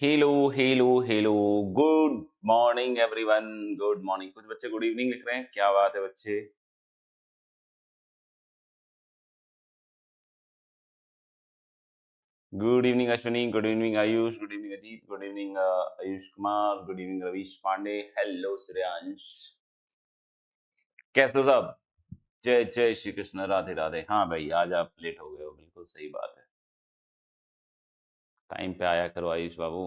Hello hello hello. Good morning everyone. Good morning. कुछ बच्चे good evening लिख रहे हैं, क्या बात है बच्चे। Good evening Ashwini, good evening Ayush, good evening Ajit, good evening Ayush Kumar, good evening Ravish Pandey, hello Shreyansh, कैसे हो सब। जय जय श्री कृष्ण, राधे राधे। हाँ भाई, आज आप लेट हो गए हो, बिल्कुल सही बात है। टाइम पे आया करो आयुष बाबू।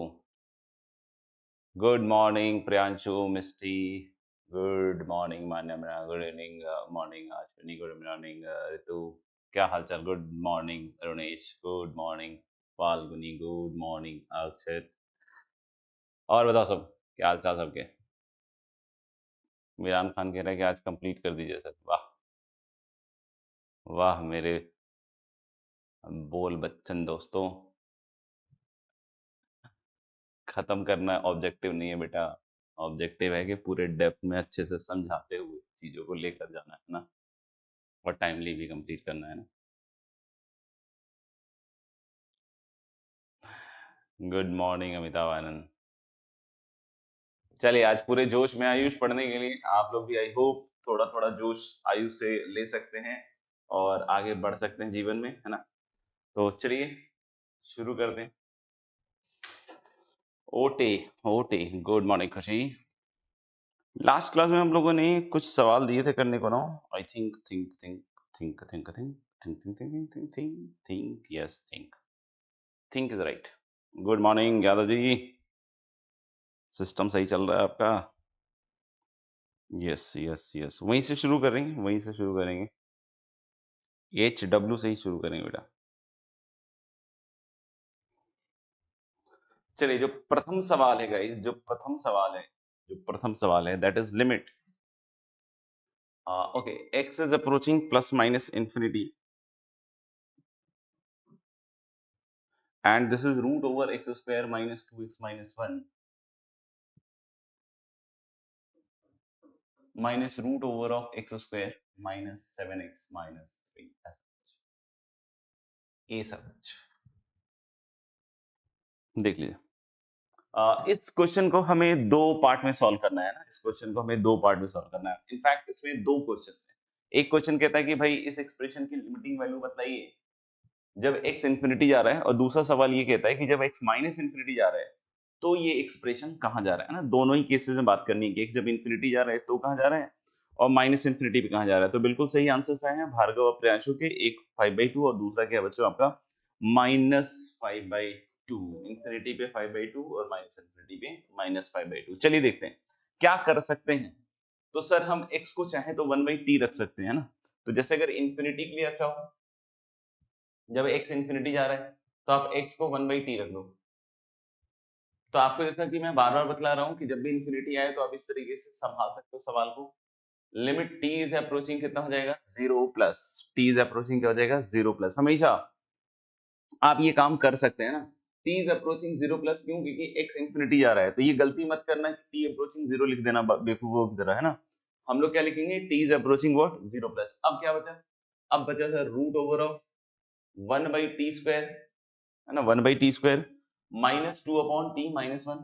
Good morning Priyanshu, Misti, good morning Manyamana, good evening morning Ashwini, good morning Ritu, क्या हाल चाल। Good morning Arunesh, good morning Falguni, good morning Akshit. और बताओ सब, क्या हाल चाल सबके। मिरान खान कह रहे हैं कि आज कंप्लीट कर दीजिए सर। वाह वाह मेरे बोल बच्चन दोस्तों। खत्म करना ऑब्जेक्टिव नहीं है बेटा, ऑब्जेक्टिव है कि पूरे डेप्थ में अच्छे से समझाते हुए चीजों को लेकर जाना है ना, और टाइमली भी कंप्लीट करना है ना। गुड मॉर्निंग अमिताभ आनंद। चलिए, आज पूरे जोश में आयुष पढ़ने के लिए आप लोग भी, आई होप थोड़ा थोड़ा जोश आयुष से ले सकते हैं और आगे बढ़ सकते हैं जीवन में, है ना। तो चलिए शुरू कर दें। ओटे, ओटे, गुड मॉर्निंग खुशी। लास्ट क्लास में हम लोगों ने कुछ सवाल दिए थे करने को ना। I think think think think think think think think think think think think yes think, think is right. Good morning Yadav ji, system सही चल रहा है आपका। यस यस यस, वहीं से शुरू करेंगे, वहीं से शुरू करेंगे। HW से ही शुरू करेंगे बेटा। चलिए, जो प्रथम सवाल है गाइस, जो प्रथम सवाल है that is limit. Okay, x is approaching plus minus infinity and this is root over x square minus 2x minus 1 minus root over of x square minus 7x minus 3। ये सब कुछ देख लीजिए। इस क्वेश्चन को हमें दो पार्ट में सॉल्व करना है ना, इस क्वेश्चन को हमें दो पार्ट में सॉल्व करना है। इनफैक्ट इसमें दो क्वेश्चन हैं। एक क्वेश्चन कहता है कि भाई इस एक्सप्रेशन की लिमिटिंग वैल्यू बताइए जब x इंफिनिटी जा रहा है, और दूसरा सवाल ये कहता है कि जब x माइनस इंफिनिटी जा रहा है तो ये एक्सप्रेशन कहाँ जा रहा है ना। दोनों ही केसेस में बात करनी है कि x जब इंफिनिटी जा रहा है तो कहाँ जा रहा है, और माइनस इंफिनिटी पे कहाँ जा रहा है। तो बिल्कुल सही आंसर आए हैं भार्गव और प्रियांशु के, एक 5/2 और दूसरा क्या है बच्चों आपका -5/2। इंफिनिटी पे 5/2 और माइनस इंफिनिटी पे -5/2। चलिए देखते हैं क्या कर सकते हैं। तो सर हम x को चाहे तो 1/t रख सकते हैं ना। तो जैसे अगर इंफिनिटी के लिए अच्छा हो, जब x इंफिनिटी जा रहा है तो आप x को 1/t रख दो। तो आपको, जैसा कि मैं बार बार बतला रहा हूं कि जब भी इंफिनिटी आए तो आप इस तरीके से संभाल सकते हो सवाल को। लिमिट t इज अप्रोचिंग कितना हो जाएगा, 0 प्लस। t इज अप्रोचिंग क्या हो जाएगा, 0 प्लस। हमेशा आप ये काम कर सकते हैं ना। t इज अप्रोचिंग 0 प्लस, क्यों, क्योंकि x इंफिनिटी जा रहा है। तो ये गलती मत करना कि t अप्रोचिंग 0 लिख देना बेवकूफों की तरह, है ना। हम लोग क्या लिखेंगे, t is approaching what, 0 plus. अब क्या बचा, अब बचा था root over of 1/t square, है ना, 1/t square minus 2 upon t minus 1,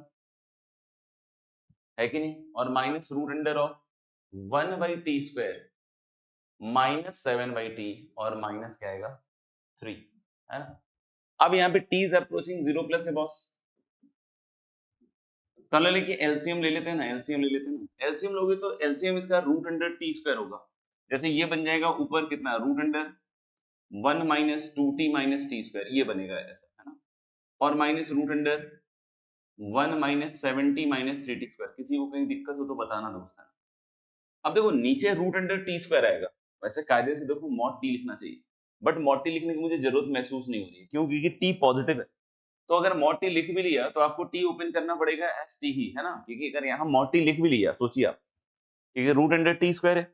है कि नहीं, और minus root under of 1/t square minus 7/t और माइनस क्या आएगा 3, है ना। अब यहाँ पे t इज अप्रोचिंग 0 प्लस है बॉस। चलो लेके एलसीएम ले लेते हैं ना, एलसीएम ले लेते हैं ना। एलसीएम लोगे तो एलसीएम इसका रूट अंडर टी स्क्वायर होगा। जैसे ये बन जाएगा ऊपर कितना, root under 1 minus 2t minus T square, ये बनेगा ऐसा, है ना। और minus root under 1 minus 7t minus 3t square. किसी को कहीं दिक्कत हो तो बताना दोस्त, है ना। अब देखो नीचे रूट अंडर टी स्क्वायर आएगा, वैसे कायदे से देखो मॉड टी लिखना चाहिए, बट मॉड टी लिखने की मुझे जरूरत महसूस नहीं हो रही है, क्यों, क्योंकि टी पॉजिटिव है। तो अगर मॉड टी लिख भी लिया तो आपको टी ओपन करना पड़ेगा एस टी ही, है ना, क्योंकि अगर यहाँ मॉड टी लिख भी लिया, सोचिए आप, क्योंकि रूट अंडर टी स्क्वायर है,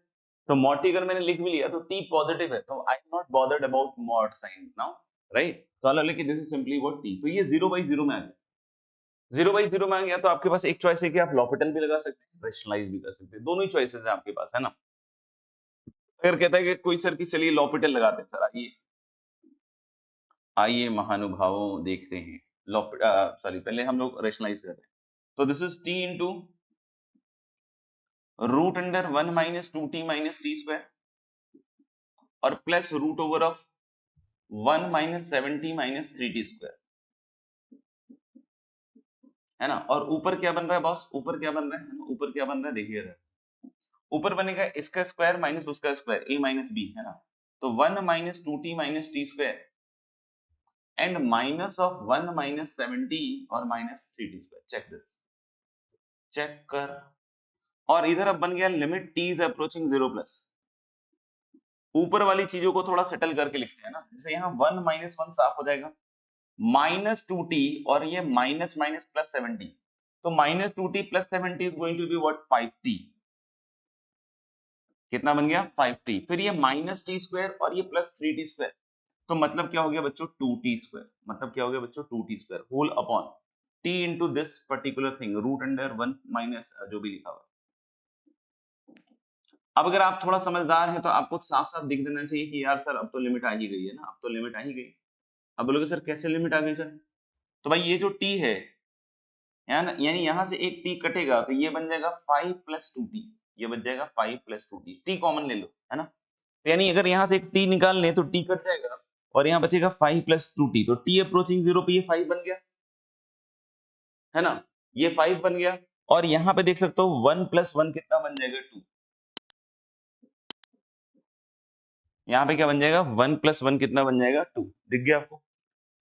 तो मॉड टी अगर मैंने लिख भी लिया तो टी पॉजिटिव है, तो I am not bothered about mod sine now, right. तो अल्लाह लेके this is simply what T. तो ये 0/0 में आ गया, 0/0 में आ गया। तो आपके पास एक चॉइस है कि आप लॉपिटल भी लगा सकते हैं, रेशनलाइज भी कर सकते हैं, दोनों ही चॉइसेस है आपके पास, है ना। अगर कहता है कि कोई सर की चलिए लॉपिटल लगाते हैं, सर आइए, आइए महानुभावों देखते हैं, सॉरी पहले हम लोग रेशनलाइज कर रहे हैं। तो this is t into root under 1 minus 2t minus T square और plus root over of 1 minus 7t minus 3t square, है ना। और ऊपर क्या बन रहा है बॉस, ऊपर क्या बन रहा है, ऊपर क्या बन रहा है देखिएगा, ऊपर बनेगा इसका स्क्वायर माइनस उसका स्क्वायर a माइनस b, है ना। तो 1 minus 2t minus T square and minus of 1 minus 7t और minus 3t square. Check this, check कर। और इधर अब बन गया limit t is approaching 0 plus. ऊपर वाली चीजों को थोड़ा सेटल करके लिखते हैं ना, जैसे यहाँ 1 माइनस 1 साफ हो जाएगा, माइनस 2t और ये माइनस माइनस प्लस 7t, तो minus 2t plus 7t is going to be what 5t। कितना बन गया 5t। फिर ये माइनस टी स्क्वायर और ये प्लस 3t स्क्वायर, तो मतलब क्या हो गया बच्चों 2t स्क्वायर। मतलब क्या हो गया बच्चों 2t square whole upon t into this particular thing root under 1 minus जो भी लिखा हुआ। अब अगर आप थोड़ा समझदार हैं तो आपको साफ साफ दिख देना चाहिए कि यार सर अब तो लिमिट आ ही गई है ना, अब तो लिमिट आ ही गई। अब बोलोगे सर कैसे लिमिट आ गई सर, तो भाई ये जो t है यानी यहां से एक t कटेगा तो ये बन जाएगा 5 प्लस 2t, ये बन जाएगा 5 प्लस 2t, t कॉमन ले लो, है ना। तो यानी अगर यहां से एक t निकाल लें तो t कट जाएगा और यहाँ बचेगा 5 प्लस 2t, तो t अप्रोचिंग 0 पे ये 5 बन गया, है ना, ये 5 बन गया। और यहाँ पे देख सकते हो 1 प्लस 1 कितना बन जाएगा 2, यहाँ पे क्या बन जाएगा 1 प्लस 1 कितना बन जाएगा 2, दिख गया आपको।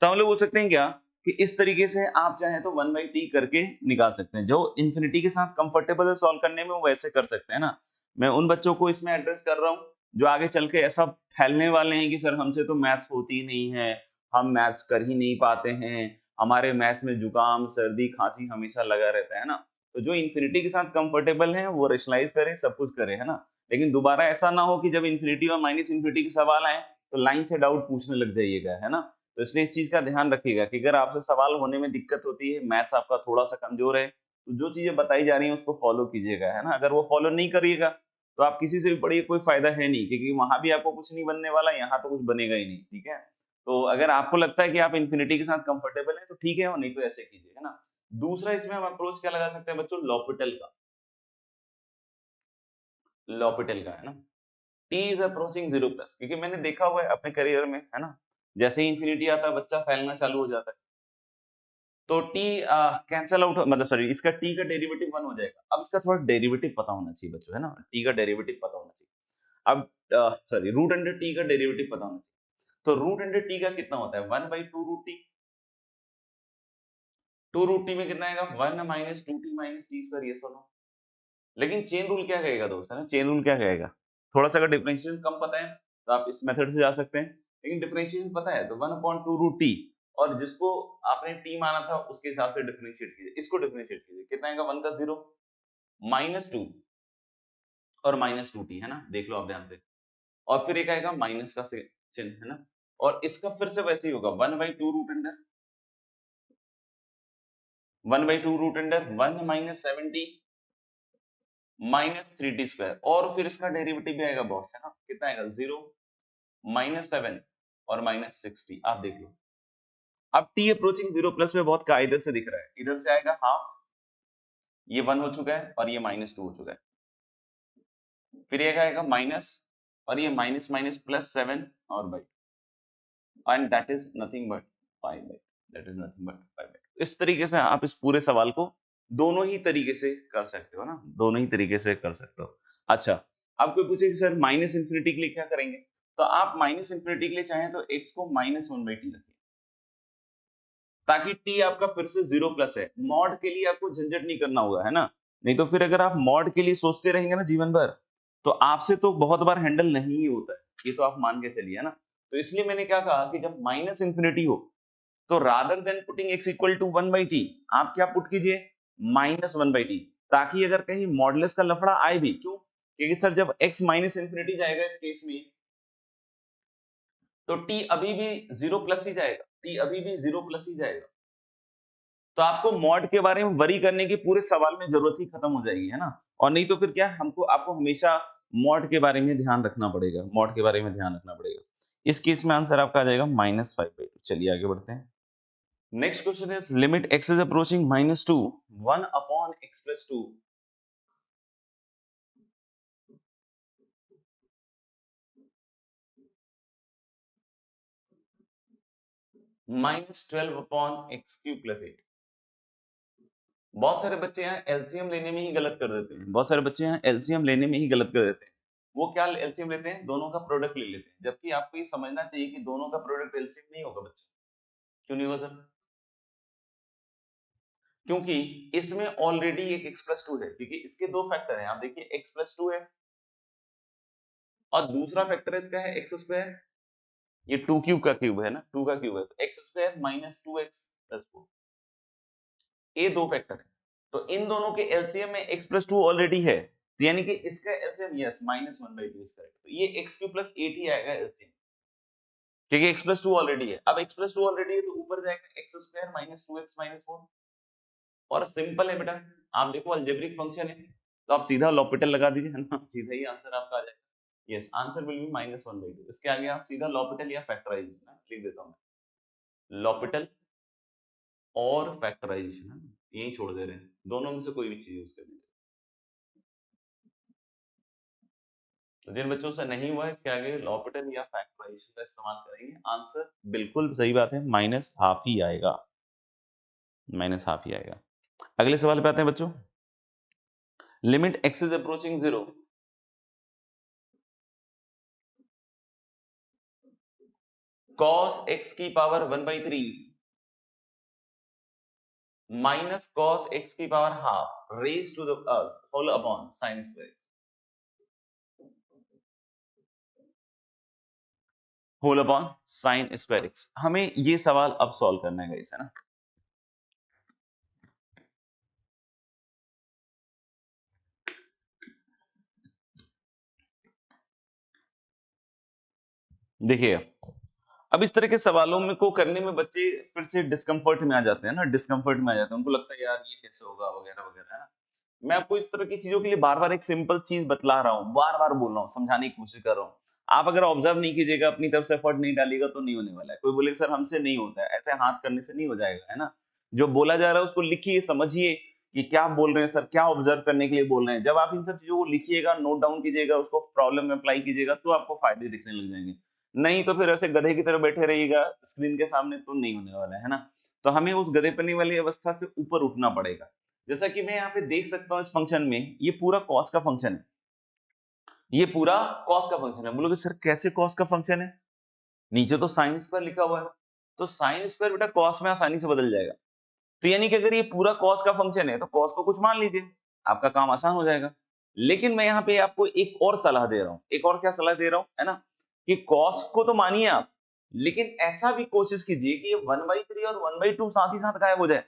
तो हम लोग बोल सकते हैं क्या कि इस तरीके से आप चाहे तो 1 बाई टी करके निकाल सकते हैं, जो इन्फिनिटी के साथ कंफर्टेबल है सॉल्व करने में वो वैसे कर सकते हैं ना। मैं उन बच्चों को इसमें एड्रेस कर रहा हूँ जो आगे चल के ऐसा फैलने वाले हैं कि सर हमसे तो मैथ्स होती ही नहीं है, हम मैथ्स कर ही नहीं पाते हैं, हमारे मैथ्स में जुकाम सर्दी खांसी हमेशा लगा रहता है ना। तो जो इन्फिनिटी के साथ कंफर्टेबल है वो रेशनलाइज करे, सब कुछ करे, है ना। लेकिन दोबारा ऐसा ना हो कि जब इन्फिनिटी और माइनस इन्फिनिटी के सवाल आए तो लाइन से डाउट पूछने लग जाइएगा, है ना। तो इसलिए इस चीज का ध्यान रखिएगा कि अगर आपसे सवाल होने में दिक्कत होती है, मैथ्स आपका थोड़ा सा कमजोर है, तो जो चीजें बताई जा रही हैं उसको फॉलो कीजिएगा, है ना। अगर वो फॉलो नहीं करिएगा तो आप किसी से भी पढ़िए कोई फायदा है नहीं, क्योंकि वहां भी आपको कुछ नहीं बनने वाला, यहाँ तो कुछ बनेगा ही नहीं, ठीक है। तो अगर आपको लगता है कि आप इन्फिनिटी के साथ कंफर्टेबल है तो ठीक है, और नहीं तो ऐसे कीजिए, है ना। दूसरा इसमें हम अप्रोच क्या लगा सकते हैं बच्चों, लॉपिटल का, लॉपिटल का, है ना। टी इज अप्रोचिंग 0 प्लस, क्योंकि मैंने देखा हुआ है अपने करियर में, है ना, जैसे ही इन्फिनिटी आता है बच्चा फैलना चालू हो जाता है। तो t कैंसल आउट, मतलब सॉरी इसका t का डेरिवेटिव 1 हो जाएगा। अब इसका थोड़ा डेरिवेटिव पता होना चाहिए बच्चों, है ना, t का डेरिवेटिव पता होना चाहिए। अब सॉरी रूट अंडर t का डेरिवेटिव पता होना चाहिए। तो रूट अंडर t का कितना होता है 1 by 2 root t, 2 root t में कितना आएगा 1 minus 2t minus t square, ये सुनो। लेकिन चेन रूल क्या कहेगा दोस्त, है ना, चेन रूल क्या कहेगा, थोड़ा सा अगर डिफरेंशिएशन कम पता है तो आप इस मेथड से जा सकते हैं, लेकिन डिफरेंशिएशन पता है तो 1/2 रूट टी, और जिसको आपने टी माना था उसके हिसाब से डिफरेंशिएट कीजिए, इसको डिफरेंशिएट कीजिए, कितना आएगा 1 का 0 माइनस 2 और माइनस 2t, है ना, देख लो आप ध्यान से। और फिर एक आएगा माइनस का चिन्ह, है ना। और इसका फिर से वैसे ही होगा 1/2 root under 1/2 root under 1 minus 7t minus 3t square, और फिर इसका डेरिवेटिव भी आएगा बॉस, है ना, कितना आएगा 0 माइनस 7 और माइनस 6t, आप देख लो। अब t अप्रोचिंग 0 प्लस में बहुत कायदे से दिख रहा है, इधर से आएगा हाफ, ये 1 हो चुका है और ये माइनस 2 हो चुका है, फिर ये आएगा माइनस, और ये माइनस माइनस प्लस 7 और by, and that is nothing but 5 by, that is nothing but 5 by. इस तरीके से आप इस पूरे सवाल को दोनों ही तरीके से कर सकते हो ना, दोनों ही तरीके से कर सकते हो। अच्छा, अब कोई पूछे कि सर माइनस इंफिनिटी के लिए क्या करेंगे, तो आप माइनस इंफिनिटी के लिए चाहें तो x को माइनस 1/t रखिए, ताकि t आपका फिर से 0 प्लस है, मॉड के लिए आपको झंझट नहीं करना होगा, है ना। नहीं तो फिर अगर आप मॉड के लिए सोचते रहेंगे ना जीवन भर, तो आपसे तो बहुत बार हैंडल नहीं ही होता है, ये तो आप मान के चलिए, है ना। तो इसलिए मैंने क्या कहा कि जब माइनस इंफिनिटी हो तो rather than putting x equal to 1/t, आप क्या पुट कीजिए माइनस 1/t, ताकि अगर कहीं मॉडुलस का लफड़ा आए भी, क्यों, क्योंकि सर जब x माइनस इंफिनिटी जाएगा इस केस में तो t अभी भी 0 प्लस ही जाएगा, t अभी भी 0 प्लस ही जाएगा। तो आपको मॉड के बारे में वरी करने की पूरे सवाल में जरूरत ही खत्म हो जाएगी, है ना। और नहीं तो फिर क्या, हमको आपको हमेशा मॉड के बारे में ध्यान रखना पड़ेगा, मॉड के बारे में ध्यान रखना पड़ेगा। इस केस में आंसर आपका आ जाएगा -5/2। चलिए आगे बढ़ते हैं। Next question is limit x is approaching -2 1 upon x plus 2 -12 upon x cube plus 8। बहुत सारे बच्चे यहाँ एलसीएम लेने में ही गलत कर देते हैं, बहुत सारे बच्चे यहाँ एलसीएम लेने में ही गलत कर देते हैं। वो क्या एलसीएम लेते हैं, दोनों का प्रोडक्ट ले लेते हैं, जबकि आपको ये समझना चाहिए कि दोनों का प्रोडक्ट एलसीएम नहीं होगा बच्चे। क्यों नहीं होगा सर? क्योंकि इसमें ऑलरेडी एक x प्लस 2 है, क्योंकि इसके दो फैक्टर हैं। आप देखिए x प्लस 2 है और दूसरा फैक्टर इसका है एक्स स्क्वायर, ये 2 क्यूब का क्यूब है ना, 2 का क्यूब है, तो x square minus 2x plus 4, ये दो फैक्टर है। तो इन दोनों के एलसीएम में x प्लस 2 ऑलरेडी है, तो यानी कि इसका एलसीएम यस -1/2 इज करेक्ट, तो ये x क्यूब प्लस 8 ही आएगा एलसीएम, क्योंकि x प्लस 2 ऑलरेडी है। अब x प्लस 2 ऑलरेडी है तो ऊपर जाएगा x square minus 2x minus 4, और सिंपल है बेटा, आप देखो अलजेब्रिक फंक्शन है तो आप सीधा लॉपिटल लगा दीजिए, है ना, सीधा ही आंसर आपका आ जाएगा। Yes, answer will be -1/2। इसके आगे आप सीधा लॉपिटल या फैक्टराइजेशन लिख देता हूं, लॉपिटल और फैक्टराइजेशन यही छोड़ दे रहे हैं, दोनों में से कोई भी चीज यूज कर दीजिए। तो जिन बच्चों से नहीं हुआ इसके आगे लॉपिटल या फैक्टराइजेशन का इस्तेमाल करेंगे, आंसर बिल्कुल सही बात है, -12 ही आएगा, -12 ही आएगा। अगले सवाल पे आते हैं बच्चों, limit x is approaching 0 cos x की पावर 1/3 माइनस cos x की power half raise to the whole upon sin square whole upon sin square x। हमें ये सवाल अब सॉल्व करना है गाइस, है ना। देखिए अब इस तरह के सवालों में को करने में बच्चे फिर से डिस्कम्फर्ट में आ जाते हैं ना, डिस्कम्फर्ट में आ जाते हैं, उनको लगता है यार ये कैसे होगा वगैरह वगैरह, है ना। मैं आपको इस तरह की चीजों के लिए बार बार एक सिंपल चीज बतला रहा हूँ, बार बार बोल रहा हूँ, समझाने की कोशिश कर रहा हूँ। आप अगर ऑब्जर्व नहीं कीजिएगा, अपनी तरफ से एफर्ट नहीं डालिएगा तो नहीं होने वाला है। कोई बोले सर हमसे नहीं होता है, ऐसे हाथ करने से नहीं हो जाएगा, है ना। जो बोला जा रहा है उसको लिखिए, समझिए कि क्या बोल रहे हैं सर, क्या ऑब्जर्व करने के लिए बोल रहे हैं। जब आप इन सब चीजों को लिखिएगा, नोट डाउन कीजिएगा, उसको प्रॉब्लम में अप्लाई कीजिएगा, तो आपको फायदे दिखने लग जाएंगे। नहीं तो फिर ऐसे गधे की तरह बैठे रहिएगा स्क्रीन के सामने, तो नहीं होने वाला है ना। तो हमें उस गधेपनी वाली अवस्था से ऊपर उठना पड़ेगा। जैसा कि मैं यहाँ पे देख सकता हूँ इस फंक्शन में, ये पूरा कॉस का फंक्शन है, ये पूरा कॉस का फंक्शन है। बोलोगे सर कैसे कॉस का फंक्शन है, नीचे तो साइन स्क्वायर लिखा हुआ है, तो साइन स्क्वायर बेटा कॉस में आसानी से बदल जाएगा। तो यानी कि अगर ये पूरा कॉस का फंक्शन है तो कॉस को कुछ मान लीजिए, आपका काम आसान हो जाएगा। लेकिन मैं यहाँ पे आपको एक और सलाह दे रहा हूँ, एक और क्या सलाह दे रहा हूँ, है ना, कि कॉस को तो मानिए आप, लेकिन ऐसा भी कोशिश कीजिए कि ये 1/3 और 1/2 साथ ही साथ गायब हो जाए,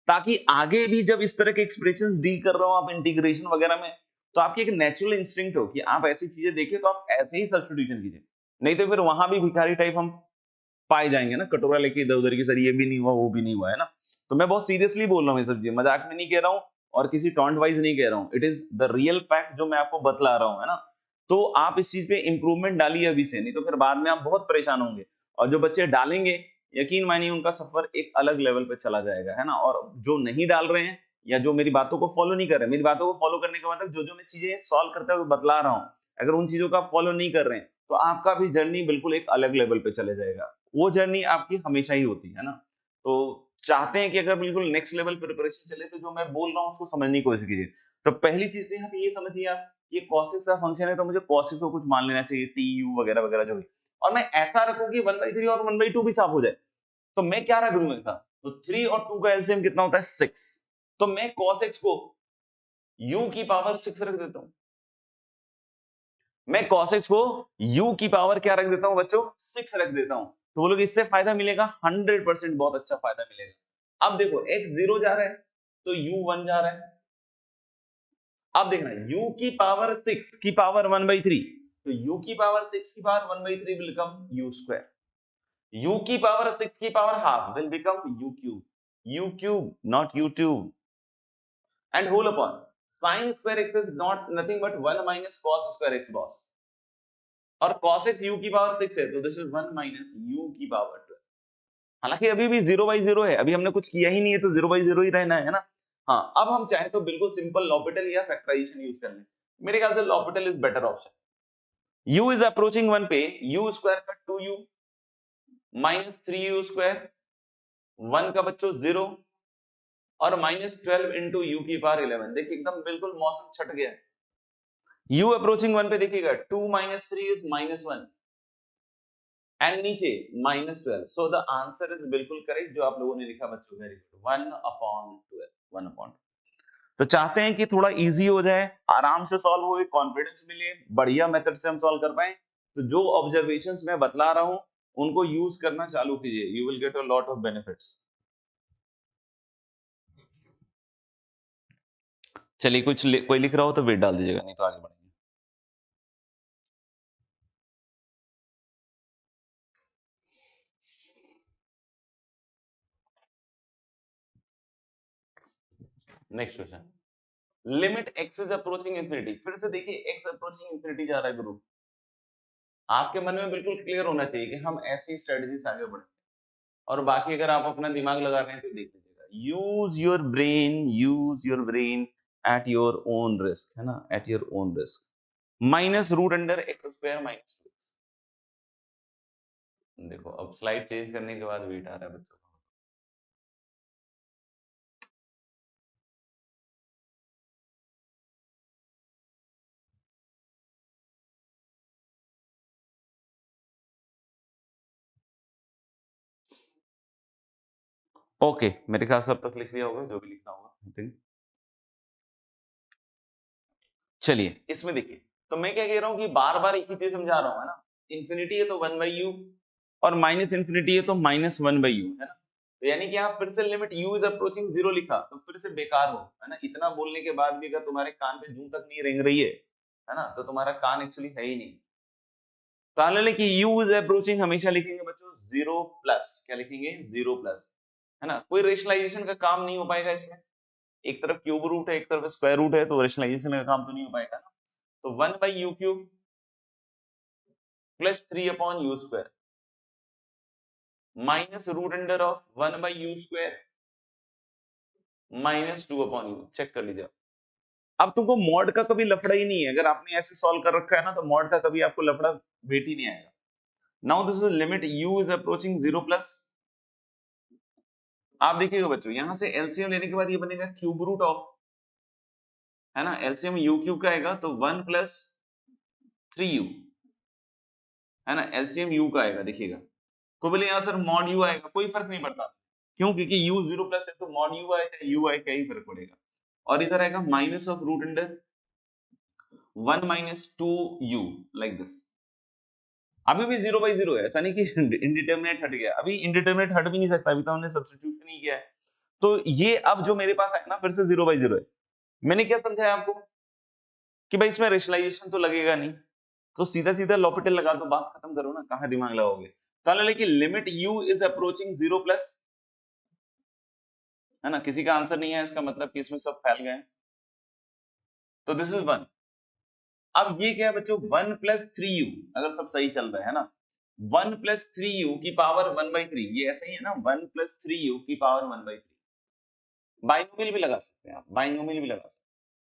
ताकि आगे भी जब इस तरह के एक्सप्रेशंस डील कर रहे हो आप इंटीग्रेशन वगैरह में, तो आपकी एक नेचुरल इंस्टिंक्ट हो कि आप ऐसी चीजें देखिए तो आप ऐसे ही सब्स्टिट्यूशन कीजिए। नहीं तो फिर वहां भी भिखारी टाइप हम पाए जाएंगे ना, कटोरा लेके इधर उधर की, सर ये भी नहीं हुआ वो भी नहीं हुआ, है ना। तो मैं बहुत सीरियसली बोल रहा हूँ ये सब चीजें, मजाक में नहीं कह रहा हूँ और किसी टॉन्ट वाइज नहीं कह रहा हूँ, it is the real fact जो मैं आपको बतला रहा हूँ, है ना। तो आप इस चीज पे इंप्रूवमेंट डालिए अभी से, नहीं तो फिर बाद में आप बहुत परेशान होंगे। और जो बच्चे डालेंगे, यकीन मानिए उनका सफर एक अलग लेवल पे चला जाएगा, है ना। और जो नहीं डाल रहे हैं या जो मेरी बातों को फॉलो नहीं कर रहे, मेरी बातों को फॉलो करने का मतलब जो जो मैं चीजें सॉल्व करते हुए बतला रहा हूँ, अगर उन चीजों का फॉलो नहीं कर रहे हैं तो आपका भी जर्नी बिल्कुल एक अलग लेवल पे चले जाएगा। वो जर्नी आपकी हमेशा ही होती है ना। तो चाहते हैं कि अगर बिल्कुल नेक्स्ट लेवल प्रिपरेशन चले तो जो मैं बोल रहा हूँ उसको समझने की कोशिश कीजिए। तो पहली चीज तो यहाँ पे ये समझिए आप, ये cos का फंक्शन है तो मुझे cos को कुछ मान लेना चाहिए, टी यू वगैरह वगैरह जो भी, और मैं ऐसा रखूं कि 1/3 और 1/2 भी साफ हो जाए। तो मैं क्या रख दूंगा ऐसा, तो 3 और 2 का एलसीएम कितना होता है 6, तो मैं cos को u की पावर 6 रख देता हूं। मैं cos x को u की पावर क्या रख देता हूं बच्चों, 6 रख देता हूं। तो बोलोगे इससे फायदा मिलेगा, 100% बहुत अच्छा फायदा मिलेगा। अब देखो x 0 जा रहा है तो u 1 जा रहा है। अब देखना u की पावर 6 की पावर 1/3, तो u की पावर 6 की power 1/3 will become u square, u की पावर 6 की power half will become u cube not u2, and whole upon sin square x is not nothing but 1 minus cos square x boss, और cos x u की power 6 है तो this is 1 minus u की power 12। हालांकि अभी भी 0/0 है, अभी हमने कुछ किया ही नहीं है, तो 0/0 ही रहना है ना। हाँ, अब हम चाहे तो बिल्कुल सिंपल लॉपिटल या फैक्टराइजेशन यूज कर लें। मेरे ख्याल से L'Hôpital is better option. u is approaching 1 पे u स्क्वायर का 2u माइनस 3u स्क्वायर 1 का बच्चों 0 और माइनस 12 इंटू यू की पावर 11। देखिए एकदम बिल्कुल मौसम छट गया। u अप्रोचिंग 1 पे देखिएगा 2 माइनस 3 इज माइनस 1 एंड नीचे minus 12। So the answer is बिल्कुल करेक्ट जो आप लोगों ने लिखा बच्चों, वेरी गुड, 1/12, 1/12। तो चाहते हैं कि थोड़ा इजी हो जाए, आराम से सॉल्व हो, कॉन्फिडेंस मिले, बढ़िया मेथड से हम सॉल्व कर पाए, तो जो ऑब्जर्वेशंस मैं बतला रहा हूं उनको यूज करना चालू कीजिए, you will get a lot of benefits. चलिए कोई लिख रहा हो तो वेट डाल दीजिएगा, नहीं तो आगे बढ़ेंगे। Next question, limit x is approaching infinity. फिर से देखिए x अप्रोचिंग इंफिनिटी जा रहा है ग्रुप, आपके मन में बिल्कुल क्लियर होना चाहिए कि हम ऐसी स्ट्रेटजी से आगे बढ़े, और बाकी अगर आप अपना दिमाग लगा रहे हैं तो देख लीजिएगा। Use your brain at your own risk, है ना, at your own risk. Minus root under x square minus 2x। देखो अब स्लाइड चेंज करने के बाद वेट आ रहा है बच्चों। ओके, मेरे ख्याल से अब तक लिख लिया होगा जो भी लिखना होगा, आई थिंक। चलिए इसमें देखिए, तो मैं क्या कह रहा हूं कि बार बार एक ही चीज समझा रहा हूं, है ना। इंफिनिटी है तो 1/u, और माइनस इंफिनिटी है तो -1/u, है ना। तो यानी कि आप फिर से लिमिट u इज अप्रोचिंग 0 लिखा तो फिर से बेकार हो, है ना। इतना बोलने के बाद भी अगर तुम्हारे कान पे जूं तक नहीं रेंग रही है ना, तो तुम्हारा कान एक्चुअली है ही नहीं। तो मान लें कि u इज अप्रोचिंग हमेशा लिखेंगे बच्चों 0+, क्या लिखेंगे 0+, है ना। कोई रेशनलाइजेशन का काम नहीं हो पाएगा इसमें, एक तरफ क्यूब रूट है एक तरफ स्क्वायर रूट है, तो रेशनलाइजेशन का काम तो नहीं हो पाएगा ना। तो 1/u³ plus 3/u² minus root under of 1/u² minus 2/u। Check कर लीजिए। अब तुमको मॉड का कभी लफड़ा ही नहीं है, अगर आपने ऐसे सॉल्व कर रखा है ना, तो मॉड का कभी आपको लफड़ा भेट ही नहीं आएगा। Now this is limit u is approaching 0+। आप देखिएगा बच्चों, यहां से एलसीएम लेने के बाद ये बनेगा क्यूब रूट ऑफ, है ना, एलसीएम u³ का आएगा तो 1+3u, है ना, एलसीएम u का आएगा। देखिएगा को बोले यहाँ सर मॉड u आएगा, कोई फर्क नहीं पड़ता, क्यों, क्योंकि u 0+ है तो मॉड u आए चाहे u आए क्या ही फर्क पड़ेगा। और इधर आएगा minus of root under 1 - 2u, like this. अभी भी 0/0 है, ऐसा नहीं कि इंडिटरमिनेट हट गया, अभी इंडिटरमिनेट हट भी नहीं सकता, अभी तो हमने सब्स्टिट्यूट नहीं किया है। तो ये अब जो मेरे पास है ना, फिर से 0/0 है। मैंने क्या समझाया आपको कि भाई इसमें रेशनलाइजेशन तो लगेगा नहीं, तो सीधा सीधा लॉपिटल लगा दो, बात खत्म करो ना, कहां दिमाग लगाओगे। तो लेकिन लिमिट u इज अप्रोचिंग 0+, है ना, किसी का आंसर नहीं है, इसका मतलब कि इसमें सब फैल गए। तो दिस इज 1। अब ये क्या है बच्चों, 1+3u, अगर सब सही चल रहा है ना, 1+3u की पावर 1/3, ये ऐसा ही है ना, 1+3u की पावर 1/3। बाइनोमियल भी लगा सकते हैं आप, बाइनोमियल भी लगा सकते हैं।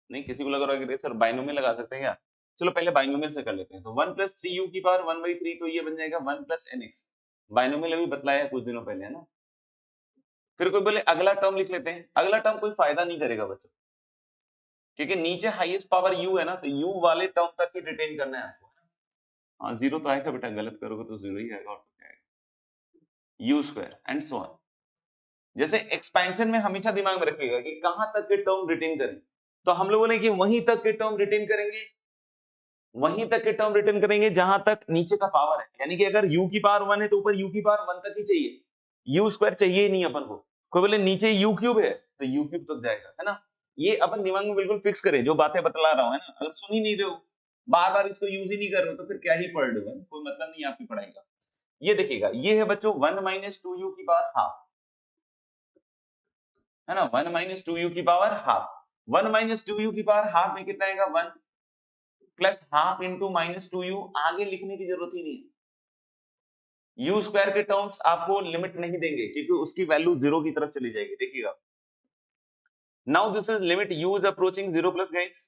नहीं, किसी को लग रहा है कि सर बाइनोमियल लगा सकते हैं क्या, चलो पहले बाइनोमियल से कर लेते हैं। तो 1+3u की पावर 1/3, तो ये बन जाएगा 1+nx। बाइनोमियल अभी बतलाया है कुछ दिनों पहले, है ना। फिर कोई बोले अगला टर्म लिख लेते हैं, अगला टर्म कोई फायदा नहीं करेगा बच्चों, क्योंकि नीचे हाईएस्ट पावर u है ना, तो u वाले टर्म तक ही रिटेन करना है आपको। हाँ, 0 तो आएगा बेटा, गलत करोगे तो 0 ही आएगा, और तो क्या आएगा, u² एंड सो ऑन। जैसे एक्सपेंशन में हमेशा दिमाग में रखिएगा कि कहां तक के टर्म रिटेन करें, तो हम लोगों ने कि वहीं तक के टर्म रिटेन करेंगे, वहीं तक के टर्म रिटेन करेंगे जहां तक नीचे का पावर है। यानी कि अगर u की पावर 1 है तो ऊपर u की पावर 1 तक ही चाहिए, u² चाहिए ही नहीं अपन को। कोई बोले नीचे u³ है तो u³ तक जाएगा, है ना। ये अपन दिमाग में बिल्कुल फिक्स करें, जो बातें बतला रहा हूं, है ना। अगर सुन ही नहीं रहे हो, बार बार इसको यूज ही नहीं कर रहे हो, तो फिर क्या ही पढ़ रहे हो, कोई मतलब नहीं आपकी पढ़ाई का। ये देखिएगा, ये है बच्चों 1 - 2u की पावर हाफ, है ना, 1 - 2u की पावर हाफ। 1 - 2u की पावर हाफ में कितना आएगा, 1 प्लस हाफ इंटू -2u, आगे लिखने की जरूरत ही नहीं है। यू स्क्वायर के टर्म्स आपको लिमिट नहीं देंगे क्योंकि उसकी वैल्यू 0 की तरफ चली जाएगी, देखिएगा। Now this is limit you is approaching 0 plus guys,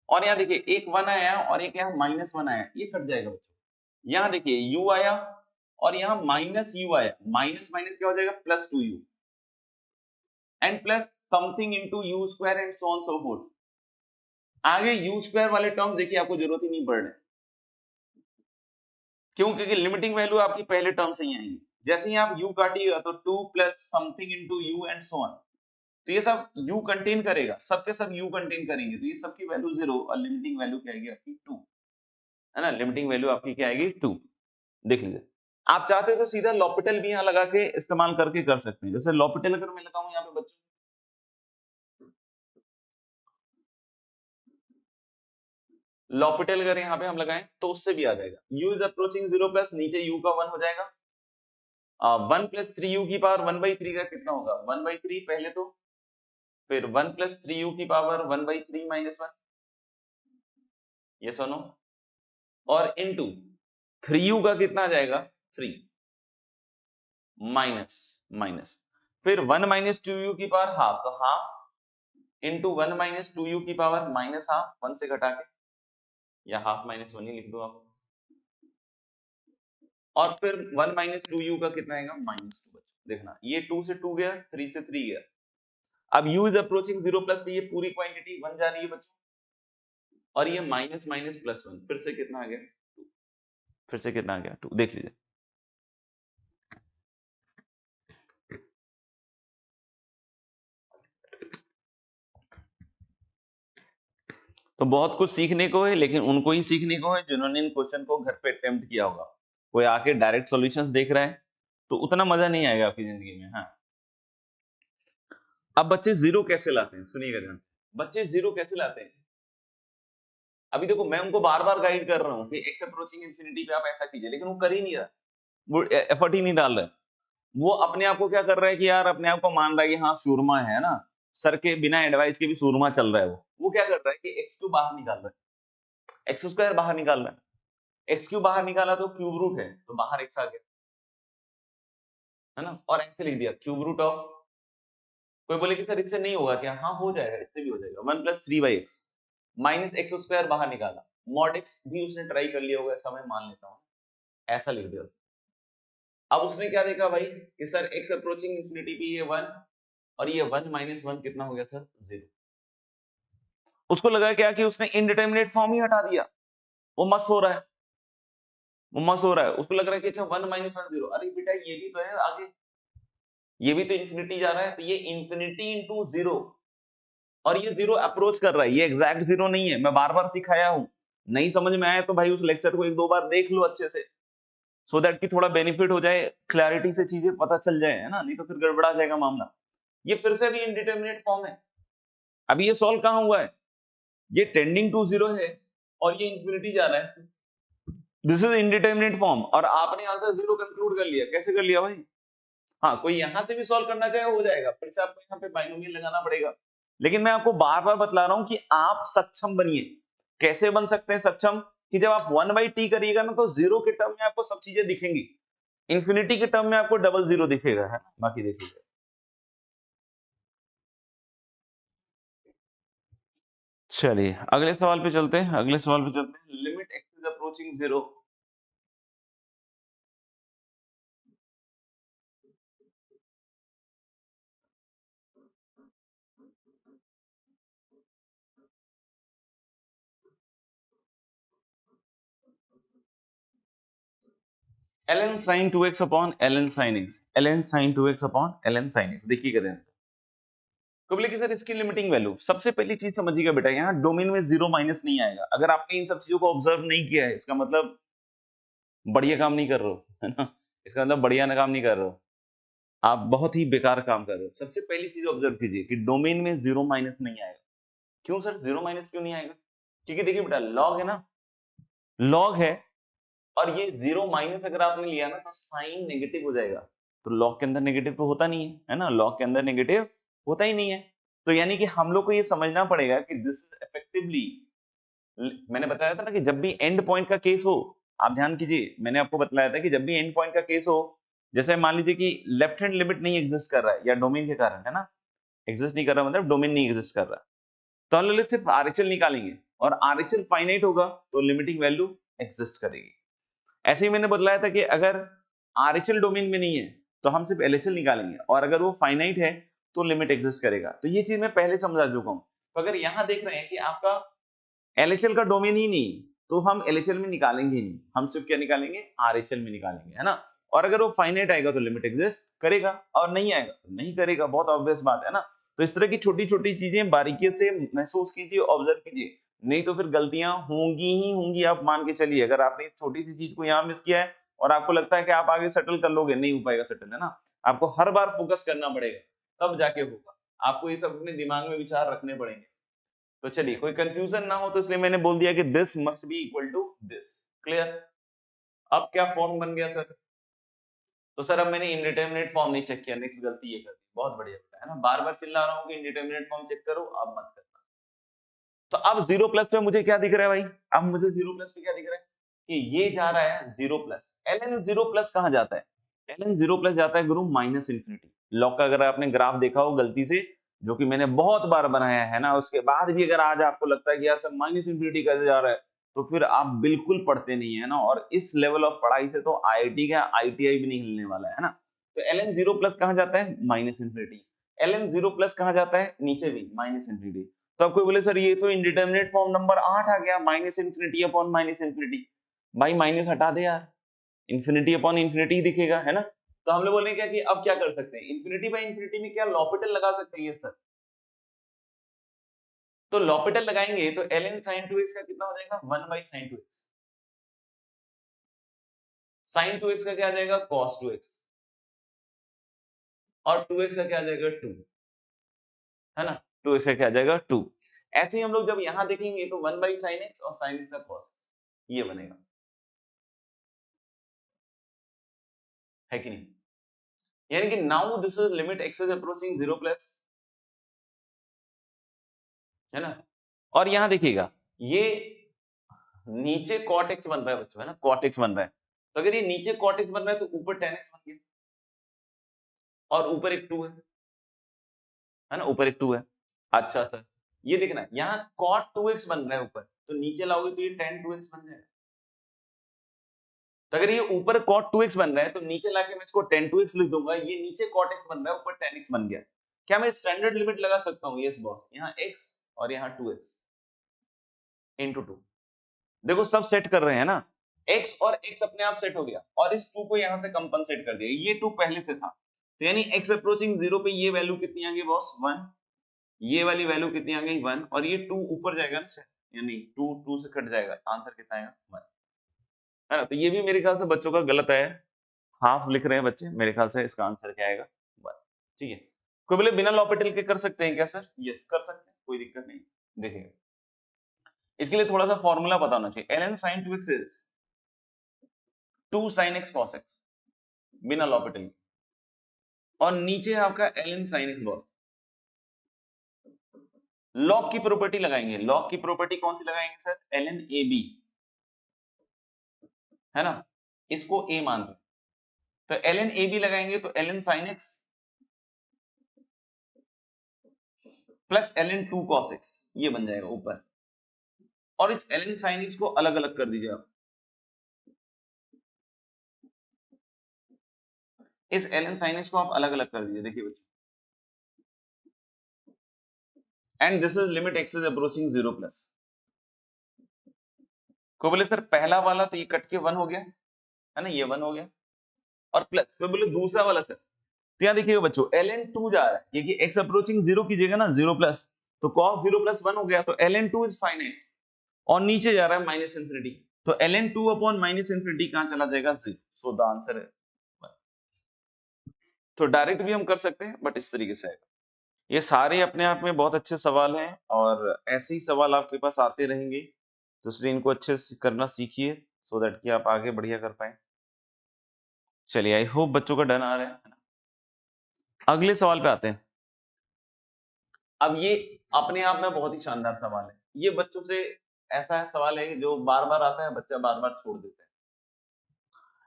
और यहाँ देखिए एक 1 आया और एक यहाँ -1 आया, ये कट जाएगा बच्चों। यहाँ देखिए u आया और यहाँ माइनस यू आया, माइनस माइनस क्या हो जाएगा, +2u and plus something into you square and so on so fourth. आगे यू स्क्वायर वाले टर्म्स देखिए आपको जरूरत ही नहीं पड़ रही, क्यों? क्योंकि लिमिटिंग वैल्यू आपकी पहले टर्म से ही आएंगी। जैसे ही आप u काटिएगा तो 2 plus something into you and so on, तो ये सब u कंटेन करेगा, सबके सब u कंटेन करेंगे, तो ये सबकी वैल्यू 0 और लिमिटिंग वैल्यू क्या आएगी आपकी 2, है ना। लिमिटिंग वैल्यू आपकी क्या आएगी 2। देख लीजिए, आप चाहते हो तो सीधा लॉपिटल भी यहाँ लगा के इस्तेमाल करके कर सकते हैं। जैसे लॉपिटल अगर मैं लगाऊं यहाँ पे बच्चों, लॉपिटल अगर यहाँ पे हम लगाएं तो उससे भी आ जाएगा। u इज अप्रोचिंग 0 प्लस, नीचे u का 1 हो जाएगा, 1 प्लस 3u की पावर 1/3 का कितना होगा 1/3 पहले तो, फिर 1 प्लस 3u की पावर 1/3 माइनस 1, ये सुनो, और इनटू 3u का कितना आ जाएगा 3 माइनस माइनस, फिर 1 माइनस 2u की पावर हाफ, तो हाफ इनटू 1 माइनस 2u की पावर माइनस हाफ, 1 से घटा के, या हाफ माइनस 1 ही लिख दो आप, और फिर 1 माइनस 2u का कितना आएगा -2। देखना ये 2 से 2 गया, 3 से 3 गया, अब u इज अप्रोचिंग 0 प्लस पे ये पूरी क्वांटिटी 1 जा रही है बच्चों, और ये माइनस माइनस प्लस 1, फिर से कितना आ गया 2, फिर से कितना आ गया 2, देख लीजिए। तो बहुत कुछ सीखने को है, लेकिन उनको ही सीखने को है जिन्होंने इन क्वेश्चन को घर पे अटेम्प्ट किया होगा। कोई आके डायरेक्ट सॉल्यूशंस देख रहा है तो उतना मजा नहीं आएगा आपकी जिंदगी में। हाँ, अब बच्चे जीरो कैसे लाते हैं, सुनिएगा ध्यान, बच्चे जीरो कैसे लाते हैं। अभी देखो मैं उनको बार बार गाइड कर रहा हूँ कि एक्स अप्रोचिंग इंफिनिटी पे आप ऐसा कीजिए, लेकिन वो कर ही नहीं रहा, वो एफर्ट ही नहीं डाल रहा है। वो अपने आप को क्या कर रहा है कि यार अपने आप को मान रहा है कि हाँ सूरमा है ना, सर के बिना एडवाइस के भी सूरमा चल रहा है। वो क्या कर रहा है कि एक्स क्यूब बाहर निकाल रहा है, एक्स स्क्वायर बाहर निकाल रहा है, एक्स क्यूब बाहर निकाला तो क्यूब रूट है तो बाहर एक्स आ गया, है ना, और ऐसे लिख दिया क्यूब रूट ऑफ, कोई बोले कि सर इससे नहीं होगा क्या, हाँ हो जाएगा, इससे भी हो जाएगा, 1 plus 3/x minus x square बाहर निकाला, मॉड एक्स भी उसने ट्राई कर लिया होगा, ऐसा मैं मान लेता हूँ, ऐसा लिख दिया उसने। अब उसने क्या देखा भाई कि सर एक्स अप्रोचिंग इंफिनिटी पे ये 1 और ये 1 माइनस 1 कितना हो गया सर 0। उसको लगा क्या कि उसने इनडिटरमिनेट फॉर्म ही हटा दिया, वो मस्त हो रहा है, वो मस्त हो रहा है, उसको लग रहा है कि अच्छा 1 माइनस 1 0, अरे बेटा ये भी तो है आगे, ये भी तो इंफिनिटी जा रहा है, तो ये इंफिनिटी इंटू 0, और ये 0 अप्रोच कर रहा है, ये एग्जैक्ट 0 नहीं है, मैं बार बार सिखाया हूं, नहीं समझ में आया तो भाई उस लेक्चर को 1-2 बार देख लो अच्छे से, सो दैट कि थोड़ा बेनिफिट हो जाए, क्लैरिटी से चीजें पता चल जाए, है ना, नहीं तो फिर गड़बड़ा जाएगा मामला। ये फिर से भी इनडिटरमिनेट फॉर्म है, अभी ये सॉल्व कहां हुआ है, ये टेंडिंग टू 0 है और ये इंफिनिटी जा रहा है, दिस इज इनडिटरमिनेट फॉर्म, और आपने आंसर 0 कंक्लूड कर लिया, कैसे कर लिया भाई। हाँ, कोई यहां से भी सॉल्व करना चाहे हो जाएगा, फिर से आपको यहाँ पे बाइनोमियल लगाना पड़ेगा, लेकिन मैं आपको बार बार बतला रहा हूं कि आप सक्षम बनिए। कैसे बन सकते हैं सक्षम, कि जब आप 1/t करिएगा ना तो 0 के टर्म में आपको सब चीजें दिखेंगी, इंफिनिटी के टर्म में आपको डबल 0 दिखेगा, है ना, बाकी देखिएगा। चलिए अगले सवाल पे चलते हैं, अगले सवाल पे चलते हैं, limit x is approaching 0, ln sin 2x upon ln sin x, ln sin 2x upon ln sin x, देखिएगा ध्यान से। तो बोले कि सर इसकी लिमिटिंग वैल्यू, सबसे पहली चीज समझिएगा बेटा, यहाँ डोमेन में 0 माइनस नहीं आएगा। अगर आपने इन सब चीजों को ऑब्जर्व नहीं किया है, इसका मतलब बढ़िया काम नहीं कर रहे हो, है ना, इसका मतलब बढ़िया ना काम नहीं कर रहे हो, आप बहुत ही बेकार काम कर रहे हो। सबसे पहली चीज ऑब्जर्व कीजिए कि डोमेन में 0 माइनस नहीं आएगा। क्यों सर 0 माइनस क्यों नहीं आएगा, क्योंकि देखिए बेटा लॉग है ना, लॉग है, और ये 0 माइनस अगर आपने लिया ना तो साइन नेगेटिव हो जाएगा, तो लॉग के अंदर नेगेटिव तो होता नहीं है ना, लॉग के अंदर नेगेटिव होता ही नहीं है, तो यानी कि हम लोग को ये समझना पड़ेगा कि दिस इज इफेक्टिवली, मैंने बताया था ना कि जब भी एंड पॉइंट का केस हो आप ध्यान कीजिए, मैंने आपको बतलाया था कि जब भी एंड पॉइंट का केस हो, जैसे मान लीजिए कि लेफ्ट हैंड लिमिट नहीं एग्जिस्ट कर रहा है या डोमेन के कारण, है ना, एग्जिस्ट नहीं कर रहा मतलब डोमेन नहीं एग्जिस्ट कर रहा, तो हम लोग सिर्फ आरएचएल निकालेंगे और आरएचएल फाइनाइट होगा तो लिमिटिंग वैल्यू एग्जिस्ट करेगी। ऐसे ही मैंने बतलाया था कि अगर आरएचएल डोमेन में नहीं है तो हम सिर्फ एलएचएल निकालेंगे और अगर वो फाइनाइट है तो लिमिट एग्जिस्ट करेगा। तो ये चीज मैं पहले समझा चुका हूं। तो अगर यहां देख रहे हैं कि आपका एलएचएल का डोमेन ही नहीं, तो हम एलएचएल में निकालेंगे ही नहीं, हम सिर्फ क्या निकालेंगे, आरएचएल में निकालेंगे, है ना। और अगर वो फाइनाइट आएगा तो लिमिट एग्जिस्ट करेगा और नहीं आएगा तो नहीं करेगा, बहुत ऑब्वियस बात है ना। तो इस तरह की छोटी छोटी चीजें बारीकी से महसूस कीजिए, ऑब्जर्व कीजिए, नहीं तो फिर गलतियां होंगी ही होंगी। आप मान के चलिए, अगर आपने इस छोटी सी चीज को यहाँ मिस किया है और आपको लगता है कि आप आगे सेटल कर लोगे, नहीं हो पाएगा सेटल, है ना। आपको हर बार फोकस करना पड़ेगा, तब जाके होगा। आपको ये सब अपने दिमाग में विचार रखने पड़ेंगे। तो चलिए, कोई कंफ्यूजन ना हो तो इसलिए मैंने बोल दिया कि this must be equal to this. Clear? अब क्या फॉर्म बन गया सर? तो सर अब मैंने इंडिटरमिनेट फॉर्म नहीं चेक किया, नेक्स्ट गलती ये कर दी, बहुत बढ़िया बेटा, है ना। बार बार चिल्ला रहा हूँ कि इंडिटरमिनेट फॉर्म चेक करो, अब मत करना। तो अब जीरो प्लस पे मुझे क्या दिख रहा है भाई? अब मुझे जीरो प्लस पे क्या दिख रहा है कि ये जा रहा है zero plus. L zero plus कहां जाता है? एल जीरो प्लस जाता है गुरु माइनस इंफिनिटी। लॉग का अगर आपने ग्राफ देखा हो गलती से, जो कि मैंने बहुत बार बनाया है ना, उसके बाद भी अगर आज आपको लगता है कि यार सर माइनस इंफिनिटी कैसे जा रहा है, तो फिर आप बिल्कुल पढ़ते नहीं है ना। और इस लेवल ऑफ पढ़ाई से तो आईआईटी का आईटीआई भी नहीं हिलने वाला है ना। तो एल जीरो प्लस कहां जाता है? Minus infinity. L zero plus कहां जाता है? नीचे भी माइनस इंफिनिटी। तो आपको बोले सर ये तो इंडिटरमिनेट फॉर्म नंबर 8 आ गया, minus infinity upon minus infinity. भाई माइनस हटा दे यार, इंफिनिटी अपॉन इंफिनिटी दिखेगा, है ना। तो हम लोग बोले क्या कि अब क्या कर सकते हैं, इंफिनिटी बाय इंफिनिटी में क्या लॉपिटल लगा सकते हैं? सर तो लॉपिटल लगाएंगे तो ln sin 2x का कितना हो जाएगा? 1 by sin 2x। sin 2x का क्या आ जाएगा? cos 2x। और 2x का क्या आ जाएगा? 2, है ना। 2x का क्या आ जाएगा? 2। ऐसे ही हम लोग जब यहां देखेंगे तो 1 बाई sin x और sin x का cos, ये बनेगा, है कि नहीं। यानी कि now this is limit x is approaching 0 plus, है ना। और यहां देखिएगा, ये नीचे cot x बन रहा है बच्चों, है ना, cot x बन रहा है। तो अगर ये नीचे cot x बन रहा है तो ऊपर tan x बन गया, और ऊपर एक 2 है ना, ऊपर एक 2 है। अच्छा सर, ये देखना यहाँ cot 2x बन रहा है ऊपर, तो नीचे लाओगे तो ये tan 2x बन जाएगा। तो अगर ये ऊपर cot 2x बन रहा है तो नीचे लाके मैं इसको tan 2x लिख दूंगा, ये नीचे cot x बन रहा है, ऊपर tan x बन गया। क्या मैं स्टैंडर्ड लिमिट लगा सकता हूँ? यस बॉस, यहाँ x और यहाँ 2x इंटू 2। देखो सब सेट कर रहे हैं ना, x और x अपने आप सेट हो गया, और इस 2 को यहां से कंपनसेट कर दिया, ये 2 पहले से था। तो यानी x अप्रोचिंग 0 पे ये वैल्यू कितनी आ गई बॉस? 1। ये वाली वैल्यू कितनी आ गई? 1। और ये 2 ऊपर जाएगा ना, यानी 2 2 से कट जाएगा, आंसर कितना आएगा? 1, है ना। तो ये भी मेरे ख्याल से बच्चों का गलत है, हाफ लिख रहे हैं बच्चे, मेरे ख्याल से इसका आंसर क्या आएगा? 1। ठीक है। कोई बोले बिना लॉपिटल के कर सकते हैं क्या सर? यस कर सकते हैं, कोई दिक्कत नहीं। देखिए इसके लिए थोड़ा सा फॉर्मूला पता होना चाहिए। ln sin 2x is 2 sin x cos x, बिना लॉपिटल। और नीचे है आपका ln sin x boss. Log की प्रॉपर्टी लगाएंगे, लॉग की प्रॉपर्टी कौन सी लगाएंगे सर? ln ab, है ना, इसको a मान रहे, तो ln ab लगाएंगे तो ln sin x plus ln 2 cos x, ये बन जाएगा ऊपर। और इस ln sin x को अलग अलग कर दीजिए आप, इस ln sin x को आप अलग अलग कर दीजिए। देखिए बच्चों, and this is limit x is approaching 0 plus. को बोले सर पहला वाला तो ये कट के 1 हो गया, है ना, ये 1 हो गया, और प्लस तो बोले दूसरा वाला सर, तो यहाँ देखिएगा बच्चों ln 2 जा रहा है, क्योंकि x अप्रोचिंग 0 कीजिएगा ना, 0 प्लस, तो cos 0 प्लस 1 हो गया, तो ln 2 इज फाइनाइट, और नीचे जा रहा है माइनस इंफिनिटी, तो ln 2 अपॉन माइनस इंफिनिटी कहां चला जाएगा? 0। सो द आंसर है 1। तो डायरेक्ट भी हम कर सकते हैं, बट इस तरीके से आएगा। ये सारे अपने आप में बहुत अच्छे सवाल हैं, और ऐसे ही सवाल आपके पास आते रहेंगे, तो इसलिए इनको अच्छे से करना सीखिए, सो दैट कि आप आगे बढ़िया कर पाए। चलिए, आई होप बच्चों का डन आ रहा है ना। अगले सवाल पे आते हैं। अब ये अपने आप में बहुत ही शानदार सवाल है, ये बच्चों से ऐसा है सवाल है जो बार बार आता है, बच्चा बार बार छोड़ देता है।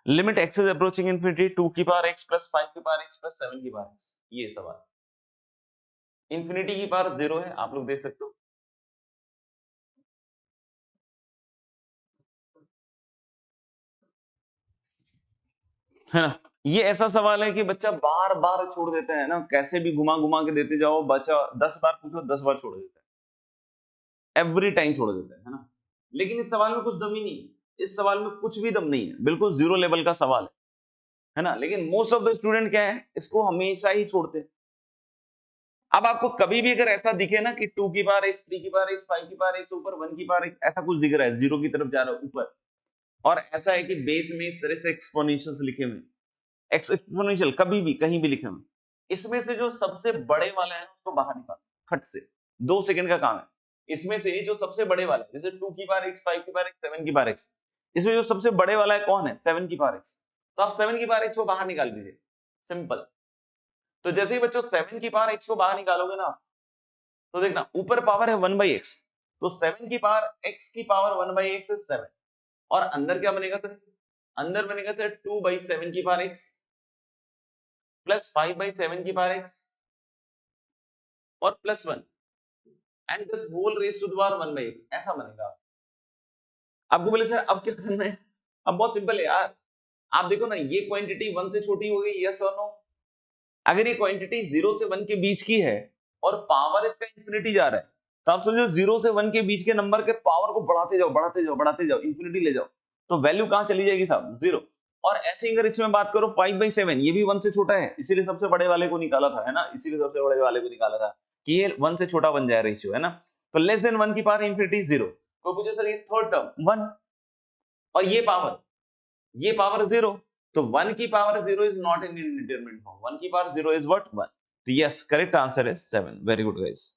Limit x is approaching infinity 2 की पावर x प्लस 5 की पावर x प्लस 7 की पावर x, ये सवाल। इन्फिनिटी की पावर 0 है, आप लोग देख सकते हो, है ना। ये ऐसा सवाल है कि बच्चा बार बार छोड़ देता है ना, कैसे भी घुमा घुमा के देते जाओ, बच्चा 10 बार पूछो 10 बार छोड़ देता है, एवरी टाइम छोड़ देता है ना। लेकिन इस सवाल में कुछ दम ही नहीं है, इस सवाल में कुछ भी दम नहीं है, बिल्कुल जीरो लेवल का सवाल है ना। लेकिन मोस्ट ऑफ द स्टूडेंट क्या है, इसको हमेशा ही छोड़ते हैं। अब आपको कभी भी अगर ऐसा दिखे ना कि 2 की पावर x, 3 की पावर x, 5 की पावर x ऊपर 1 की पावर x, ऐसा कुछ दिख रहा है, जीरो की तरफ जा रहा है ऊपर, और ऐसा है कि बेस में इस तरह से एक्सपोनेंशियल्स लिखे हुए, एक्सपोनेंशियल कभी भी कहीं भी लिखे हुए, इसमें से जो सबसे बड़े वाला है उसको बाहर निकालो खट से, 2 सेकंड का काम है। इसमें से जो सबसे बड़े वाला है, जैसे 2 की पावर x, 5 की पावर x, 7 की पावर x, इसमें जो सबसे बड़े वाला है कौन है, 7 की पावर x, तो आप 7 की पावर x को बाहर निकाल दीजिए, सिंपल। तो जैसे ही बच्चों 7 की पावर x को बाहर निकालोगे ना, तो देखना ऊपर पावर है 1/x, तो 7 की पावर x की पावर 1/x is 7, और अंदर क्या बनेगा सर, अंदर बनेगा सर 2/7 की पावर x प्लस 5/7 की पावर x और plus 1 and this whole raise to the power 1/x, ऐसा बनेगा। आपको बोले सर अब क्या करना है, अब बहुत सिंपल है यार, आप देखो ना ये क्वांटिटी 1 से छोटी हो गई, यस और नो। अगर ये क्वांटिटी 0 से 1 के बीच की है और पावर इसका इंफिनिटी जा रहा है, तो आप समझो 0 से 1 के बीच के नंबर के पावर को बढ़ाते जाओ बढ़ाते जाओ बढ़ाते जाओ, इंफिनिटी ले जाओ, तो वैल्यू कहां चली जाएगी साहब, 0। और ऐसे ही अगर इसमें बात करो 5/7, ये भी 1 से छोटा है, इसीलिए सबसे बड़े वाले को निकाला था, है ना, इसीलिए सबसे बड़े वाले को निकाला था कि ये 1 से छोटा बन जाए रेशियो, है ना। तो लेस देन 1 की पावर इंफिनिटी 0, तो पूछे सर ये थर्ड टर्म 1, और ये पावर 0, तो 1 की power 0 is not in indeterminate form, 1 की पावर 0 इज व्हाट 1, तो yes correct answer is 7, very good guys.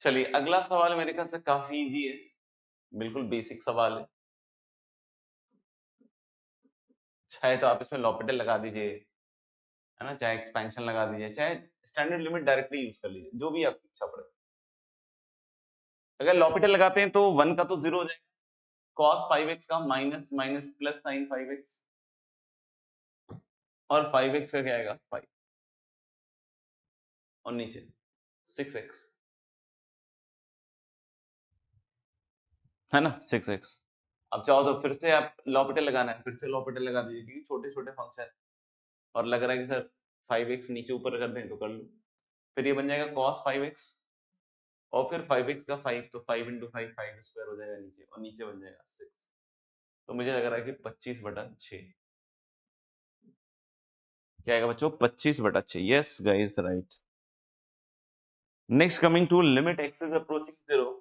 चलिए अगला सवाल मेरे ख्याल से काफी इजी है, बिल्कुल बेसिक सवाल है, चाहे तो आप इसमें लॉपिटल लगा दीजिए, है ना, चाहे एक्सपेंशन लगा दीजिए, चाहे स्टैंडर्ड लिमिट डायरेक्टली यूज कर लीजिए, जो भी आपकी इच्छा पड़े। अगर लॉपिटल लगाते हैं तो 1 का तो 0 हो जाएगा, cos 5x का minus minus plus sin 5x, और 5x का क्या आएगा 5, और नीचे 6x, है ना 6x। अब चाहो तो फिर से आप लॉपिटल लगाना है, फिर से लॉपिटल लगा दीजिए, क्योंकि छोटे छोटे फंक्शन और लग रहा है कि सर 5x नीचे ऊपर कर दें तो कर लो, फिर ये बन जाएगा cos 5x, और फिर 5x का 5, तो 5 इंटू 5 5 स्क्वायर हो जाएगा नीचे, और नीचे बन जाएगा 6, तो मुझे लग रहा है कि 25/6, क्या आएगा बच्चों 25/6, yes guys right. Next coming to limit x is approaching 0,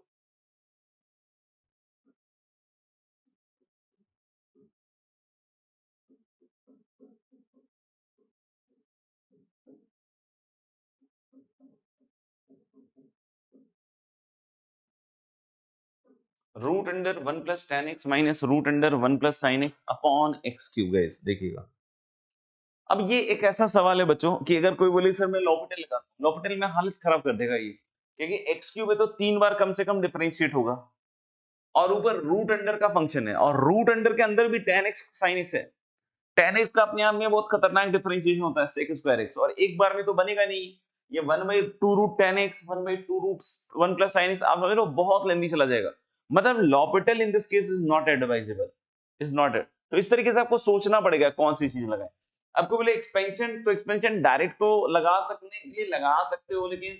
root under 1 plus tan x minus root under 1 plus sin x upon x cube, guys देखिएगा। अब ये एक ऐसा सवाल है बच्चों कि अगर कोई बोले सर मैं लॉपिटल लगाता हूं, लॉपिटल में हालत खराब कर देगा ये, क्योंकि x क्यूब है तो 3 बार कम से कम डिफरेंशिएट होगा, और ऊपर रूट अंडर का फंक्शन है, और रूट अंडर के अंदर भी tan x sin x है, tan x का अपने आप में बहुत खतरनाक डिफरेंशिएशन होता है sec स्क्वायर x, और एक बार में तो बनेगा नहीं, ये 1/2 root tan x 1/2 root 1 plus sin x, आप समझ लो बहुत लेंदी चला जाएगा, मतलब L'Hôpital in this case is not advisable, is not it. तो इस तरीके से आपको सोचना पड़ेगा कौन सी चीज लगाए। आपको बोले एक्सपेंशन, तो एक्सपेंशन डायरेक्ट तो लगा सकने के लिए लगा सकते हो, लेकिन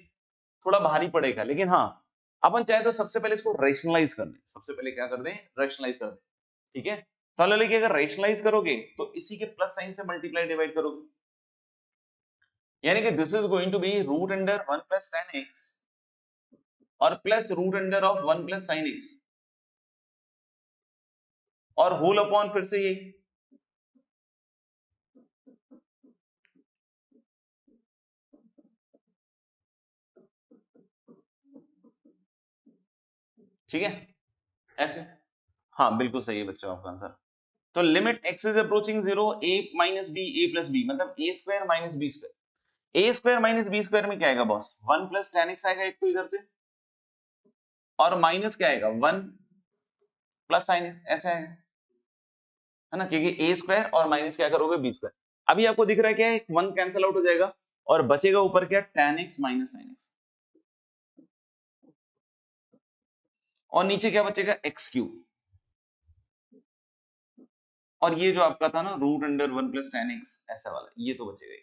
थोड़ा भारी पड़ेगा, लेकिन हाँ अपन चाहे तो सबसे पहले इसको रेशनलाइज कर दें, सबसे पहले क्या कर दें, रेशनलाइज कर दें, ठीक है। तो लेकिन अगर रेशनलाइज करोगे तो इसी के प्लस साइन से मल्टीप्लाई डिवाइड करोगे, यानी कि this is going to be root under 1 plus tan x और plus root under of 1 plus sin x, और होल अपॉन फिर से यही, ठीक है ऐसे। हाँ बिल्कुल सही है बच्चों आपका आंसर। तो limit x is approaching 0 a minus b a plus b, मतलब a square minus b square, a square minus b square में क्या आएगा बॉस, 1 प्लस tan x आएगा एक तो इधर से, और माइनस क्या आएगा 1 प्लस साइन ऐसा है ना, क्योंकि ए स्क्वायर और माइनस क्या करोगे बी स्क्वायर। अभी आपको दिख रहा है क्या है, वन कैंसिल आउट हो जाएगा और बचेगा ऊपर क्या, tan x minus sin x, और नीचे क्या बचेगा, एक्स क्यूब, और ये जो आपका था ना root under one plus ten x ऐसा वाला, ये तो बचेगा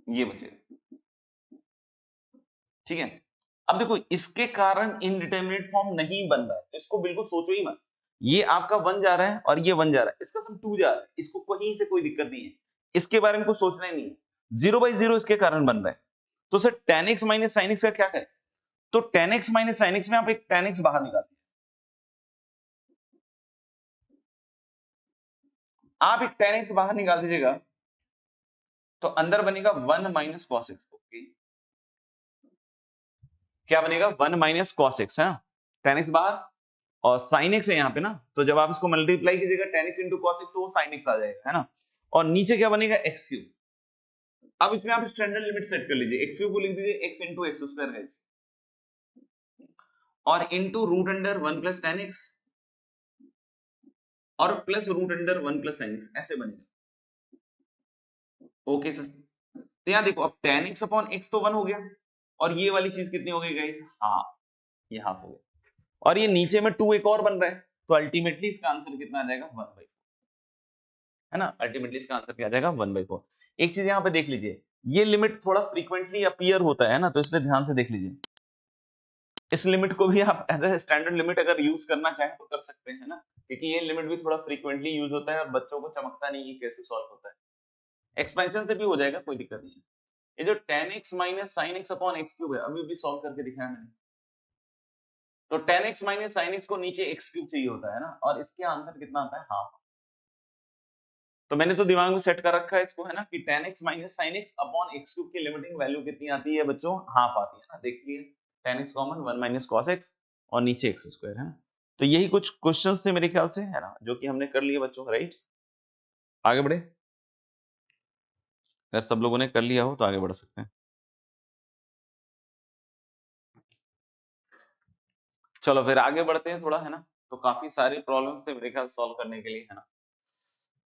ये बचेगा। ठीक है, अब देखो इसके कारण इनडिटरमिनेट फॉर्म नहीं बन रहा है, तो इसको बिल्कुल सोचो ही मत। ये आपका वन जा रहा है और ये वन जा रहा है, इसका सम टू जा रहा है, इसको कहीं से कोई दिक्कत नहीं है, इसके बारे में कुछ सोचना ही नहीं है। 0/0 इसके कारण बन रहा है, तो sir tan x minus sine x का क्या करें, तो tan x minus sine x में आप एक tan x बाहर निकाल दीजिए, आप एक tan x बाहर निकाल दीजिएगा, तो अंदर बनेगा 1 माइनस कॉस एक्स। ओके, क्या बनेगा, 1 माइनस कॉस एक्स है ना, tan x बाहर, और sin x है यहाँ पे ना, तो जब आप इसको मल्टीप्लाई कीजिएगा tan x into cos x, तो वो sin x आ जाएगा, है ना, और नीचे क्या बनेगा, एक्स क्यूब। अब इसमें आप स्टैंडर्ड लिमिट सेट कर लीजिए, एक्स क्यूब को लिख दीजिए x into X square guys, और into root under one plus ten X, और plus root under one plus sine X, ऐसे बनेगा। ओके सर, तो यहाँ देखो अब tan x अपॉन x तो 1 हो गया, और ये वाली चीज कितनी हो गई गाइस, हाँ ये हाफ हो गया, और ये नीचे में 2 एक और बन रहा है, तो अल्टीमेटली इसका आंसर कितना आ जाएगा, 1/4, है ना, अल्टीमेटली इसका आंसर क्या आ जाएगा, 1/4। एक चीज यहाँ पे देख लीजिए, ये लिमिट थोड़ा फ्रीक्वेंटली अपीयर होता है ना, तो इसलिए ध्यान से देख लीजिए, इस लिमिट को भी आप एज ए स्टैंडर्ड लिमिट अगर यूज करना चाहें तो कर सकते हैं ना, क्योंकि ये लिमिट भी थोड़ा फ्रीक्वेंटली यूज होता है और बच्चों को चमकता नहीं है कैसे सॉल्व होता है, एक्सपेंशन से भी हो जाएगा, कोई दिक्कत नहीं है। ये जो tan x minus sine x upon x cube है, अभी भी सॉल्व करके दिखाया मैंने, तो tan x minus sine x को नीचे एक्स क्यूब चाहिए होता है ना, और इसके आंसर कितना आता है, हाफ। तो मैंने तो दिमाग में सेट कर रखा है इसको, है ना, कि tan x minus sine x upon x cube की लिमिटिंग वैल्यू कितनी आती है बच्चों, हाफ आती है ना, देखिए tan x common 1 minus cos x और नीचे x स्क्वायर, है ना। तो यही कुछ क्वेश्चंस थे मेरे ख्याल से, है ना, जो कि हमने कर लिए बच्चों, राइट। आगे बढ़े, अगर सब लोगों ने कर लिया हो तो आगे बढ़ सकते हैं। चलो फिर आगे बढ़ते हैं थोड़ा, है ना, तो काफी सारी प्रॉब्लम्स थे मेरे ख्याल सॉल्व करने के लिए, है ना।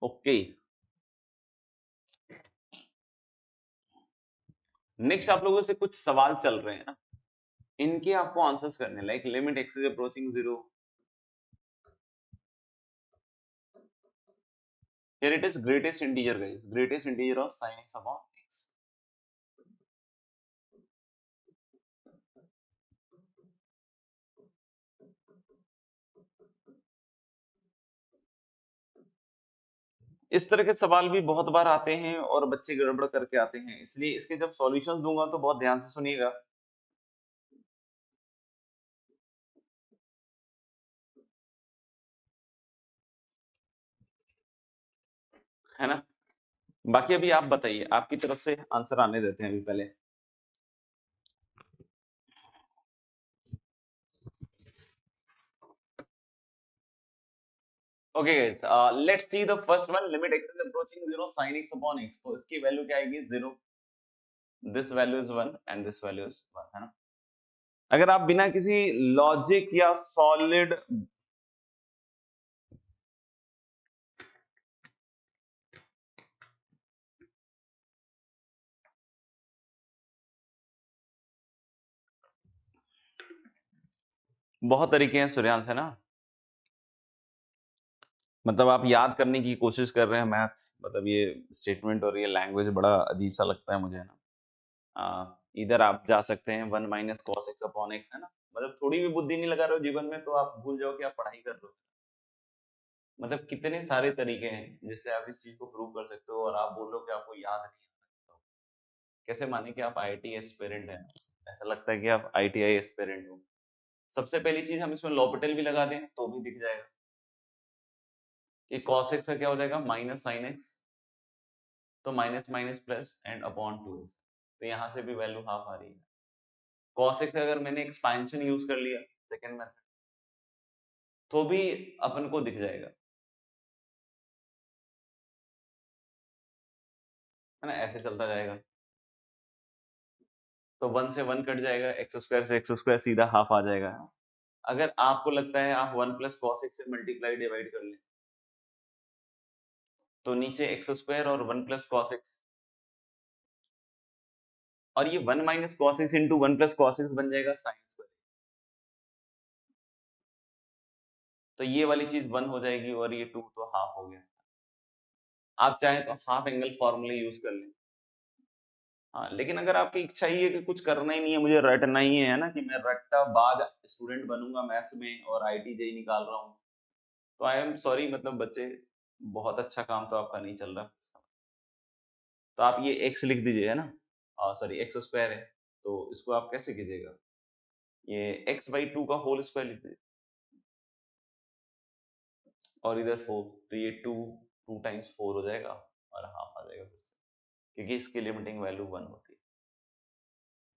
ओके, नेक्स्ट आप लोगों से कुछ सवाल चल रहे हैं ना, इनके आपको आंसर्स करने, like limit x is approaching 0, here it is greatest integer guys, greatest integer of sin x upon x। इस तरह के सवाल भी बहुत बार आते हैं और बच्चे गड़बड़ करके आते हैं, इसलिए इसके जब सॉल्यूशंस दूंगा तो बहुत ध्यान से सुनिएगा, है ना। बाकी अभी आप बताइए, आपकी तरफ से आंसर आने देते हैं अभी पहले। Okay guys, let's see the first one, limit x is approaching 0 sin x upon x, तो इसकी वैल्यू क्या आएगी, 0, this value is 1 and this value is 1, है ना। अगर आप बिना किसी लॉजिक या सॉलिड, बहुत तरीके हैं सूर्यांश, है ना, मतलब आप याद करने की कोशिश कर रहे हैं मैथ्स, मतलब ये स्टेटमेंट और ये लैंग्वेज बड़ा अजीब सा लगता है मुझे ना। इधर आप जा सकते हैं 1 minus cos x upon x, है ना, मतलब थोड़ी भी बुद्धि नहीं लगा रहे हो जीवन में तो आप भूल जाओ कि आप पढ़ाई कर रहे हो, मतलब कितने सारे तरीके हैं जिससे आप इस चीज को प्रूव कर सकते हो, और आप बोल रहे हो कि आपको याद नहीं आता, तो कैसे माने कि आप आईआईटी एस्पिरेंट हैं, ऐसा लगता है कि आप आईटीआई एस्पिरेंट हो। सबसे पहली चीज हम इसमें लॉपिटल भी लगा दें तो भी दिख जाएगा कि cos x का क्या हो जाएगा, माइनस साइन एक्स, तो minus minus plus and upon 2x, तो यहाँ से भी वैल्यू हाफ आ रही है। cos x अगर मैंने एक्सपेंशन यूज कर लिया सेकंड मेथड, तो भी अपन को दिख जाएगा, है ना, ऐसे चलता जाएगा। तो 1 से 1 कट जाएगा, एक्स स्क्वायर से एक्स स्क्वायर सीधा हाफ आ जाएगा। अगर आपको लगता है आप 1 प्लस कॉस एक्स से मल्टीप्लाई डिवाइड कर लें, तो नीचे एक्स स्क्वायर और 1 प्लस कॉस एक्स, और ये 1 minus cos x into 1 plus cos x बन जाएगा साइन स्क्वायर। तो ये वाली चीज 1 हो जाएगी और ये 2 तो हाफ हो गया। आप चाहें तो हाफ एंगल फॉर्मूला यूज कर लें। हाँ, लेकिन अगर आपकी इच्छा ही है कि कुछ करना ही नहीं है, मुझे रटना ही है ना, कि मैं रट्टा बाज स्टूडेंट बनूंगा मैथ्स में और आईटी जेई निकाल रहा हूँ, तो आई एम सॉरी, मतलब बच्चे, बहुत अच्छा काम तो आपका नहीं चल रहा। तो आप ये x लिख दीजिए, है ना, सॉरी एक्स स्क्वायर है, तो इसको आप कैसे कीजिएगा, ये x बाई 2 का होल स्क्वायर लिख दीजिए, और इधर 4, तो ये 2 टाइम्स 4 हो जाएगा और हाफ आ जाएगा फिर से, क्योंकि इसकी लिमिटिंग वैल्यू 1 होती है।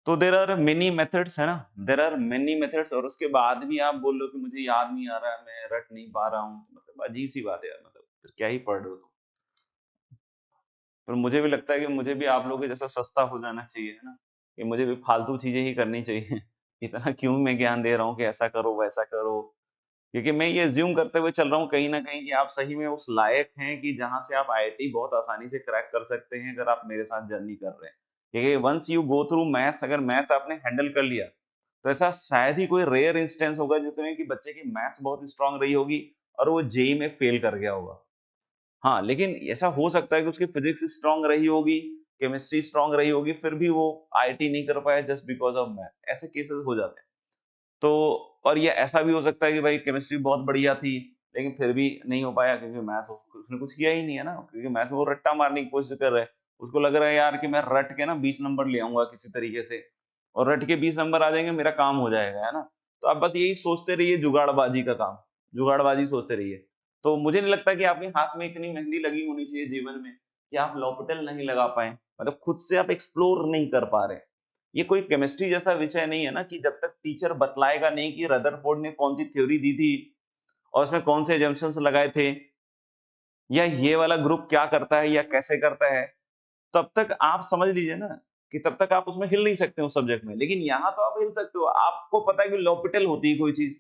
तो देर आर मेनी मेथड्स, है ना, देर आर मेनी मेथड्स, और उसके बाद भी आप बोल लो कि मुझे याद नहीं आ रहा है, मैं रट नहीं पा रहा हूँ, मतलब अजीब सी बात है यार, मतलब फिर क्या ही पढ़ रहे हो तुम। पर मुझे भी लगता है कि मुझे भी आप लोगों के जैसा सस्ता हो जाना चाहिए, है ना, कि मुझे भी फालतू चीजें ही करनी चाहिए। इतना क्यों मैं ज्ञान दे रहा हूँ कि ऐसा करो वैसा करो, क्योंकि मैं ये अज्यूम करते हुए चल रहा हूँ कहीं ना कहीं कि आप सही में उस लायक हैं कि जहां से आप आईआईटी बहुत आसानी से क्रैक कर सकते हैं, अगर आप मेरे साथ जर्नी कर रहे हैं। क्योंकि once you go through maths, अगर मैथ्स आपने हैंडल कर लिया, तो ऐसा शायद ही कोई रेयर इंस्टेंस होगा जिसमें कि बच्चे की मैथ्स बहुत स्ट्रांग रही होगी और वो जेई में फेल कर गया होगा। हाँ, लेकिन ऐसा हो सकता है कि उसकी फिजिक्स स्ट्रांग रही होगी, केमिस्ट्री स्ट्रांग रही होगी, फिर भी वो आईआईटी नहीं कर पाया जस्ट बिकॉज ऑफ मैथ। ऐसे केसेस हो जाते हैं। तो और ये ऐसा भी हो सकता है कि भाई केमिस्ट्री बहुत बढ़िया थी, लेकिन फिर भी नहीं हो पाया क्योंकि मैथ्स उसने कुछ किया ही नहीं है ना, क्योंकि मैथ्स में वो रट्टा मारने की कोशिश कर रहा है। उसको लग रहा है यार कि मैं रट के ना 20 नंबर ले आऊंगा किसी तरीके से, और रट के 20 नंबर आ जाएंगे, मेरा काम हो जाएगा, है ना। तो आप बस यही सोचते रहिए, जुगाड़बाजी का काम, जुगाड़बाजी सोचते रहिए। तो मुझे नहीं लगता कि आपके हाथ में इतनी मेहंदी लगी होनी चाहिए जीवन में कि आप लॉपिटल नहीं लगा पाए, मतलब खुद से आप एक्सप्लोर नहीं कर पा रहे। ये कोई केमिस्ट्री जैसा विषय नहीं है ना कि जब तक टीचर बतलाएगा नहीं कि रदरफोर्ड ने कौन सी थ्योरी दी थी और उसमें कौन से एजम्पशंस लगाए थे, या ये वाला ग्रुप क्या करता है या कैसे करता है, तब तक आप समझ लीजिए ना कि तब तक आप उसमें हिल नहीं सकते उस सब्जेक्ट में। लेकिन यहाँ तो आप हिल सकते हो, आपको पता है कि लॉपिटल होती है कोई चीज,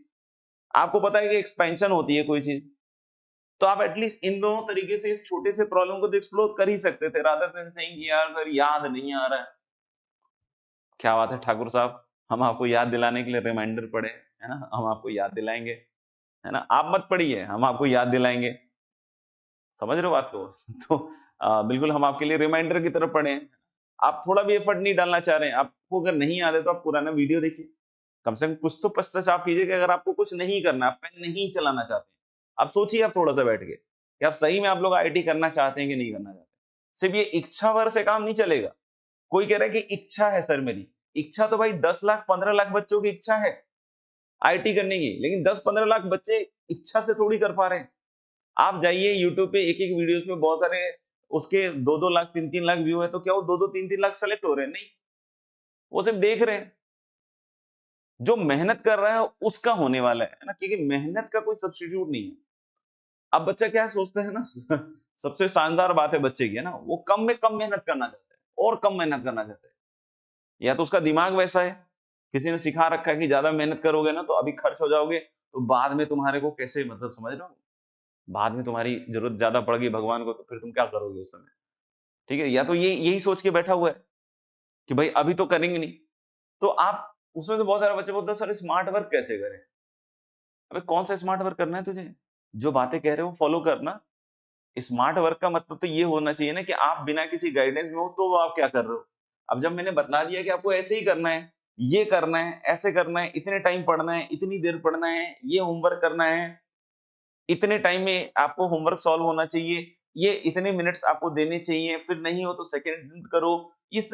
आपको पता है कि एक्सपेंशन होती है कोई चीज, तो आप एटलीस्ट इन दोनों तरीके से इस छोटे से प्रॉब्लम को तो एक्सप्लोर कर ही सकते थे, रादर देन सेइंग कि यार सर याद नहीं आ रहा है। क्या बात है ठाकुर साहब, हम आपको याद दिलाने के लिए रिमाइंडर पड़े, है ना, हम आपको याद दिलाएंगे, है ना, आप मत पढ़िए, हम आपको याद दिलाएंगे। समझ रहे हो बात को? तो बिल्कुल हम आपके लिए रिमाइंडर की तरफ पढ़े हैं। आप थोड़ा भी एफर्ट नहीं डालना चाह रहे हैं, आपको अगर नहीं याद है तो आप पुराना वीडियो देखिए, कम से कम कुछ तो पश्चाताप कीजिए कि अगर आपको कुछ नहीं करना, आप पेन नहीं चलाना चाहते, आप सोचिए, आप थोड़ा सा बैठ के कि आप सही में आप लोग आईआईटी करना चाहते हैं कि नहीं करना चाहते। सिर्फ ये इच्छा भर से काम नहीं चलेगा। कोई कह रहा है कि इच्छा है सर मेरी, इच्छा तो भाई 10 लाख 15 लाख बच्चों की इच्छा है आईआईटी करने की, लेकिन 10-15 लाख बच्चे इच्छा से थोड़ी कर पा रहे हैं। आप जाइए यूट्यूब पे, एक एक वीडियोस में बहुत सारे उसके 2-2 लाख 3-3 लाख व्यू है, तो क्या वो 2-2 3-3 लाख सेलेक्ट हो रहे हैं? नहीं, वो सिर्फ देख रहे हैं। जो मेहनत कर रहा है उसका होने वाला है ना, क्योंकि मेहनत का कोई सब्स्टिट्यूट नहीं है। अब बच्चा क्या सोचता है ना, सबसे शानदार बात है बच्चे की, है ना, वो कम में कम मेहनत करना चाहता है और कम मेहनत करना चाहता है। या तो उसका दिमाग वैसा है, किसी ने सिखा रखा है कि ज्यादा मेहनत करोगे ना तो अभी खर्च हो जाओगे, तो बाद में तुम्हारे को कैसे, मतलब समझ रहे हो, बाद में तुम्हारी जरूरत ज्यादा पड़ गई भगवान को, तो फिर तुम क्या करोगे उस समय। ठीक है, या तो ये यही सोच के बैठा हुआ है कि भाई अभी तो करेंगे नहीं। तो आप उसमें से बहुत सारे बच्चे बोलते हैं सर स्मार्ट वर्क कैसे करें। अबे कौन सा स्मार्ट वर्क करना है तुझे, जो बातें कह रहे हो फॉलो करना। स्मार्ट वर्क का मतलब तो ये होना चाहिए ना कि आप बिना किसी गाइडेंस में हो तो वो आप क्या कर रहे हो। अब जब मैंने बता दिया कि आपको ऐसे ही करना है, ये करना है, ऐसे करना है, इतने टाइम पढ़ना है, इतनी देर पढ़ना है, ये होमवर्क करना है, इतने टाइम में आपको होमवर्क सॉल्व होना चाहिए, ये इतने मिनट्स आपको देने चाहिए, फिर नहीं हो तो सेकंड करो, इस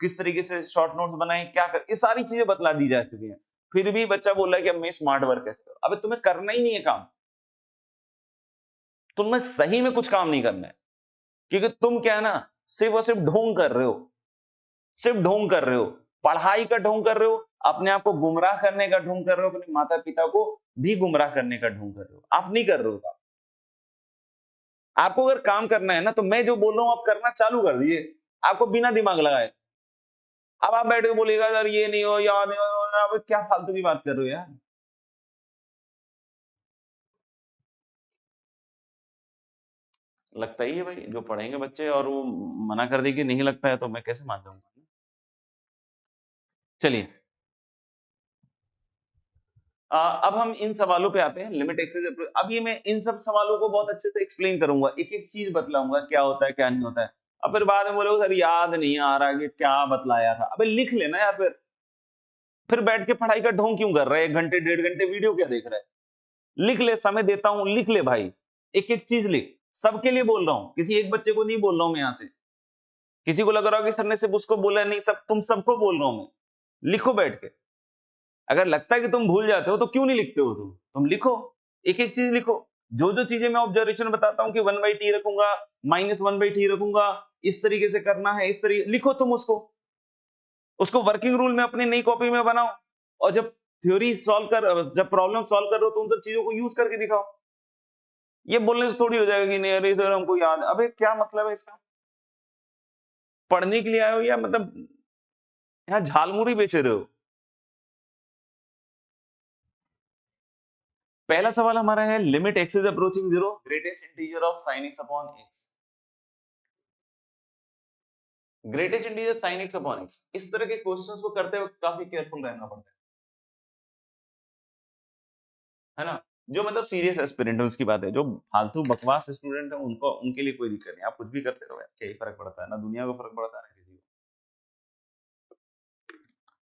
किस तरीके से शॉर्ट नोट्स बनाएं, क्या कर, ये सारी चीजें बतला दी जा चुकी हैं। फिर भी बच्चा बोल रहा है कि अब मैं स्मार्ट वर्क कैसे करूं। अबे तुम्हें करना ही नहीं है काम, तुम्हें सही में कुछ काम नहीं करना है, क्योंकि तुम क्या है ना, सिर्फ और सिर्फ ढोंग कर रहे हो, सिर्फ ढोंग कर रहे हो, पढ़ाई का ढोंग कर रहे हो, अपने आप को गुमराह करने का ढोंग कर रहे हो, अपने माता पिता को भी गुमराह करने का ढोंग कर रहे हो। आप नहीं कर रहे हो काम। आपको अगर काम करना है ना, तो मैं जो बोल रहा हूं आप करना चालू कर दिए, आपको बिना दिमाग लगाए। अब आप बैठ के बोलिएगा यार ये नहीं हो या नहीं हो, अब क्या फालतू की बात कर रहे हो यार। लगता ही है भाई, जो पढ़ेंगे बच्चे और वो मना कर दे कि नहीं लगता है तो मैं कैसे मान जाऊंगा। चलिए अब हम इन सवालों पे आते हैं, लिमिट एक्सेस। अब ये मैं इन सब सवालों को बहुत अच्छे से एक्सप्लेन करूंगा, एक एक चीज बतलाऊंगा क्या होता है क्या नहीं होता है। अब फिर बाद में बोलोगे सर याद नहीं आ रहा कि क्या बतलाया था, अबे लिख लेना यार। फिर बैठ के पढ़ाई का ढोंग क्यों कर रहा है, 1 घंटे 1.5 घंटे वीडियो क्या देख रहा है। लिख ले, समय देता हूं, लिख ले भाई, एक एक चीज लिख। सबके लिए बोल रहा हूं, किसी एक बच्चे को नहीं बोल रहा हूं मैं यहां से। किसी को लग रहा हो कि सर ने सिर्फ उसको बोला, नहीं, सब तुम सबको बोल रहा हूं मैं। लिखो बैठ के। अगर लगता है कि तुम भूल जाते हो तो क्यों नहीं लिखते हो, तुम लिखो, एक एक चीज लिखो। जो जो चीजें मैं ऑब्जर्वेशन बताता हूं कि 1/t रखूंगा, -1/t रखूंगा, इस तरीके से करना है, इस तरीके लिखो तुम उसको। उसको वर्किंग रूल में अपनी नई कॉपी में बनाओ, और जब थ्योरी सॉल्व कर जब प्रॉब्लम सॉल्व कर रहे हो तो उन सब चीजों को यूज करके दिखाओ। ये बोलने से थोड़ी हो जाएगा कि नहीं अरे सर हमको याद, अबे क्या मतलब है इसका। पढ़ने के लिए आए हो या मतलब यहाँ झालमुड़ी बेच रहे हो। पहला सवाल हमारा है limit x is approaching zero, greatest integer of sine x upon x. Greatest integer sine x upon x, इस तरह के क्वेश्चंस को करते वक्त काफी केयरफुल रहना पड़ता है ना। जो मतलब सीरियस एस्पिरेंट है उसकी बात है, जो फालतू बकवास स्टूडेंट है उनको, उनके लिए कोई दिक्कत नहीं, आप कुछ भी करते रहो यार, क्या ही फर्क पड़ता है ना, दुनिया को फर्क पड़ता है ना किसी को।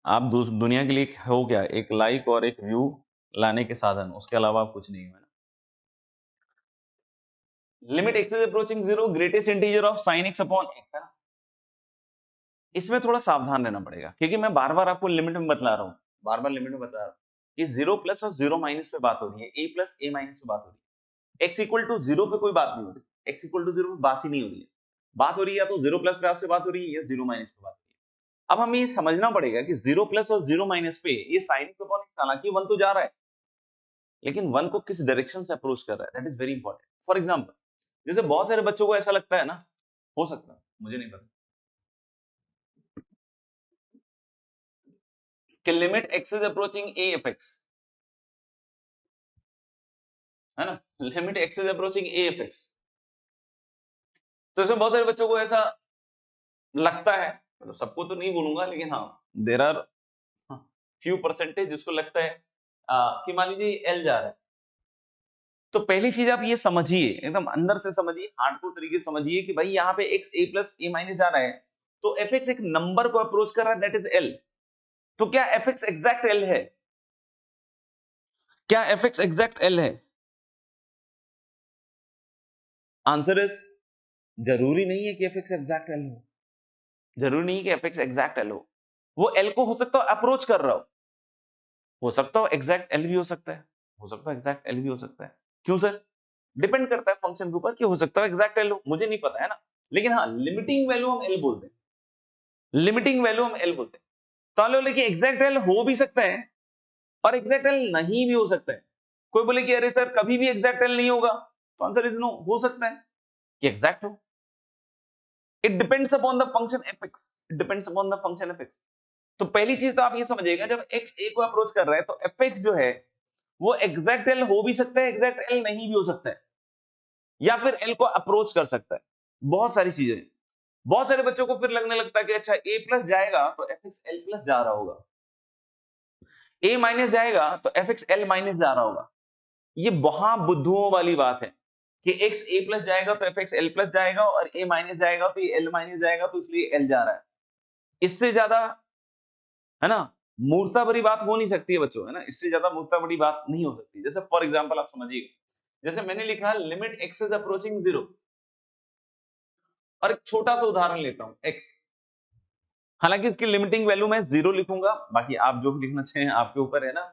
आप दुनिया के लिए हो क्या, एक लाइक और एक व्यू लाने के साधन, उसके अलावा आप कुछ नहीं है ना। Limit x is approaching zero, greatest integer of sine x upon x, है ना। इसमें थोड़ा सावधान रहना पड़ेगा, क्योंकि मैं बार बार आपको लिमिट में बतला रहा हूँ, बार बार लिमिट में बतला रहा हूँ कि 0+ और 0- पे बात हो रही है, a+a- पे बात हो रही है। x इक्वल टू 0 पे कोई बात नहीं हो रही, x इक्वल टू 0 पे बात ही नहीं हो रही है। बात हो रही है या तो 0+ पे आपसे बात हो रही है या 0- पे बात हो रही है। अब हमें ये समझना पड़ेगा कि 0+ और 0- पे ये साइन एक्स अपॉन एक्स, हालांकि 1 तो जा रहा है, लेकिन 1 को किस डायरेक्शन से अप्रोच कर रहा है, that is very important. For example जैसे बहुत सारे बच्चों को ऐसा लगता है ना, हो सकता है, मुझे नहीं पता, कि limit x is approaching a F x, है ना, limit x is approaching a F x. तो इसमें बहुत सारे बच्चों को ऐसा लगता है, मतलब सबको तो नहीं बोलूंगा, लेकिन हाँ देर आर फ्यू परसेंटेज जिसको लगता है कि मान लीजिए एल जा रहा है। तो पहली चीज आप ये समझिए, एकदम अंदर से समझिए, हार्डकोर तरीके से समझिए कि भाई यहाँ पे एक्स a+a- जा रहा है, तो एफ एक्स एक नंबर को अप्रोच कर रहा है, दैट इज एल। तो क्या एफ एक्स एग्जैक्ट एल है, क्या एफ एक्स एग्जैक्ट एल है? आंसर इज जरूरी नहीं है कि एफ एक्स एग्जैक्ट एल हो, जरूरी नहीं है कि एफ एक्स एग्जैक्ट एल हो। वो एल को हो सकता है अप्रोच कर रहा हो सकता हो एग्जैक्ट एल भी हो सकता है, हो सकता है एग्जैक्ट एल भी हो सकता है। क्यों सर? डिपेंड करता है फंक्शन के ऊपर कि हो सकता है एग्जैक्ट एल हो, मुझे नहीं पता है ना। लेकिन हाँ लिमिटिंग वैल्यू हम एल बोलते हैं, लिमिटिंग वैल्यू हम एल बोलते हैं। तो मान लो लेकिन एग्जैक्ट एल हो भी सकता है और एग्जैक्ट एल नहीं भी हो सकता है। कोई बोले कि अरे सर कभी भी एग्जैक्ट एल नहीं होगा, तो आंसर इज नो, हो सकता है कि एग्जैक्ट हो। It depends upon the function F x, it depends upon the function F x. तो पहली चीज तो आप ये समझिएगा, जब एक्स ए को अप्रोच कर रहा है तो एफ एक्स जो है वो एग्जैक्ट एल हो भी सकता है, एग्जैक्ट एल नहीं भी हो सकता है, या फिर एल को अप्रोच कर सकता है। बहुत सारी चीजें, बहुत सारे बच्चों को फिर लगने लगता है कि अच्छा a+ जाएगा तो एफ एक्स एल+ जा रहा होगा, a- जाएगा तो एफ एक्स एल- जा रहा होगा। ये वहां बुद्धुओं वाली बात है कि x a+ जाएगा तो एफ एक्स एल+ जाएगा, और a- जाएगा तो ये एल- जाएगा, तो इसलिए एल जा रहा है। इससे ज्यादा, है ना, मूर्खता भरी बात हो नहीं सकती है बच्चों, है ना, इससे ज्यादा मूर्खता भरी बात नहीं हो सकती। जैसे फॉर एग्जांपल आप समझिएगा, जैसे मैंने लिखा लिमिट एक्स इज अप्रोचिंग 0, और एक छोटा सा उदाहरण लेता हूं x, हालांकि इसकी लिमिटिंग वैल्यू मैं 0 लिखूंगा, बाकी आप जो भी लिखना चाहें आपके ऊपर है ना।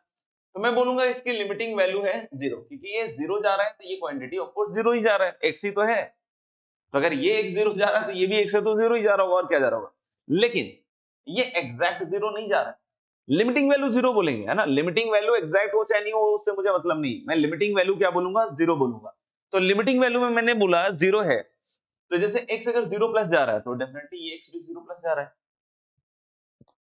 तो मैं बोलूंगा इसकी लिमिटिंग वैल्यू है 0, क्योंकि ये 0 जा रहा है तो ये क्वांटिटी ऑफ कोर्स 0 ही जा रहा है, x ही तो है। तो अगर ये x 0 जा रहा है तो ये भी x है, तो 0 ही जा रहा होगा, और क्या जा रहा होगा। लेकिन ये एग्जैक्ट 0 नहीं जा रहा है, लिमिटिंग वैल्यू 0 बोलेंगे, है ना। लिमिटिंग वैल्यू एग्जैक्ट हो चाहे नहीं हो उससे मुझे मतलब नहीं, मैं लिमिटिंग वैल्यू क्या बोलूंगा, 0 बोलूंगा। तो लिमिटिंग वैल्यू में मैंने बोला 0 है, तो जैसे x अगर 0+ जा रहा है तो डेफिनेटली ये x भी 0+ जा रहा है।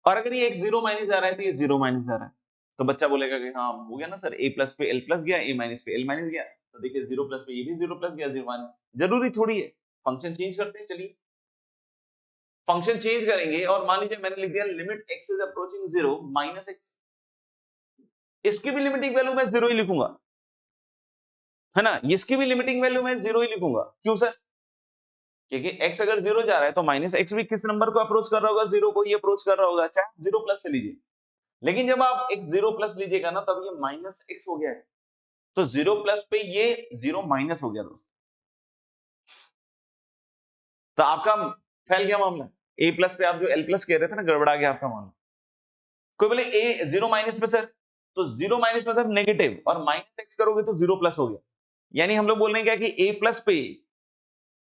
और अगर ये x 0 माइनस जा रहा है तो ये 0 माइनस जा रहा है, तो बच्चा बोलेगा कि हाँ हो गया ना सर, a प्लस पे l प्लस गया, a माइनस पे l माइनस गया, तो देखिए 0 प्लस पे ये भी 0 प्लस गया, 0 माइनस। जरूरी थोड़ी है, फंक्शन चेंज करते हैं। चलिए फंक्शन चेंज करेंगे और मान लीजिए मैंने लिख दिया limit x is approaching 0 minus x, इसकी भी लिमिटिंग वैल्यू मैं 0 ही लिखूंगा, है ना, इसकी भी लिमिटिंग वैल्यू मैं 0 ही लिखूंगा। क्यों सर? क्योंकि x अगर 0 जा रहा है तो माइनस x भी किस नंबर को अप्रोच कर रहा होगा? 0 को ही अप्रोच कर रहा होगा, चाहे 0 प्लस से लीजिए। लेकिन जब आप x 0 प्लस लीजिएगा ना, तब ये माइनस x हो गया है, तो 0 प्लस पे ये 0 माइनस हो गया दोस्त। तो आपका फैल गया मामला। a प्लस पे आप जो l प्लस कह रहे थे ना, गड़बड़ा गया आपका मामला। कोई बोले a 0 माइनस पे सर, तो 0 माइनस मतलब नेगेटिव, और माइनस x करोगे तो 0 प्लस हो गया। यानी हम लोग बोल रहे हैं क्या कि a प्लस पे,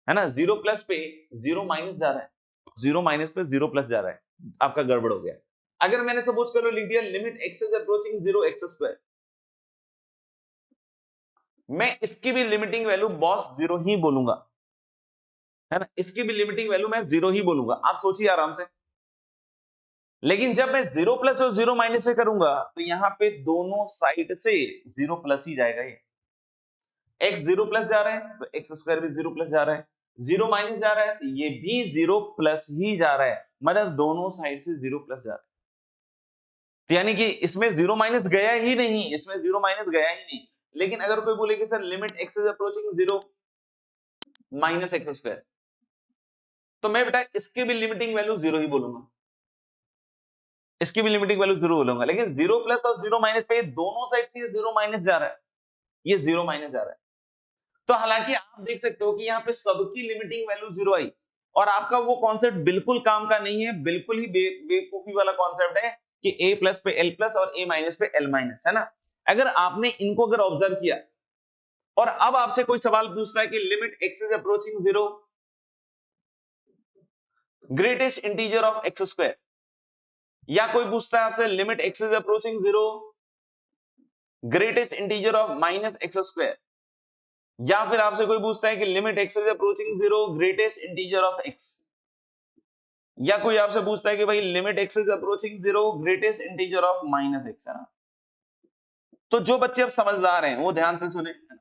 है ना, 0 प्लस पे 0 माइनस जा रहा है, 0 माइनस पे 0 प्लस जा रहा है, आपका गड़बड़ हो गया। अगर मैंने सपोज करो लिख दिया limit x is approaching 0 x square, मैं इसकी भी लिमिटिंग वैल्यू बॉस 0 ही बोलूंगा, है ना, इसकी भी लिमिटिंग वैल्यू मैं 0 ही बोलूंगा। आप सोचिए आराम से। लेकिन जब मैं 0 प्लस और 0 माइनस से करूंगा तो यहां पे दोनों साइड से 0 प्लस ही जाएगा। ये x 0 प्लस जा रहा है तो x स्क्वायर भी 0 प्लस जा रहा है, 0 माइनस जा रहा है तो ये भी 0 प्लस ही जा रहा है, मतलब दोनों साइड से 0 प्लस जा रहा है। तो यानी कि इसमें 0 माइनस गया ही नहीं, इसमें 0 माइनस गया ही नहीं। लेकिन अगर कोई बोले कि sir limit x is approaching 0 minus x square, तो मैं बेटा इसकी भी लिमिटिंग वैल्यू 0 ही बोलूंगा, इसकी भी लिमिटिंग वैल्यू 0 बोलूंगा। लेकिन 0 प्लस और 0 माइनस पे दोनों साइड से ये 0 माइनस जा रहा है, ये 0 माइनस जा रहा है। तो हालांकि आप देख सकते हो कि यहाँ पे सबकी लिमिटिंग वैल्यू 0 आई, और आपका वो कॉन्सेप्ट बिल्कुल काम का नहीं है, बिल्कुल ही बेवकूफी वाला कॉन्सेप्ट है कि a प्लस पे l प्लस और a माइनस पे l माइनस, है ना। अगर आपने इनको अगर ऑब्जर्व किया और अब आपसे कोई सवाल पूछता है कि limit x is approaching 0 greatest integer of x square, या कोई पूछता है आपसे limit x is approaching 0 greatest integer of minus x square, या फिर आपसे कोई पूछता है कि limit x is approaching 0 greatest integer of x, या कोई आपसे पूछता है कि भाई limit x is approaching 0 greatest integer of minus x, है ना। तो जो बच्चे अब समझदार हैं वो ध्यान से सुने, है ना,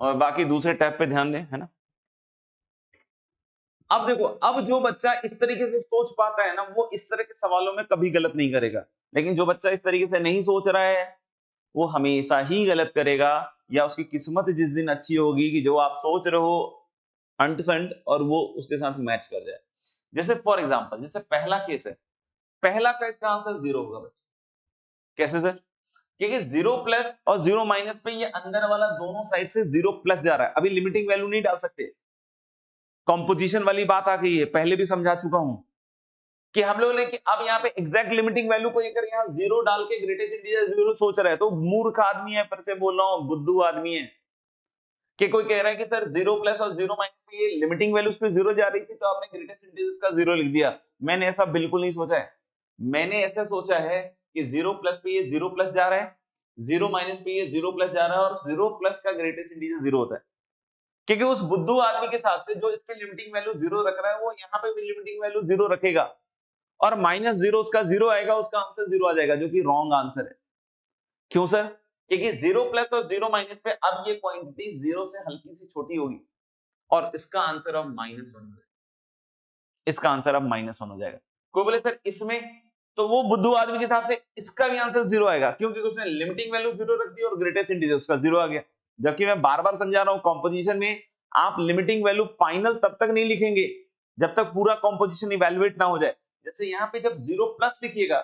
और बाकी दूसरे टैब पे ध्यान दें, है ना। अब देखो, अब जो बच्चा इस तरीके से सोच पाता है ना, वो इस तरह के सवालों में कभी गलत नहीं करेगा। लेकिन जो बच्चा इस तरीके से नहीं सोच रहा है वो हमेशा ही गलत करेगा, या उसकी किस्मत जिस दिन अच्छी होगी कि जो आप सोच रहे हो अंट संट और वो उसके साथ मैच कर जाए। जैसे फॉर एग्जांपल, जैसे पहला केस है, पहला का इसका आंसर 0 होगा बच्चे। कैसे सर? क्योंकि 0 प्लस और 0 माइनस पे ये अंदर वाला दोनों साइड से 0 प्लस जा रहा है, अभी लिमिटिंग वैल्यू नहीं डाल सकते। कंपोजिशन वाली बात आ गई है, पहले भी समझा चुका हूं कि हम लोग ने कि अब यहाँ पे एग्जैक्ट लिमिटिंग वैल्यू को लेकर यहाँ 0 डाल के ग्रेटेस्ट इंटीजर 0 सोच रहा है, तो मूर्ख आदमी है, फिर से बोल रहा हूं, बुद्धू आदमी है। कि कोई कह रहा है कि सर 0 प्लस और 0 माइनस पे ये लिमिटिंग वैल्यूज पे 0 जा रही थी तो आपने ग्रेटेस्ट इंटीजर्स का 0 लिख दिया। मैंने ऐसा बिल्कुल नहीं सोचा है। मैंने ऐसा सोचा है कि 0 प्लस पे ये 0 प्लस जा रहा है, 0 माइनस पे ये 0 प्लस जा रहा है, और 0 प्लस का ग्रेटेस्ट इंटीजर 0 होता है। क्योंकि उस बुद्धू आदमी के हिसाब से जो इसकी लिमिटिंग वैल्यू 0 रख रहा है, वो यहाँ पे भी लिमिटिंग वैल्यू 0 रखेगा, और माइनस 0 उसका 0 आएगा, उसका आंसर 0 आ जाएगा, जो कि रॉन्ग आंसर है। क्यों सर? क्योंकि 0 प्लस और 0 माइनस पे अब ये क्वांटिटी 0 से हल्की सी छोटी होगी, और इसका आंसर अब -1 हो जाएगा, इसका आंसर अब -1 हो जाएगा। कोई बोले सर इसमें, तो वो बुद्धू आदमी के हिसाब से इसका भी आंसर 0 आएगा, क्योंकि उसने लिमिटिंग वैल्यू 0 रख दी और ग्रेटेस्ट इंटीजर उसका 0 आ गया। जबकि मैं बार बार समझा रहा हूं, कॉम्पोजिशन में आप लिमिटिंग वैल्यू फाइनल तब तक नहीं लिखेंगे जब तक पूरा कॉम्पोजिशन इवैल्यूएट ना हो जाए। जैसे यहाँ पे जब 0 प्लस लिखिएगा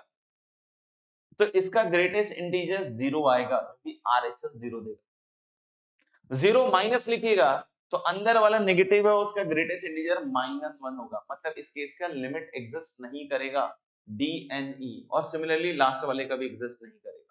तो इसका ग्रेटेस्ट इंटीजर 0 आएगा, क्योंकि RHS 0 देगा। 0 माइनस लिखिएगा तो अंदर वाला नेगेटिव है, उसका ग्रेटेस्ट इंटीजर -1 होगा, मतलब इस केस का लिमिट एग्जिस्ट नहीं करेगा, DNE, और सिमिलरली लास्ट वाले का भी एग्जिस्ट नहीं करेगा।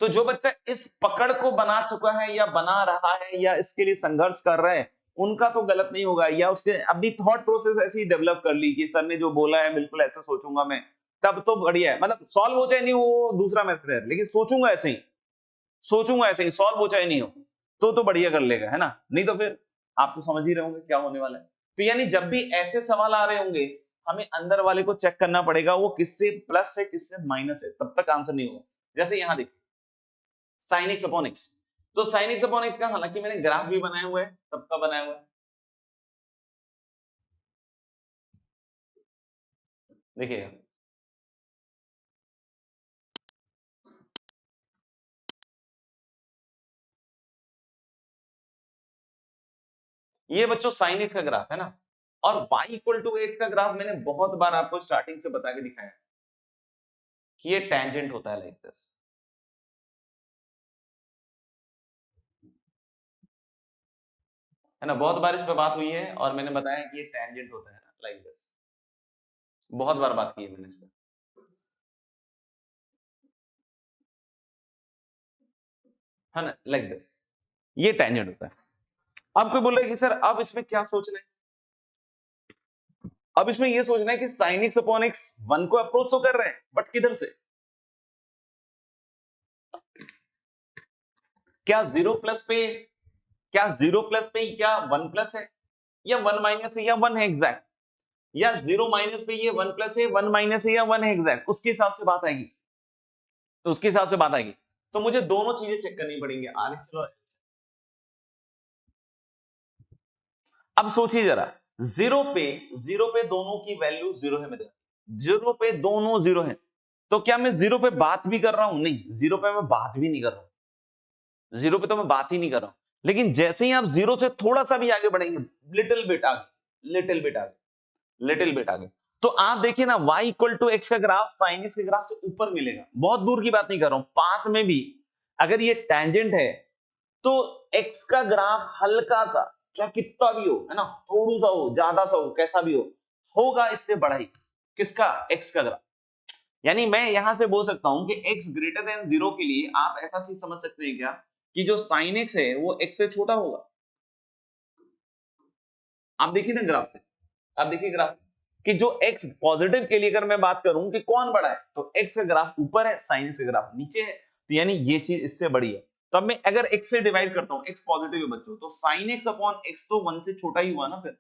तो जो बच्चा इस पकड़ को बना चुका है या बना रहा है या इसके लिए संघर्ष कर रहा है, उनका तो गलत नहीं होगा, या उसके अपनी थॉट प्रोसेस ऐसी डेवलप कर ली कि सर ने जो बोला है बिल्कुल ऐसा सोचूंगा मैं, तब तो बढ़िया है। मतलब सॉल्व हो चाहे नहीं हो दूसरा मेथड है, लेकिन सोचूंगा ऐसे ही, सोचूंगा ऐसे ही, सॉल्व हो चाहे नहीं हो, तो बढ़िया कर लेगा, है ना। नहीं तो फिर आप तो समझ ही रहे होंगे क्या होने वाला है। तो यानी जब भी ऐसे सवाल आ रहे होंगे, हमें अंदर वाले को चेक करना पड़ेगा वो किससे प्लस है किससे माइनस है, तब तक आंसर नहीं होगा। जैसे यहां देखिए sin x अपॉन x, तो sin x अपॉन x का हालांकि मैंने ग्राफ भी बनाया हुआ है, सबका बनाया हुआ है, देखिएगा ये बच्चों sin x का ग्राफ है ना, और y इक्वल टू x का ग्राफ मैंने बहुत बार आपको स्टार्टिंग से बता के दिखाया कि ये टेंजेंट होता है लाइक दिस, है ना, बहुत बार इस पे बात हुई है और मैंने बताया कि ये टेंजेंट होता है लाइक दिस, बहुत बार बात की है मैंने इस पे, है ना, लाइक दिस, ये टेंजेंट होता है। अब कोई बोल रहा है कि सर अब इसमें क्या सोचना है, अब इसमें ये सोचना है कि sin x अपॉन x 1 को अप्रोच तो कर रहे हैं बट किधर से, क्या जीरो प्लस पे, क्या जीरो प्लस पे क्या 1 प्लस है या 1 माइनस है या 1 है एग्जैक्ट, या जीरो माइनस पे ये 1 प्लस है 1 माइनस है या 1 है एग्जैक्ट, उसके हिसाब से बात आएगी, तो उसके हिसाब से बात आएगी, तो मुझे दोनों चीजें चेक करनी पड़ेंगी RHS और, अब सोचिए जरा, जीरो पे, जीरो पे दोनों की वैल्यू जीरो है मेरे, जीरो पे दोनों जीरो है, तो क्या मैं जीरो पे बात भी कर रहा हूं, नहीं जीरो पे मैं बात भी नहीं कर रहा हूं, जीरो पे तो मैं बात ही नहीं कर रहा हूं, लेकिन जैसे ही आप जीरो से थोड़ा सा भी आगे बढ़ेंगे, लिटिल बिट आगे, लिटिल बिट आगे, लिटिल बिट आगे, तो आप देखिए ना y इक्वल टू एक्स का ग्राफ साइन एक्स के ग्राफ से ऊपर मिलेगा, बहुत दूर की बात नहीं कर रहा हूं, पास में भी अगर ये टेंजेंट है तो x का ग्राफ हल्का सा, चाहे कितना भी हो, है ना, थोड़ा सा हो ज्यादा सा हो कैसा भी हो, होगा इससे बड़ा ही, किसका, x का ग्राफ, यानी मैं यहां से बोल सकता हूं कि x ग्रेटर देन जीरो के लिए आप ऐसा चीज समझ सकते हैं क्या कि जो साइन x है वो x से छोटा होगा, आप देखिए ना ग्राफ से, आप देखिए ग्राफ से कि जो x पॉजिटिव के लिए अगर मैं बात करूं कि कौन बड़ा है, तो x का ग्राफ ऊपर है साइन x का ग्राफ नीचे है, तो यानी ये चीज इससे बड़ी है, तो अब मैं अगर x से डिवाइड करता हूं, x पॉजिटिव है बच्चों, तो sin x अपॉन x तो 1 से छोटा ही हुआ ना, फिर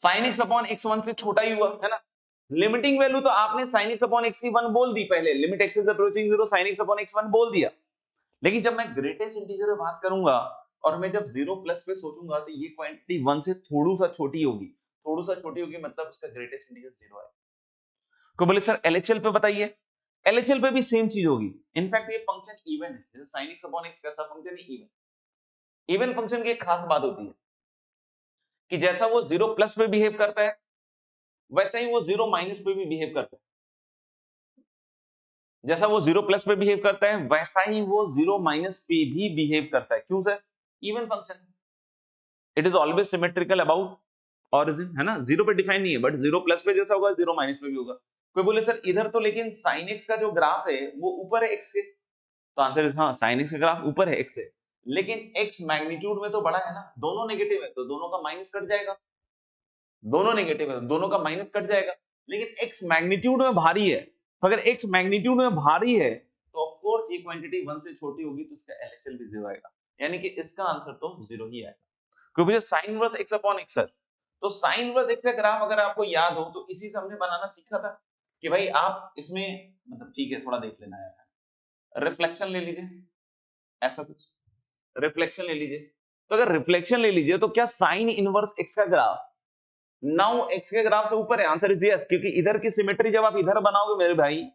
sin x अपॉन x 1 से छोटा ही हुआ है ना, लिमिटिंग वैल्यू तो आपने sin x अपॉन x की 1 बोल दी पहले, limit x is approaching 0 sin x upon x 1 बोल दिया, लेकिन जब मैं ग्रेटेस्ट इंटीजर में बात करूंगा और मैं जब जीरो प्लस पे सोचूंगा तो ये क्वांटिटी 1 से थोड़ी सा छोटी होगी, थोड़ी सा छोटी होगी मतलब उसका ग्रेटेस्ट इंटीजर जीरो है, को बोले सर एलएचएल पे बताइए, एलएचएल पे भी सेम चीज होगी, इनफैक्ट ये फंक्शन इवन है, जैसे sin x अपॉन x कैसा फंक्शन है, इवन, इवन फंक्शन की एक खास बात होती है कि जैसा वो जीरो प्लस पे बिहेव करता है वैसा ही वो जीरो माइनस पे भी बिहेव करता है, जैसा वो जीरो प्लस पे बिहेव करता है वैसा ही वो जीरो माइनस पे भी बिहेव करता है, क्यों sir, even function, it is always symmetrical about origin, है ना, जीरो पे डिफाइन नहीं है बट जीरो प्लस पे जैसा होगा जीरो माइनस पे भी होगा, कोई बोले सर इधर तो लेकिन sin x का जो ग्राफ है वो ऊपर है x के, तो आंसर इज हाँ, sin x का ग्राफ ऊपर है x से, लेकिन x मैग्नीट्यूड में तो बड़ा है ना, दोनों नेगेटिव है तो दोनों का माइनस कट जाएगा, दोनों नेगेटिव है तो दोनों का माइनस कट जाएगा, लेकिन x मैग्नीट्यूड में भारी है, तो अगर x मैग्नीट्यूड में भारी है तो ऑफ कोर्स ये क्वांटिटी 1 से छोटी होगी तो इसका LHL भी 0 आएगा, यानी कि इसका आंसर तो 0 ही आएगा, क्योंकि जो sin inverse x upon x है, तो sin इनवर्स x का ग्राफ अगर आपको याद हो तो इसी से हमने बनाना सीखा था कि भाई आप इसमें, मतलब ठीक है थोड़ा देख लेना है, रिफ्लेक्शन ले लीजिए, ऐसा कुछ रिफ्लेक्शन ले लीजिए, तो अगर रिफ्लेक्शन ले लीजिए तो क्या sin इनवर्स x का ग्राफ नाउ x के ग्राफ से ऊपर है, आंसर इज यस, क्योंकि इधर की सिमेट्री जब आप इधर बनाओगे मेरे भाई,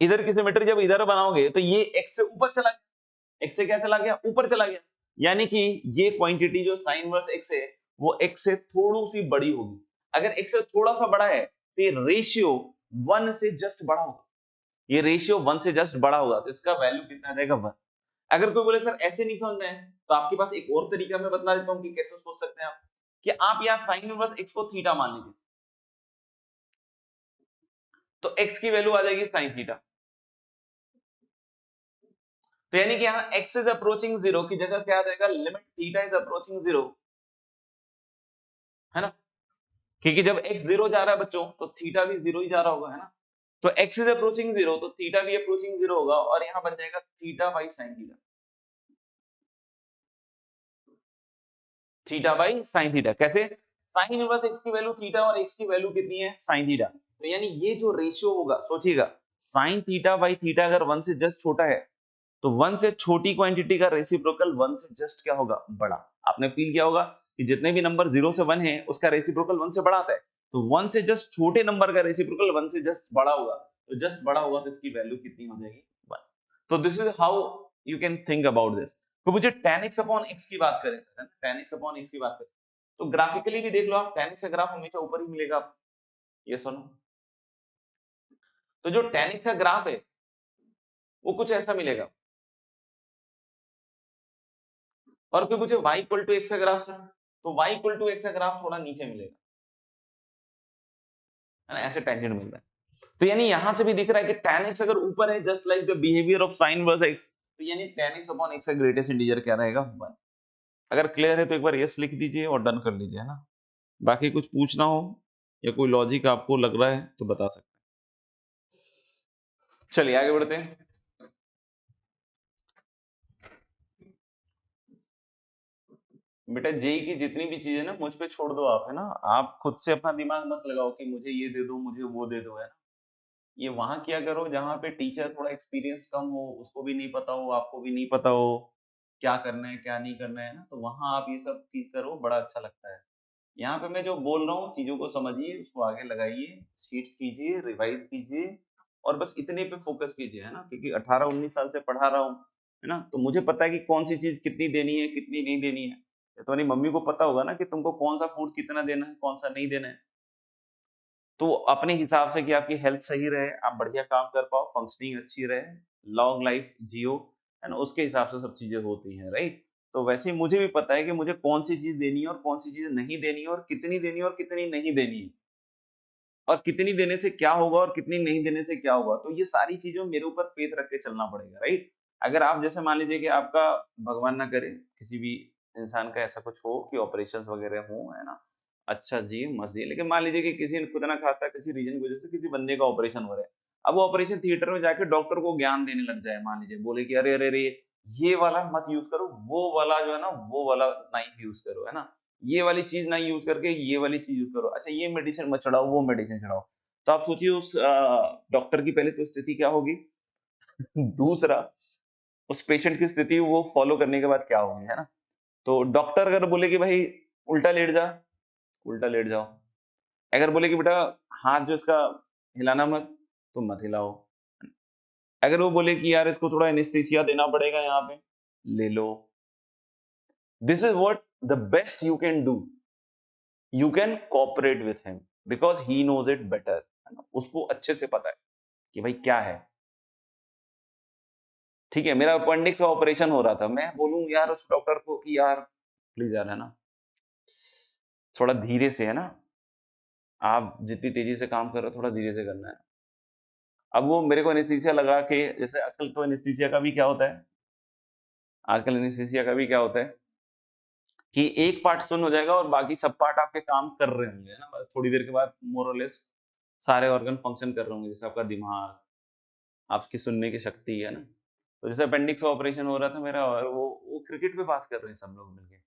इधर की सिमेट्री जब इधर बनाओगे तो ये x से ऊपर चला गया, x से क्या चला गया, ऊपर चला गया, यानी कि ये क्वांटिटी जो sin इनवर्स x है वो x से थोड़ी सी बड़ी होगी, अगर x से थोड़ा सा बड़ा है तो ये रेशियो 1 से जस्ट बड़ा होगा, ये रेशियो 1 से जस्ट बड़ा होगा, तो इसका वैल्यू कितना आ जाएगा 1। अगर कोई बोले सर ऐसे नहीं समझना है तो आपके पास एक और तरीका मैं बतला देता हूं कि कैसे सोच सकते हैं आप, कि आप यहाँ sin इनवर्स x को थीटा मान लीजिए, तो x की वैल्यू आ जाएगी sin थीटा, तो यानी कि यहाँ x इज अप्रोचिंग 0 की जगह क्या आ जाएगा, लिमिट थीटा इज अप्रोचिंग 0, है ना, क्योंकि जब x 0 जा रहा है बच्चों तो थीटा भी 0 ही जा रहा होगा, है ना, तो x इज अप्रोचिंग 0 तो थीटा भी अप्रोचिंग 0 होगा और यहाँ बन जाएगा theta by sine theta, theta by sine theta कैसे, साइन इनवर्स x की वैल्यू थीटा और x की वैल्यू कितनी है साइन थीटा। तो यानी ये जो रेशियो होगा, सोचिएगा साइन थीटा बाई थीटा अगर 1 से जस्ट छोटा है तो 1 से छोटी क्वांटिटी का रेसिप्रोकल 1 से जस्ट क्या होगा बड़ा। आपने फील किया होगा कि जितने भी नंबर 0 से 1 है उसका रेसिप्रोकल 1 से बड़ा आता है, तो 1 से जस्ट छोटे नंबर का रेसिप्रोकल 1 से जस्ट बड़ा होगा, तो जस्ट बड़ा होगा तो इसकी वैल्यू कितनी हो जाएगी 1। तो this is how you can think about this. तो मुझे tan x अपॉन x की बात करें sir, tan x upon x की बात करें तो ग्राफिकली भी देख लो आप, tan x का ग्राफ हमेशा ऊपर ही मिलेगा। ये सुनो, तो जो tan x का ग्राफ है वो कुछ ऐसा मिलेगा, और फिर मुझे y इक्वल टू x का ग्राफ सर, तो y इक्वल टू x का ग्राफ थोड़ा नीचे मिलेगा, है ना, ऐसे टेंजेंट मिलता है। तो यानी यहां से भी दिख रहा है कि tan x अगर ऊपर है just like the behaviour of sin inverse x, तो यानी tan x अपॉन x का ग्रेटेस्ट इंटीजर क्या रहेगा 1। अगर क्लियर है तो एक बार यस लिख दीजिए और डन कर लीजिए, है ना। बाकी कुछ पूछना हो या कोई लॉजिक आपको लग रहा है तो बता सकते हैं। चलिए आगे बढ़ते हैं। बेटा जेई की जितनी भी चीजें ना मुझ पे छोड़ दो आप, है ना, आप खुद से अपना दिमाग मत लगाओ कि मुझे ये दे दो मुझे वो दे दो, है ना। ये वहां किया करो जहां पे टीचर थोड़ा एक्सपीरियंस कम हो, उसको भी नहीं पता हो, आपको भी नहीं पता हो क्या करना है क्या नहीं करना है ना, तो वहां आप ये सब चीज करो, बड़ा अच्छा लगता है। यहाँ पे मैं जो बोल रहा हूँ चीजों को समझिए, उसको आगे लगाइए, शीट्स कीजिए, रिवाइज कीजिए, और बस इतने पे फोकस कीजिए, है ना, क्योंकि 18-19 साल से पढ़ा रहा हूँ, है ना, तो मुझे पता है कि कौन सी चीज कितनी देनी है कितनी नहीं देनी है। तो तुम्हारी मम्मी को पता होगा ना कि तुमको कौन सा फूड कितना देना है कौन सा नहीं देना है। तो अपने हिसाब से कि आपकी हेल्थ सही रहे, आप बढ़िया काम कर पाओ, फंक्शनिंग अच्छी रहे, लॉन्ग लाइफ जियो, है ना, उसके हिसाब से सब चीजें होती हैं, राइट। तो वैसे ही मुझे भी पता है कि मुझे कौन सी चीज देनी है और कौन सी चीज नहीं देनी है, और कितनी देनी है और कितनी नहीं देनी है, और कितनी देने से क्या होगा और कितनी नहीं देने से क्या होगा। तो ये सारी चीजों मेरे ऊपर फेथ रख के चलना पड़ेगा, राइट। अगर आप जैसे मान लीजिए कि आपका भगवान ना करे किसी भी इंसान का ऐसा कुछ हो कि ऑपरेशंस वगैरह हो, है ना, अच्छा जी मर्जी है, लेकिन मान लीजिए कि किसी ने खुदा ना खास्ता किसी रीजन की वजह से किसी बंदे का ऑपरेशन हो रहा है। अब वो ऑपरेशन थिएटर में जाके डॉक्टर को ज्ञान देने लग जाए, मान लीजिए बोले कि अरे अरे अरे ये वाला मत यूज करो, वो वाला जो है ना वो वाला नाइफ यूज करो, है ना, ये वाली चीज ना यूज करके ये वाली चीज यूज करो, अच्छा ये मेडिसिन मत चढ़ाओ वो मेडिसिन चढ़ाओ। तो आप सोचिए उस डॉक्टर की पहले तो स्थिति क्या होगी दूसरा उस पेशेंट की स्थिति वो फॉलो करने के बाद क्या होगी, है ना। तो डॉक्टर अगर बोले कि भाई उल्टा लेट जा, उल्टा लेट जाओ। अगर बोले कि बेटा हाथ जो इसका हिलाना मत, तो मत हिलाओ। अगर वो बोले कि यार इसको थोड़ा एनेस्थीसिया देना पड़ेगा यहाँ पे, ले लो। This is what the best you can do, you can cooperate with him because he knows it better, है ना, उसको अच्छे से पता है कि भाई क्या है। ठीक है, मेरा अपेंडिक्स का ऑपरेशन हो रहा था, मैं बोलूं यार उस डॉक्टर को कि यार प्लीज यार, है ना, थोड़ा धीरे से, है ना, आप जितनी तेजी से काम कर रहे हो थोड़ा धीरे से करना है। अब वो मेरे को एनेस्थीसिया लगा के, जैसे आजकल तो एनेस्थीसिया का भी क्या होता है, आजकल एनेस्थीसिया का भी क्या होता है कि एक पार्ट सुन हो जाएगा और बाकी सब पार्ट आपके काम कर रहे होंगे, है ना, थोड़ी देर के बाद मोर और लेस सारे ऑर्गन फंक्शन कर रहे होंगे, जैसे आपका दिमाग, आपकी सुनने की शक्ति, है ना। तो जैसे अपेंडिक्स का ऑपरेशन हो रहा था मेरा, और वो क्रिकेट पे बात कर रहे हैं सब लोग मिलके,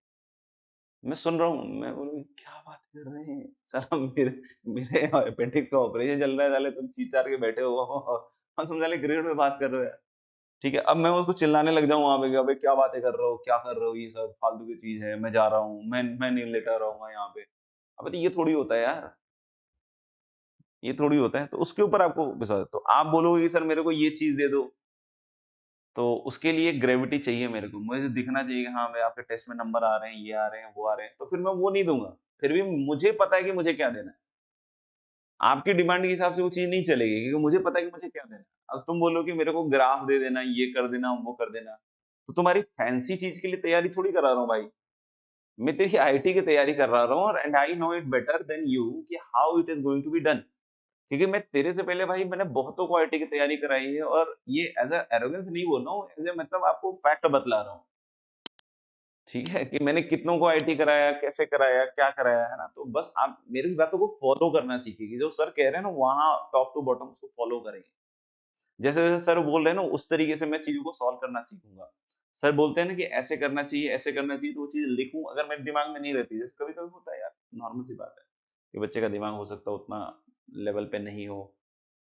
मैं सुन रहा हूँ, मैं बोलूँ क्या बात कर रहे हैं साला, मेरे मेरे अपेंडिक्स का ऑपरेशन चल रहा है, साले तुम चीर चार के बैठे हो और तुम साले क्रिकेट में बात कर रहे हो यार। ठीक है, अब मैं उसको चिल्लाने लग जाऊँ वहां पे कि अबे क्या बातें कर रहे हो क्या कर रहे हो, ये सब फालतू की चीज है, मैं जा रहा हूँ, मैं नहीं लेटा रहूंगा यहाँ पे। अब तो ये थोड़ी होता है यार, ये थोड़ी होता है, तो उसके ऊपर आपको विश्वास है। तो आप बोलोगे कि सर मेरे को ये चीज दे दो, तो उसके लिए ग्रेविटी चाहिए, मेरे को मुझे दिखना चाहिए कि हाँ भाई आपके टेस्ट में नंबर आ रहे हैं, ये आ रहे हैं वो आ रहे हैं, तो फिर मैं वो नहीं दूंगा। फिर भी मुझे पता है कि मुझे क्या देना है, आपकी डिमांड के हिसाब से वो चीज नहीं चलेगी, क्योंकि मुझे पता है कि मुझे क्या देना है। अब तुम बोलो कि मेरे को ग्राफ दे देना, ये कर देना वो कर देना, तो तुम्हारी फैंसी चीज के लिए तैयारी थोड़ी करा रहा हूँ भाई, मैं तेरी आईटी की तैयारी कर रहा हूँ, और and I know it better than you कि how it is going to be done. क्योंकि मैं तेरे से पहले भाई मैंने बहुतों को आईटी की तैयारी कराई है, और ये एज अ एरोगेंस नहीं बोल रहा हूँ, एज ए मतलब आपको फैक्ट बतला रहा हूँ। ठीक है, कि मैंने कितनों को आईटी कराया, कैसे कराया, क्या कराया, है ना। तो बस आप मेरी बातों को फॉलो करना सीखिए, जो सर कह रहे हैं ना वहां टॉप टू बॉटम उसको फॉलो करेंगे, जैसे जैसे सर बोल रहे हैं ना उस तरीके से मैं चीजों को सॉल्व करना सीखूंगा। सर बोलते हैं ना कि ऐसे करना चाहिए, ऐसे करना चाहिए, तो वो चीज लिखूं अगर मेरे दिमाग में नहीं रहती, जैसे कभी कभी होता है यार, नॉर्मल सी बात है कि बच्चे का दिमाग हो सकता है उतना लेवल पे नहीं हो,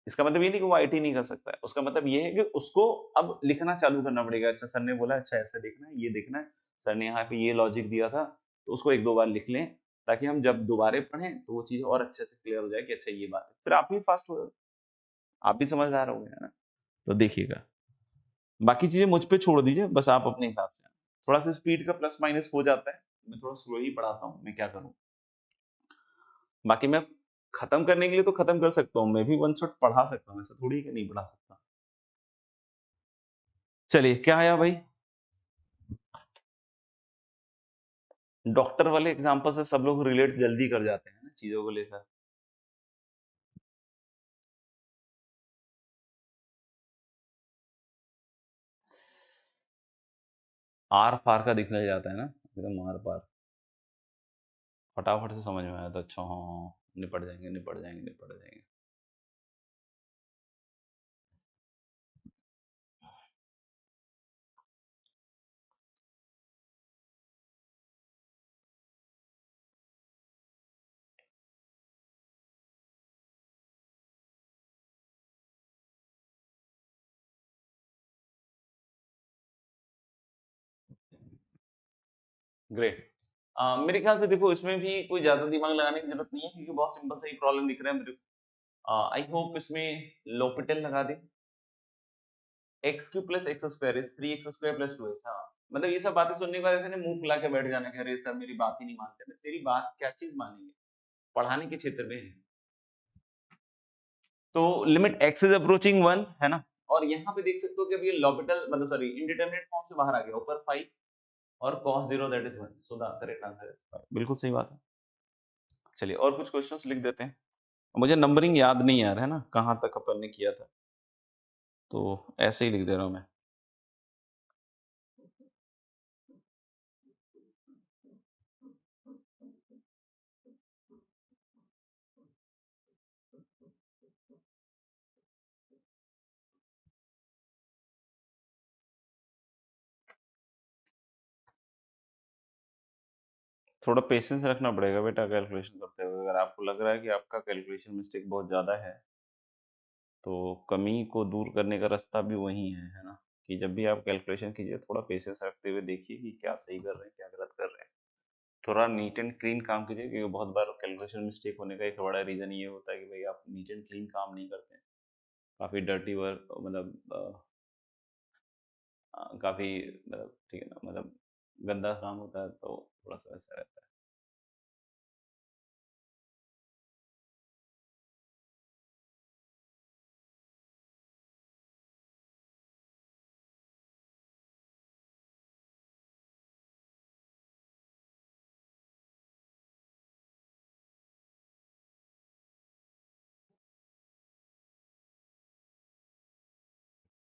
इसका मतलब ये नहीं कि वो आईटी नहीं कर सकता है, उसका मतलब ये है कि उसको अब लिखना चालू करना पड़ेगा। अच्छा सर ने बोला, अच्छा ऐसे देखना है, ये देखना है, सर ने यहाँ पे ये लॉजिक दिया था, तो उसको एक दो बार लिख लें, ताकि हम जब दोबारा पढ़ें तो वो चीज और अच्छे से क्लियर हो जाए कि अच्छा ये बात है, फिर आप भी फास्ट हो, आप भी समझदार हो गए, है ना। तो देखिएगा, बाकी चीजें मुझ पे छोड़ दीजिए, बस आप अपने हिसाब से, थोड़ा सा स्पीड का प्लस माइनस हो जाता है, मैं थोड़ा स्लो ही पढ़ाता हूँ, मैं क्या करूँ। बाकी मैं खत्म करने के लिए तो खत्म कर सकता हूँ, मैं भी वन शॉट पढ़ा सकता हूँ, ऐसा थोड़ी है कि नहीं पढ़ा सकता। चलिए क्या आया भाई, डॉक्टर वाले एग्जांपल से सब लोग रिलेट जल्दी कर जाते हैं ना चीजों को लेकर। आर पार का दिखने जाता है ना, एकदम आर पार, फटाफट से समझ में आया तो अच्छा, हाँ हाँ, निपट जाएंगे निपट जाएंगे निपट जाएंगे। ग्रेट। मेरे ख्याल से देखो इसमें भी कोई ज्यादा दिमाग लगाने की जरूरत नहीं है, क्योंकि बहुत सिंपल सा ही प्रॉब्लम दिख रहा है मेरे को। आई होप इसमें लोपिटल लगा दे, X Q plus X square is 3x² + 2x। हाँ, मतलब ये सब बातें सुनने के बाद ऐसे नहीं मुंह फुला के बैठ जाना कि अरे सर मेरी बात ही नहीं मानते, मैं तेरी बात क्या चीज मानेंगे, पढ़ाने के क्षेत्र में है। तो लिमिट x इज अप्रोचिंग 1 है ना, और यहाँ पे देख सकते हो कि अभी ये लॉपिटल मतलब सॉरी इंडिटरमिनेट फॉर्म से बाहर आ गया, ऊपर 5 और cos 0 that is 1, so the correct answer is 5। बिल्कुल सही बात है। चलिए और कुछ क्वेश्चंस लिख देते हैं, मुझे नंबरिंग याद नहीं यार, है ना, कहाँ तक अपन ने किया था, तो ऐसे ही लिख दे रहा हूँ मैं। थोड़ा पेशेंस रखना पड़ेगा बेटा कैलकुलेशन करते हुए, अगर आपको लग रहा है कि आपका कैलकुलेशन मिस्टेक बहुत ज्यादा है, तो कमी को दूर करने का रास्ता भी वही है ना, कि जब भी आप कैलकुलेशन कीजिए थोड़ा पेशेंस रखते हुए देखिए कि क्या सही कर रहे हैं क्या गलत कर रहे हैं, थोड़ा नीट एंड क्लीन काम कीजिए, क्योंकि बहुत बार कैलकुलेशन मिस्टेक होने का एक बड़ा रीजन ये होता है कि भाई आप नीट एंड क्लीन काम नहीं करते हैं, काफी डर्टी वर्क, मतलब काफी मतलब ठीक है ना, मतलब गंदा काम होता है, तो थोड़ा सा ऐसा रहता है।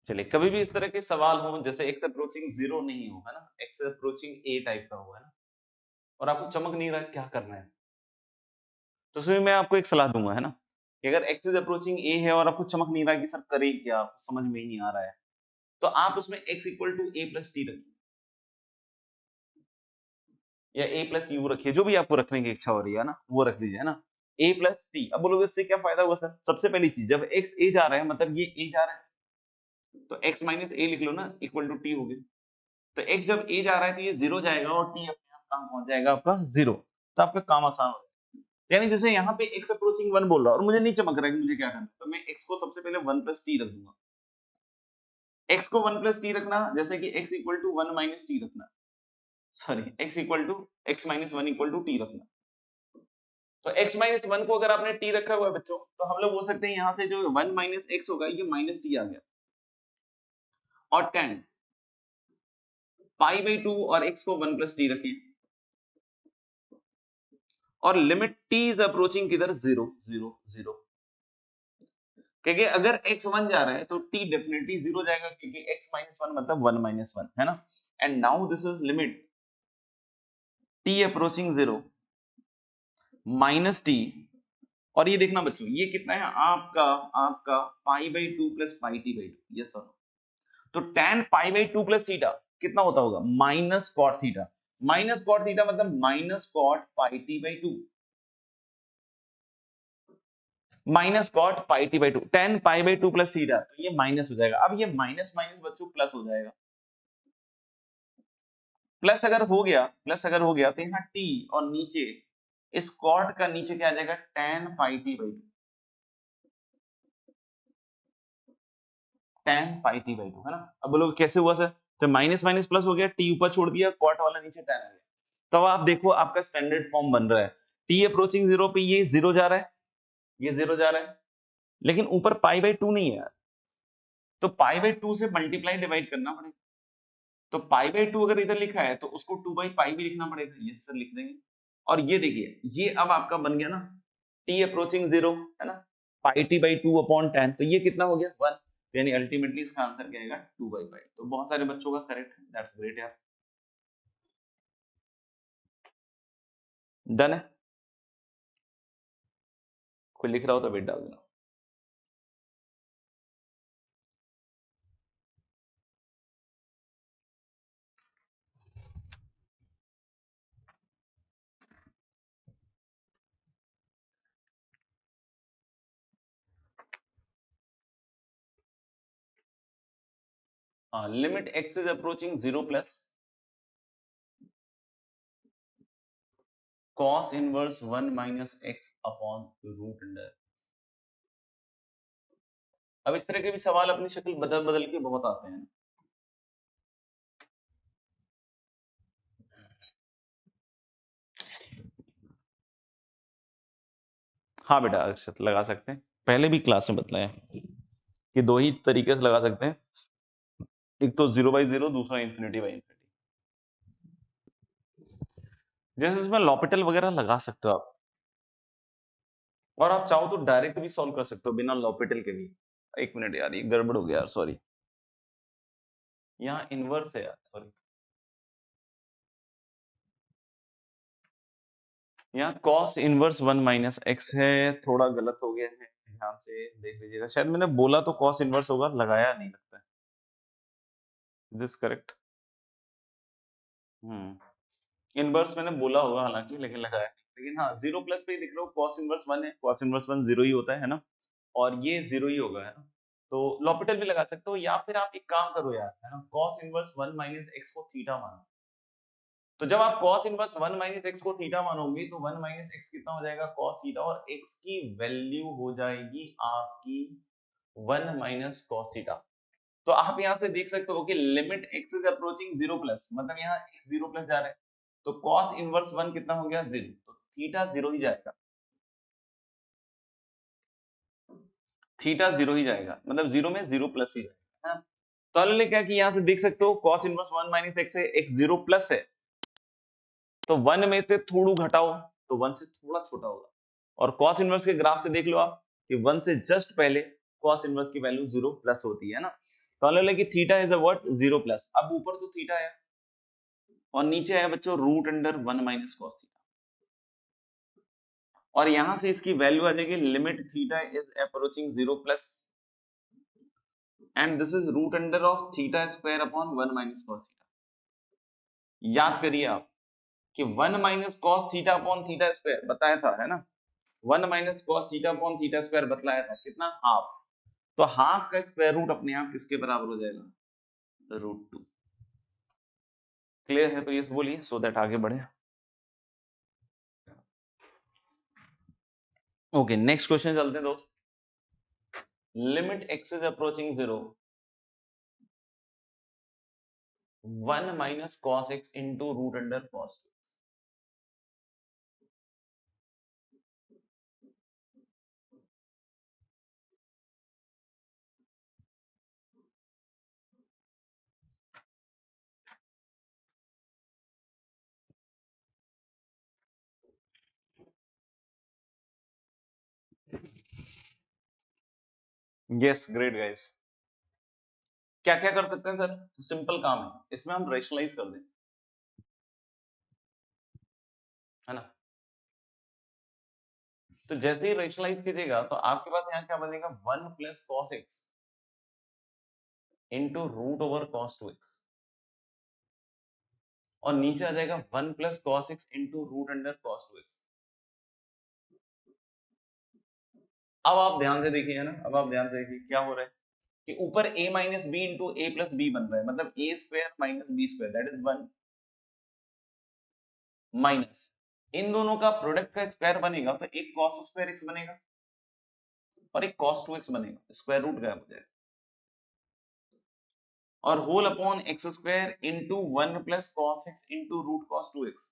चलिए कभी भी इस तरह के सवाल हो जैसे एक्स अप्रोचिंग 0 नहीं हो, है ना, एक्स अप्रोचिंग ए टाइप का हुआ है ना, और आपको चमक नहीं रहा क्या करना है, तो उसमें मैं आपको एक सलाह दूंगा, है ना, कि अगर एक्स इज अप्रोचिंग ए है और आपको चमक नहीं रहा कि सर करे क्या, आपको समझ में ही नहीं आ रहा है, तो आप उसमें x equal to a plus t रखिए, या a प्लस यू रखिए, जो भी आपको रखने की इच्छा हो रही है ना वो रख दीजिए, है ना, a प्लस टी। अब बोलोगे इससे क्या फायदा हुआ सर, सबसे पहली चीज जब x a जा रहा है मतलब ये a जा रहा है, तो x माइनस a लिख लो ना, इक्वल टू टी हो गया, तो x जब a जा रहा है तो ये 0 जाएगा और t अपने आप कहां पहुंच जाएगा आपका 0, तो आपका काम आसान हो जाएगा। यानी जैसे यहाँ पे x अप्रोचिंग 1 बोल रहा है और मुझे नहीं चमक रहा है कि मुझे क्या करना है, तो मैं x को सबसे पहले 1 प्लस टी रख दूंगा, x को 1 प्लस टी रखना जैसे कि x equal to 1 minus T रखना, sorry x equal to x minus 1 equal to T रखना, तो x माइनस 1 को अगर आपने t रखा हुआ है बच्चों, तो हम लोग बोल सकते हैं यहाँ से जो 1 माइनस x होगा ये माइनस टी आ गया, और tan पाई बाई 2 और x को 1 प्लस टी रखें, और लिमिट t इज अप्रोचिंग किधर 0 0 0, क्योंकि अगर x 1 जा रहा है तो t डेफिनेटली 0 जाएगा, क्योंकि x माइनस 1 मतलब 1 माइनस 1, है ना, and now this is limit t approaching 0 minus T, और ये देखना बच्चों ये कितना है आपका, आपका pi by 2 plus pi T by 2, yes sir, तो tan pi by 2 plus theta कितना होता होगा minus cot theta. Minus cot theta मतलब minus cot pi T by two, minus cot pi T by two, tan pi by two plus theta, तो ये minus हो जाएगा। अब ये माइनस माइनस बच्चों प्लस हो जाएगा, प्लस अगर हो गया, प्लस अगर हो गया तो यहाँ टी और नीचे इस कॉट का नीचे क्या आ जाएगा ten pi T by two, tan pi T by to, है ना। अब बोलोगे कैसे हुआ सर, तो माइनस माइनस प्लस हो गया, टी ऊपर छोड़ दिया, कॉट वाला नीचे टेन आ गया। तो आप देखो आपका स्टैंडर्ड फॉर्म बन रहा है, टी अप्रोचिंग जीरो पे ये जीरो जा रहा है, ये जीरो जा रहा है, लेकिन ऊपर पाई बाई टू नहीं है यार, तो पाई बाई टू से मल्टीप्लाई डिवाइड करना पड़ेगा। तो पाई बाई टू अगर इधर लिखा है तो उसको टू बाई पाई भी लिखना पड़ेगा, ये सर लिख देंगे। और ये देखिए ये अब आपका बन गया ना टी अप्रोचिंग जीरो, है ना, pi T by two upon ten, तो ये कितना हो गया वन, यानी अल्टीमेटली इसका आंसर क्या आएगा टू बाई पाई। तो बहुत सारे बच्चों का करेक्ट है, दैट्स ग्रेट यार। डन है, कोई लिख रहा हो तो वेट डाल देना। Limit x is approaching zero plus cos inverse one minus x upon root under. अब इस तरह के भी सवाल अपनी शक्ल बदल बदल के बहुत आते हैं। हाँ बेटा अक्षत लगा सकते हैं, पहले भी क्लास में बतलाया कि दो ही तरीके से लगा सकते हैं, एक तो जीरो बाई जीरो, दूसरा इंफिनिटी बाई इंफिनिटी। जैसे इसमें लॉपिटल वगैरह लगा सकते हो आप, और आप चाहो तो डायरेक्ट भी सॉल्व कर सकते हो बिना लॉपिटल के भी। एक मिनट यार ये गड़बड़ हो गया यार, सॉरी, यहाँ इनवर्स है यार, सॉरी, यहाँ cos inverse one minus x है, थोड़ा गलत हो गया है, ध्यान से देख लीजिएगा। शायद मैंने बोला तो cos इनवर्स होगा, लगाया नहीं लगता है, इज दिस करेक्ट? इनवर्स मैंने बोला होगा हालांकि, लेकिन लगाया नहीं। लेकिन हाँ जीरो प्लस पे ही दिख रहा हो cos इनवर्स वन है, cos इनवर्स वन जीरो ही होता है ना, और ये जीरो ही होगा, है ना। तो लॉपिटल भी लगा सकते हो, या फिर आप एक काम करो यार, है ना, cos inverse one minus x को थीटा मानो। तो जब आप cos inverse one minus x को थीटा मानोगे तो वन माइनस एक्स कितना हो जाएगा cos थीटा, और x की वैल्यू हो जाएगी आपकी वन माइनस cos थीटा। तो आप यहां से देख सकते हो कि limit x is approaching zero plus, मतलब यहाँ x जीरो प्लस जा रहा है, तो cos इनवर्स वन कितना हो गया जीरो, तो थीटा जीरो ही जाएगा, थीटा जीरो ही जाएगा, मतलब जीरो में जीरो प्लस ही जाएगा, है ना। तो हमने क्या कि यहां से देख सकते हो cos inverse one minus x है, x जीरो प्लस है, तो वन में से थोड़ू घटाओ तो वन से थोड़ा छोटा होगा। और cos इनवर्स के ग्राफ से देख लो आप कि वन से जस्ट पहले cos इनवर्स की वैल्यू जीरो प्लस होती है ना। तो हमने बोला कि theta is a what zero plus, अब ऊपर तो थीटा है और नीचे है बच्चों root under one minus cos theta, और यहां से इसकी वैल्यू आ जाएगी limit theta is approaching zero plus and this is root under of theta square upon one minus cos theta. याद करिए आप कि one minus cos theta upon theta square बताया था, है ना, one minus cos theta upon theta square बतलाया था कितना हाफ, तो हाफ का स्क्वायर रूट अपने आप किसके बराबर हो जाएगा रूट टू। क्लियर है तो ये बोलिए सो दैट आगे बढ़े। ओके नेक्स्ट क्वेश्चन चलते हैं दोस्त। Limit x is approaching zero one minus cos x into root under cos. Yes great guys. क्या क्या कर सकते हैं सर, तो सिंपल काम है, इसमें हम रेशनलाइज कर दें, है ना। तो जैसे ही रेशनलाइज कीजिएगा तो आपके पास यहाँ क्या बनेगा one plus cos x into root over cos two x. और नीचे आ जाएगा 1 plus cos x into root under cos 2x। अब आप ध्यान से देखिए, है ना, अब आप ध्यान से देखिए क्या हो रहा है कि ऊपर a minus B into A plus B बन रहा है, मतलब A square minus B square that is 1 minus इन दोनों का प्रोडक्ट का स्क्वायर बनेगा तो एक cos स्क्वायर x बनेगा और एक cos 2x बनेगा, स्क्वायर रूट गायब हो जाएगा, और whole upon x square into 1 plus cos x into root cos 2x।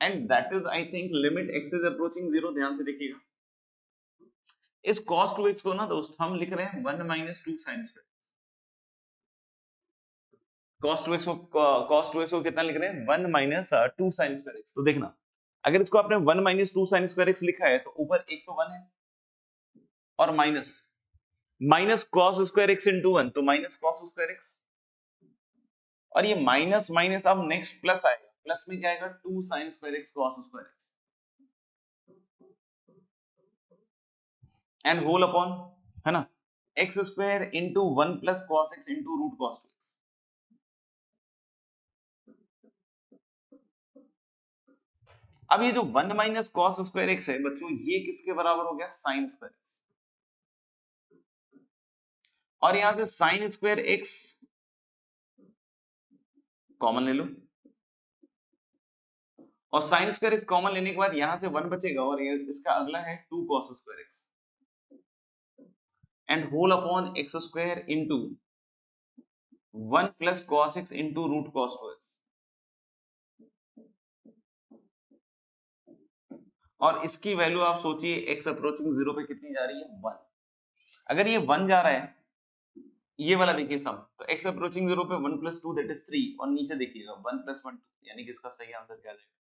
And that is I think limit x is approaching 0। ध्यान से देखिएगा, इस cos 2x को ना दोस्त हम लिख रहे हैं 1 minus 2 sine square. cos 2x को कितना लिख रहे हैं 1 माइनस 2 साइन स्क्वायर x। तो देखना, अगर इसको आपने 1 माइनस 2 साइन स्क्वायर x लिखा है तो ऊपर एक तो 1 है और minus minus cos square x into 1 तो माइनस cos स्क्वायर x, और ये माइनस माइनस अब नेक्स्ट प्लस आएगा, प्लस में क्या आएगा 2 sine square x cos square x and whole upon, है ना, x square into 1 plus cos x into root cos 2x। अब ये जो 1 माइनस कॉस स्क्वायर एक्स है बच्चों, ये किसके बराबर हो गया साइन स्क्वायर एक्स, और यहां से साइन स्क्वायर एक्स कॉमन ले लो, और साइन स्क्वायर एक्स कॉमन लेने के बाद यहां से 1 बचेगा और ये इसका अगला है 2 cos square x and whole upon x square into 1 plus cos x into root cos 2x। और इसकी वैल्यू आप सोचिए x अप्रोचिंग 0 पे कितनी जा रही है 1। अगर ये 1 जा रहा है, ये वाला देखिए सम, तो x अप्रोचिंग 0 पे 1 प्लस 2 दैट इज 3, और नीचे देखिएगा 1 प्लस 1 2, यानी कि इसका सही आंसर क्या आ जाएगा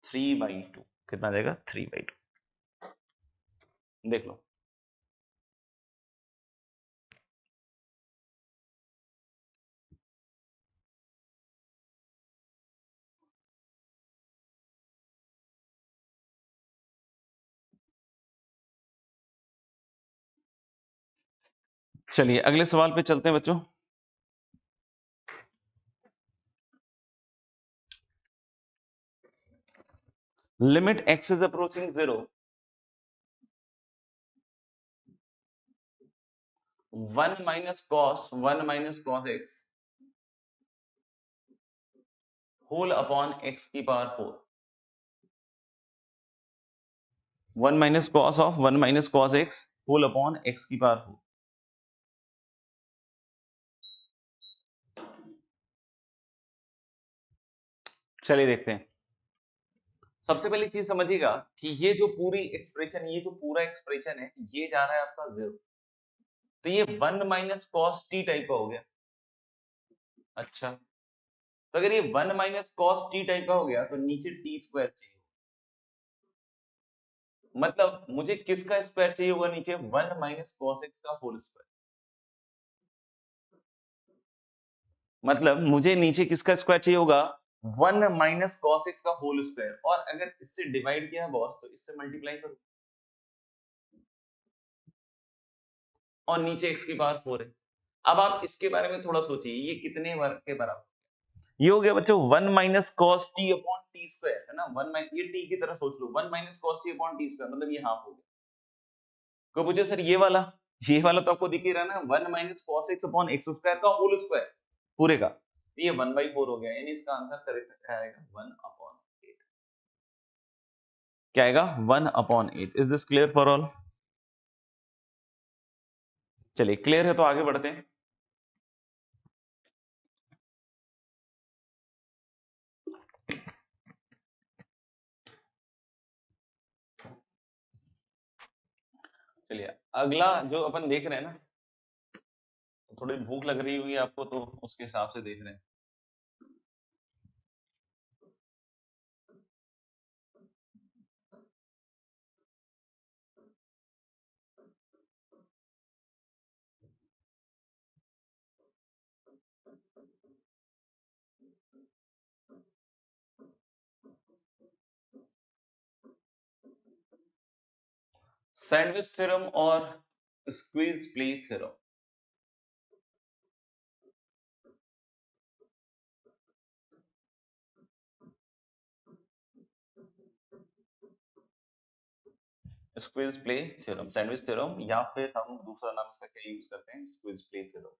3/2। कितना आ जाएगा 3/2। देख लो, चलिए अगले सवाल पे चलते हैं बच्चों। Limit x is approaching 0, 1 minus cos x whole upon x की power 4। 1 minus cos of 1 minus cos x whole upon x की पावर 4। चलिए देखते हैं। सबसे पहली चीज समझिएगा कि ये जो पूरी एक्सप्रेशन, ये जो पूरा एक्सप्रेशन है, ये जा रहा है आपका 0, तो ये 1 माइनस कॉस टी टाइप का हो गया। अच्छा, तो अगर ये 1 माइनस कॉस टी टाइप का हो गया तो नीचे टी स्क्वायर चाहिए, मतलब मुझे किसका स्क्वायर चाहिए होगा नीचे 1 माइनस कॉस एक्स का होल स्क्वायर, मतलब मुझे नीचे किसका स्क्वायर चाहिए होगा 1 माइनस कॉस एक्स का होल स्क्वायर, और अगर इससे डिवाइड किया है बॉस तो इससे मल्टीप्लाई करो, और नीचे x की पावर 4 है। अब आप इसके बारे में थोड़ा सोचिए, ये कितने वर्ग के बराबर, ये हो गया बच्चों 1 minus cos T upon T square, है ना, 1 माइनस ये टी की तरह सोच लो, 1 minus cos T upon T square, मतलब ये हाफ हो गया। को पूछे सर ये वाला तो आपको दिख ही रहा है ना, 1 minus cos x upon x square का होल स्क्वायर पूरे का, तो ये 1/4 हो गया, यानी इसका आंसर करेक्ट आएगा 1/8। क्या आएगा 1/8। Is this clear for all? चलिए क्लियर है तो आगे बढ़ते हैं। चलिए अगला जो अपन देख रहे हैं ना, तो थोड़ी भूख लग रही हुई आपको तो उसके हिसाब से देख रहे हैं। सैंडविच थ्योरम और squeeze play theorem. Squeeze play theorem, sandwich theorem, या फिर हम दूसरा नाम इसका क्या यूज करते हैं, squeeze play theorem.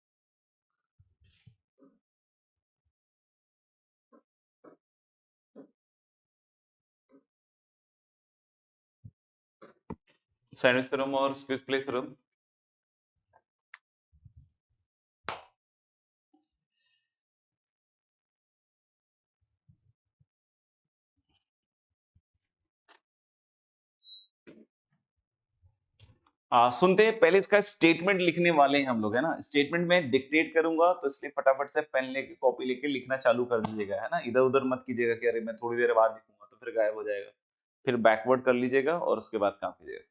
Sandwich theorem और स्क्विज प्ले थ्योरम। सुनते हैं, पहले इसका स्टेटमेंट लिखने वाले हैं हम लोग, है ना। स्टेटमेंट में डिक्टेट करूंगा तो इसलिए फटाफट से पेन लेके कॉपी लेके लिखना चालू कर दीजिएगा, है ना। इधर उधर मत कीजिएगा कि अरे मैं थोड़ी देर बाद लिखूंगा तो फिर गायब हो जाएगा। फिर बैकवर्ड कर लीजिएगा और उसके बाद काम कीजिएगा।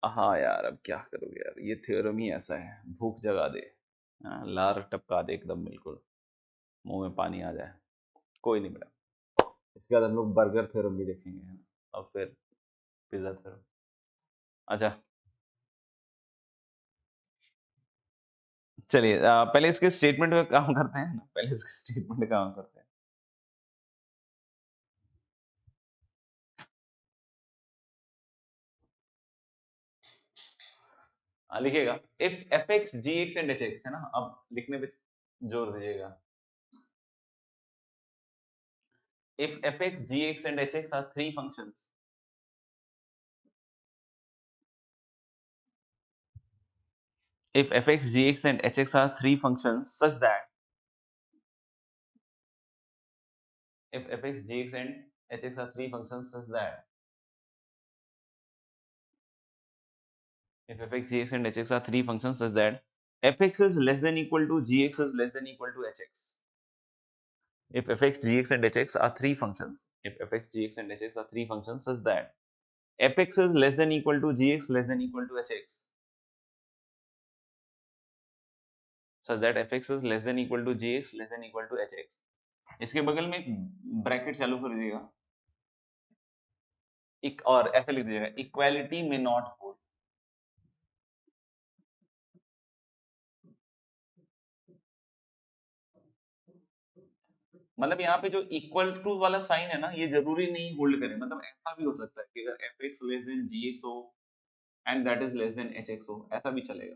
हाँ यार, अब क्या करोगे यार, ये थ्योरम ही ऐसा है, भूख जगा दे। हाँ, लार टपका दे एकदम, बिल्कुल मुंह में पानी आ जाए। कोई नहीं मैडम, इसके बाद हम लोग बर्गर थ्योरम भी देखेंगे, है ना, और फिर पिज्जा थ्योरम। अच्छा, चलिए पहले इसके स्टेटमेंट पे काम करते हैं ना, पहले इसके स्टेटमेंट पे काम करते हैं। लिखिएगा, if f x g x and h x, है ना, अब लिखने पे जोर दीजिएगा। If f x g x and h x are three functions, if fx gx and hx are three functions such that if fx gx and hx are three functions such that if fx gx and hx are three functions such that fx is less than equal to gx is less than equal to hx. If fx gx and hx are three functions, if fx gx and hx are three functions such that fx is less than equal to gx less than equal to hx, such that fx is less than equal to gx less than equal to hx, इसके बगल में एक bracket चालू कर दीजिएगा, एक और ऐसे लिख दीजिएगा, इक्वालिटी में नॉट होल्ड। मतलब यहाँ पे जो इक्वल टू वाला साइन है ना, ये जरूरी नहीं होल्ड करे, मतलब ऐसा भी हो सकता है कि अगर एफ एक्स लेस देन जी एक्स हो and that is less then H x हो, ऐसा भी चलेगा।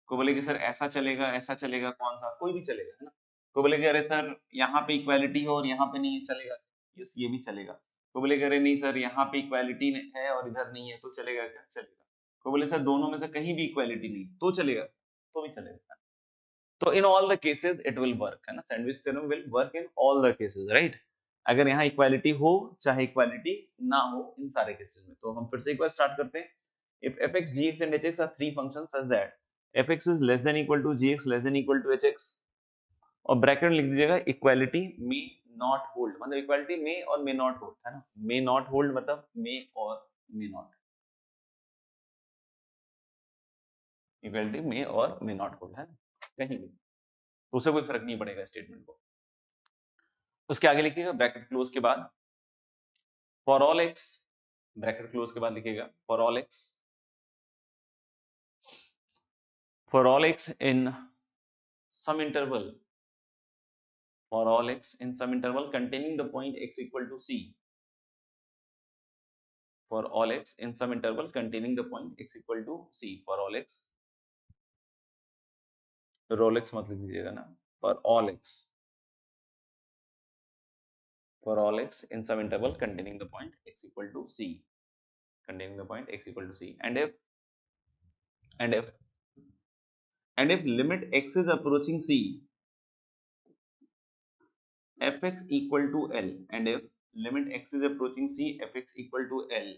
को बोले कि सर ऐसा चलेगा, कौन सा, कोई भी चलेगा, है ना। को बोले कि अरे सर यहाँ पे इक्वालिटी हो और यहाँ पे नहीं है, चलेगा। यस, ये भी चलेगा। को बोले कि अरे नहीं सर, यहाँ पे इक्वालिटी है और इधर नहीं है, तो चलेगा क्या, चलेगा। को बोले सर दोनों में से कहीं भी इक्वालिटी नहीं, तो चलेगा, तो भी चलेगा। तो in all the cases it will work, है ना, sandwich theorem will work in all the cases, right. अगर यहाँ इक्वालिटी हो चाहे इक्वालिटी ना हो, इन सारे केसेस में। तो हम फिर से एक बार स्टार्ट करते हैं। If fx gx and hx are three functions such that fx is less than equal to gx less than equal to hx, और ब्रैकेट में लिख दीजिएगा इक्वालिटी मे नॉट होल्ड, मतलब इक्वालिटी मे और मे नॉट होल्ड, है ना। May not hold मतलब मे और मे नॉट, इक्वालिटी मे और मे नॉट होल्ड, है ना, कहीं भी, तो उससे कोई फर्क नहीं पड़ेगा स्टेटमेंट को। उसके आगे लिखिएगा ब्रैकेट क्लोज के बाद for all x, bracket close के बाद लिखिएगा for all x in some interval, for all x in some interval containing the point x equal to c, for all x in some interval containing the point x equal to c, for all x, roll x मत लिख दीजिएगा ना, for all x, for all x in some interval containing the point x equal to c, containing the point x equal to c, and if and if limit x is approaching c, fx equal to l, and if limit x is approaching c, fx equal to l,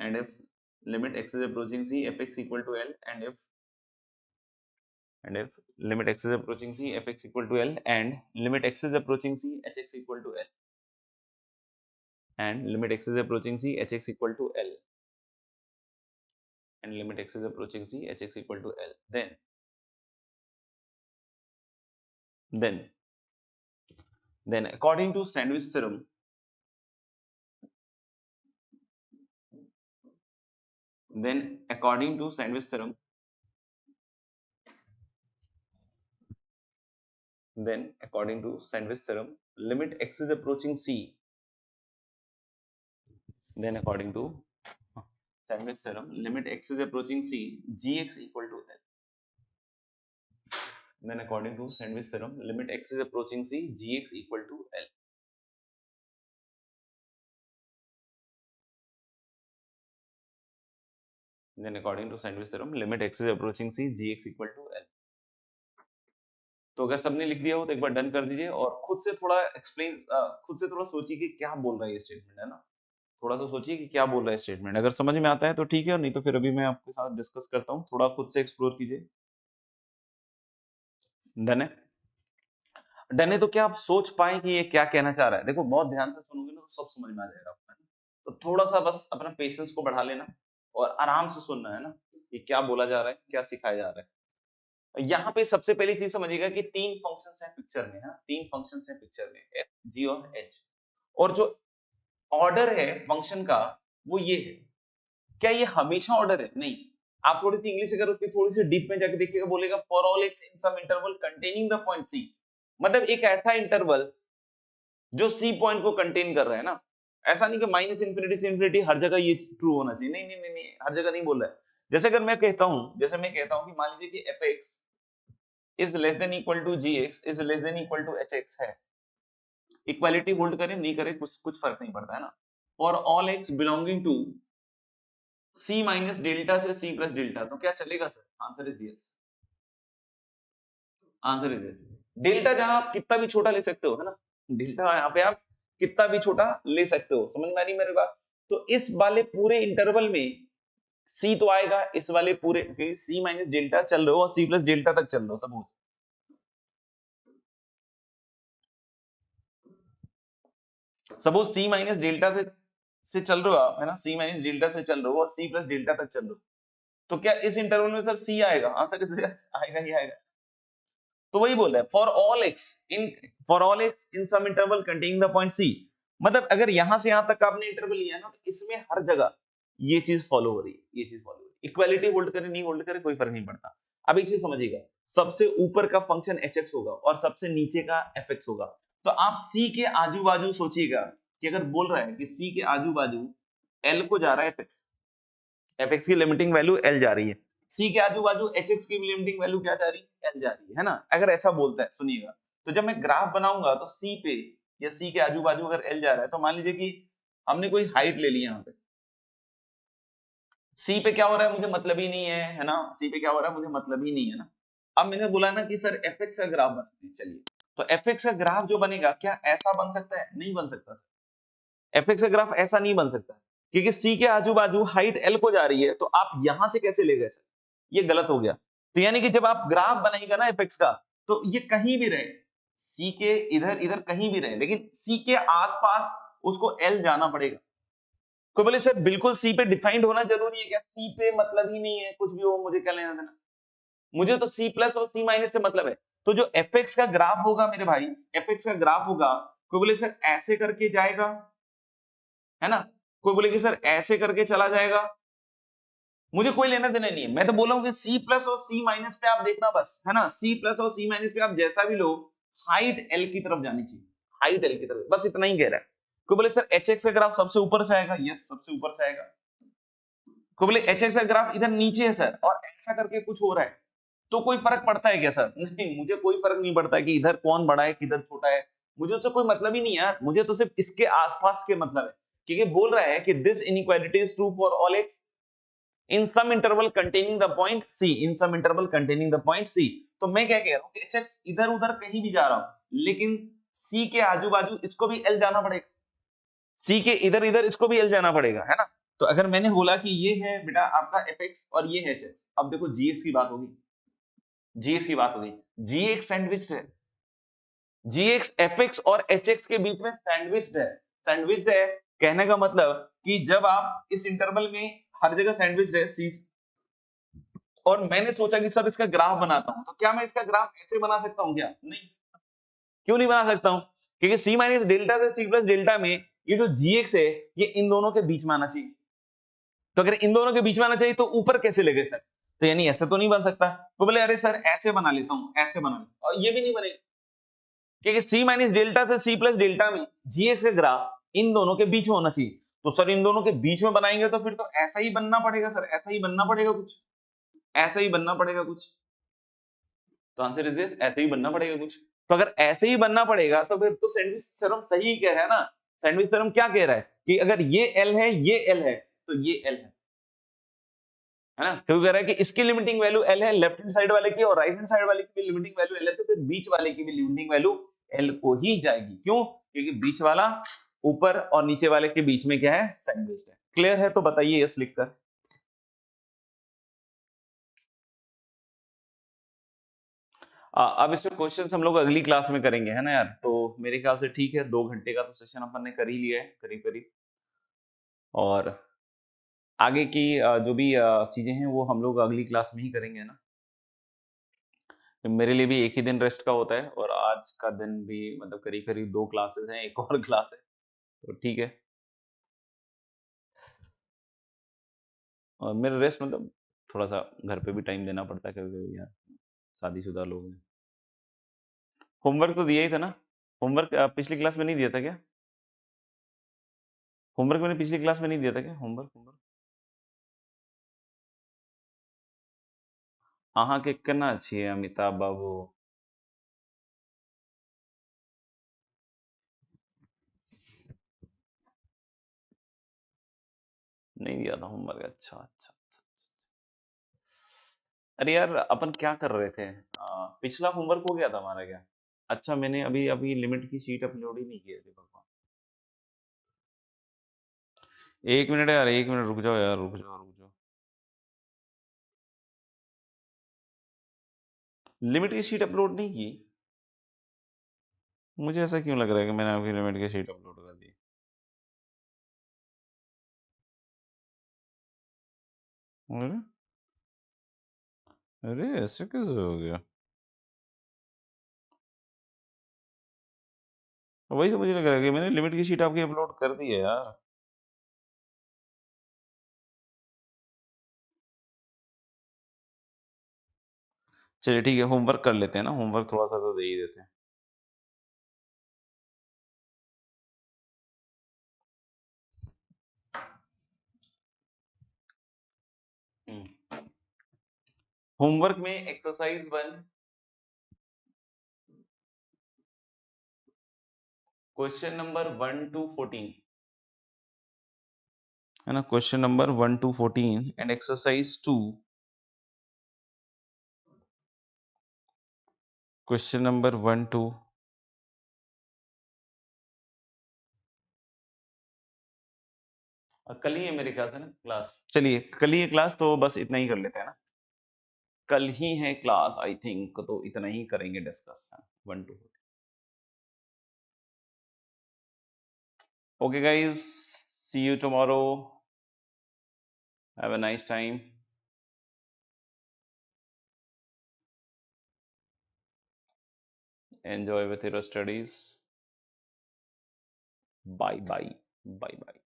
and if limit x is approaching c, fx equal to l, and if limit x is approaching c, fx equal to l, and limit x is approaching c, hx equal to l, and limit x is approaching c, hx equal to l, and limit x is approaching c, hx equal to l, then according to sandwich theorem, then according to sandwich theorem then according to sandwich theorem limit x is approaching c, then according to Sandwich theorem, limit x is approaching c, gx equal to l. Then according to Sandwich theorem, limit x is approaching c, gx equal to l. Then according to Sandwich theorem, limit x is approaching c, gx equal to l. तो अगर सबने लिख दिया हो तो एक बार done कर दीजिए और खुद से थोड़ा एक्सप्लेन, खुद से थोड़ा सोचिए कि क्या बोल रहा है ये स्टेटमेंट, है ना। थोड़ा सा सोचिए कि क्या बोल रहा है स्टेटमेंट, अगर समझ में आता है तो ठीक है, और नहीं तो फिर अभी मैं आपके साथ डिस्कस करता हूँ, थोड़ा खुद से एक्सप्लोर कीजिए। डन है? डन है तो क्या आप सोच पाए कि ये क्या कहना चाह रहा है? देखो बहुत ध्यान से सुनोगे ना तो सब समझ में आ जाएगा आपको, तो थोड़ा सा बस अपना पेशेंस को बढ़ा लेना और आराम से सुनना, है ना, कि क्या बोला जा रहा है, क्या सिखाया जा रहा है। यहाँ पे सबसे पहली चीज समझिएगा कि तीन फंक्शंस हैं पिक्चर में, हाँ, तीन फंक्शंस हैं पिक्चर में, एफ, जी और एच, और जो ऑर्डर है फंक्शन का वो ये है। क्या ये हमेशा ऑर्डर है? नहीं। आप थोड़ी सी इंग्लिश अगर उसकी थोड़ी सी डीप में जाके देखिएगा, बोलेगा for all x in some interval containing the point c, मतलब एक ऐसा इंटरवल जो सी पॉइंट को कंटेन कर रहा है ना। ऐसा नहीं कि माइनस इंफिनिटी से इंफिनिटी हर जगह ये ट्रू होना चाहिए, नहीं नहीं नहीं नहीं, हर जगह नहीं बोल रहा है। जैसे अगर मैं कहता हूं, जैसे मैं कहता हूं कि मान लीजिए कि f x is less than equal to g x is less than equal to h x है, इक्वालिटी होल्ड करे नहीं करे कुछ फर्क नहीं पड़ता, है ना। For all x belonging to c minus delta से सी प्लस डेल्टा, तो क्या चलेगा sir? Answer is yes, answer is yes. Delta जहां आप कितना भी छोटा ले सकते हो, है ना, डेल्टा यहाँ पे आप कितना भी छोटा ले सकते हो, समझ में आ रही मेरी बात? तो इस वाले पूरे इंटरवल में सी तो आएगा, इस वाले पूरे सी माइनस डेल्टा चल रहे हो और सी प्लस डेल्टा तक चल रहे हो, सपोज सी माइनस डेल्टा से चल रहे हो आप, है ना, सी माइनस डेल्टा से चल रहे हो और सी प्लस डेल्टा तक चल रहे हो, तो क्या इस इंटरवल में सर सी आएगा? आंसर आएगा ही आएगा। तो वही बोल रहा है for all x in some interval containing the point c, मतलब अगर यहां से यहां तक आपने इंटरवल लिया ना, तो इसमें हर जगह ये चीज फॉलो हो रही है, ये चीज फॉलो हो रही है। इक्वालिटी होल्ड करे नहीं होल्ड करे कोई फर्क नहीं पड़ता। अब एक चीज समझिएगा, सबसे ऊपर का फंक्शन एच एक्स होगा और सबसे नीचे का एफ एक्स होगा, तो आप सी के आजू बाजू सोचिएगा कि अगर बोल रहा है कि सी के आजू बाजू एल को जा रहा है एफ एक्स की लिमिटिंग वैल्यू एल जा रही है, सी के आजू बाजू एच एक्स की लिमिटिंग वैल्यू क्या जा रही है? एल जा रही है ना। अगर ऐसा बोलता है, सुनिएगा, तो जब मैं ग्राफ बनाऊंगा तो सी पे या सी के आजू बाजू अगर एल जा रहा है, तो मान लीजिए कि हमने कोई हाइट ले ली यहाँ पे, सी पे क्या हो रहा है मुझे मतलब ही नहीं है ना, सी पे क्या हो रहा है मुझे मतलब ही नहीं है ना। अब मैंने बोला ना कि सर एफ एक्स का ग्राफ बनाते हैं, चलिए, तो एफ एक्स का ग्राफ जो बनेगा क्या ऐसा बन सकता है? नहीं बन सकता। एफ एक्स का ग्राफ ऐसा नहीं बन सकता, क्योंकि सी के आजू बाजू हाइट एल को जा रही है, तो आप यहां से कैसे ले गए सर? ये गलत हो गया। तो यानी कि जब आप ग्राफ बनाएगा ना एफ एक्स का, तो ये कहीं भी रहे, सी के इधर इधर कहीं भी रहे, लेकिन सी के आसपास उसको एल जाना पड़ेगा। कोई बोले सर बिल्कुल सी पे डिफाइंड होना जरूरी है क्या? सी पे मतलब ही नहीं है, कुछ भी हो मुझे क्या लेना देना, मुझे तो सी प्लस और सी माइनस से मतलब है। तो जो एफ एक्स का ग्राफ होगा मेरे भाई, एफ एक्स का ग्राफ होगा, कोई बोले सर ऐसे करके जाएगा, है ना, कोई बोले कि सर ऐसे करके चला जाएगा, मुझे कोई लेना देना नहीं है। मैं तो बोला हूं कि सी प्लस और सी माइनस पे आप देखना बस, है ना, सी प्लस और सी माइनस पे आप जैसा भी लो, हाइट एल की तरफ जानी चाहिए, हाइट एल की तरफ, बस इतना ही कह रहा है। कोई बोले सर एच एक्स का ग्राफ सबसे ऊपर से आएगा, यस सबसे ऊपर से आएगा। कोई बोले एच एक्स का ग्राफ इधर नीचे है सर और ऐसा करके कुछ हो रहा है, तो कोई फर्क पड़ता है क्या सर? नहीं, मुझे कोई फर्क नहीं पड़ता कि इधर कौन बड़ा है किधर छोटा है, मुझे उससे कोई मतलब ही नहीं यार, मुझे तो सिर्फ इसके आसपास के मतलब है, क्योंकि बोल रहा है कि this inequality is true for all x in some interval containing the point c, in some interval containing the point c। तो मैं क्या कह रहा हूं कि hx इधर उधर कहीं भी जा रहा हूं, लेकिन c के आजू बाजू इसको भी l जाना पड़ेगा, c के इधर इधर इसको भी l जाना पड़ेगा, है ना। तो अगर मैंने बोला कि ये है बेटा आपका fx और ये है hx, अब देखो gx की बात होगी, gx की बात होगी, gx सैंडविच है, gx fx और hx के बीच में सैंडविच है, सैंडविच है, कहने का मतलब कि जब आप इस इंटरवल में हर जगह सैंडविच है सी, और मैंने सोचा कि सर इसका ग्राफ बनाता हूं, तो क्या मैं इसका ग्राफ ऐसे बना सकता हूं क्या? नहीं। क्यों नहीं बना सकता हूं? क्योंकि सी माइनस डेल्टा से सी प्लस डेल्टा में ये जो जीएक्स है ये इन दोनों के बीच में आना चाहिए, तो अगर इन दोनों के बीच में आना चाहिए तो ऊपर कैसे ले गए सर? तो यानी ऐसे तो नहीं बन सकता। तो बोले अरे सर ऐसे बना लेता हूं, ऐसे बना लेता हूं, और ये भी नहीं बनेगा, क्योंकि सी माइनस डेल्टा से सी प्लस डेल्टा में जीएक्स का ग्राफ इन दोनों के बीच में होना चाहिए। तो सर इन दोनों के बीच में बनाएंगे तो फिर तो ऐसा ही बनना पड़ेगा सर, ऐसा ही बनना पड़ेगा कुछ, ऐसा ही बनना पड़ेगा कुछ। तो आंसर इज दिस, ऐसे ही बनना पड़ेगा कुछ। तो अगर ऐसे ही बनना पड़ेगा तो फिर तो सैंडविच थ्योरम सही कह रहा है ना। सैंडविच थ्योरम क्या कह रहा है कि अगर ये एल है, ये एल है, तो ये एल है ना। क्यों कह रहा है कि इसकी लिमिटिंग वैल्यू एल है, लेफ्ट हैंड साइड वाले की और राइट हैंड साइड वाले की भी लिमिटिंग वैल्यू एल है, तो फिर बीच वाले की भी लिमिटिंग वैल्यू एल को ही जाएगी। क्यों? क्योंकि बीच वाला ऊपर और नीचे वाले के बीच में क्या है, सैंडविच है। क्लियर है तो बताइए यस लिखकर। अब इसमें क्वेश्चंस हम लोग अगली क्लास में करेंगे, है ना यार। तो मेरे ख्याल से ठीक है, 2 घंटे का तो सेशन अपन ने कर ही लिया है करीब करीब। और आगे की जो भी चीजें हैं वो हम लोग अगली क्लास में ही करेंगे, है ना। तो मेरे लिए भी एक ही दिन रेस्ट का होता है, और आज का दिन भी मतलब करीब करीब 2 क्लासेस हैं, एक और क्लास है, तो ठीक है। और मेरा रेस्ट मतलब थोड़ा सा घर पे भी टाइम देना पड़ता है कभी कभी यार, शादीशुदा लोग हैं। होमवर्क तो दिया ही था ना। होमवर्क पिछली क्लास में नहीं दिया था क्या? होमवर्क मैंने पिछली क्लास में नहीं दिया था क्या? होमवर्क होमवर्क हाँ हाँ, किक करना अच्छी है अमिताभ बाबू। नहीं दिया था होमवर्क, अच्छा अच्छा अच्छा अच्छा। अरे यार अपन क्या कर रहे थे, पिछला होमवर्क हो गया था हमारा क्या? अच्छा, मैंने अभी अभी लिमिट की शीट अपलोड ही नहीं की थी, भगवान। 1 मिनट यार, 1 मिनट रुक जाओ यार, रुक जाओ रुक जाओ। लिमिट की शीट अपलोड नहीं की? मुझे ऐसा क्यों लग रहा है कि मैंने अभी लिमिट की शीट अपलोड कर दी। अरे अरे ऐसे कैसे हो गया? वही तो मुझे लग रहा है कि मैंने लिमिट की शीट आपकी अपलोड कर दी है यार। चलिए ठीक है, होमवर्क कर लेते हैं ना, होमवर्क थोड़ा सा तो दे ही देते हैं। होमवर्क में एक्सरसाइज 1 क्वेश्चन नंबर 1 to 14, है ना। Question number 1 to 14 and exercise 2 question number 1 to कल ही है मेरे ख्याल से ना क्लास। चलिए कल ही है क्लास, तो बस इतना ही कर लेते हैं ना। कल ही है क्लास आई थिंक, तो इतना ही करेंगे discuss, 1 to 14। Okay guys, see you tomorrow, have a nice time, enjoy with your studies, bye bye, bye bye.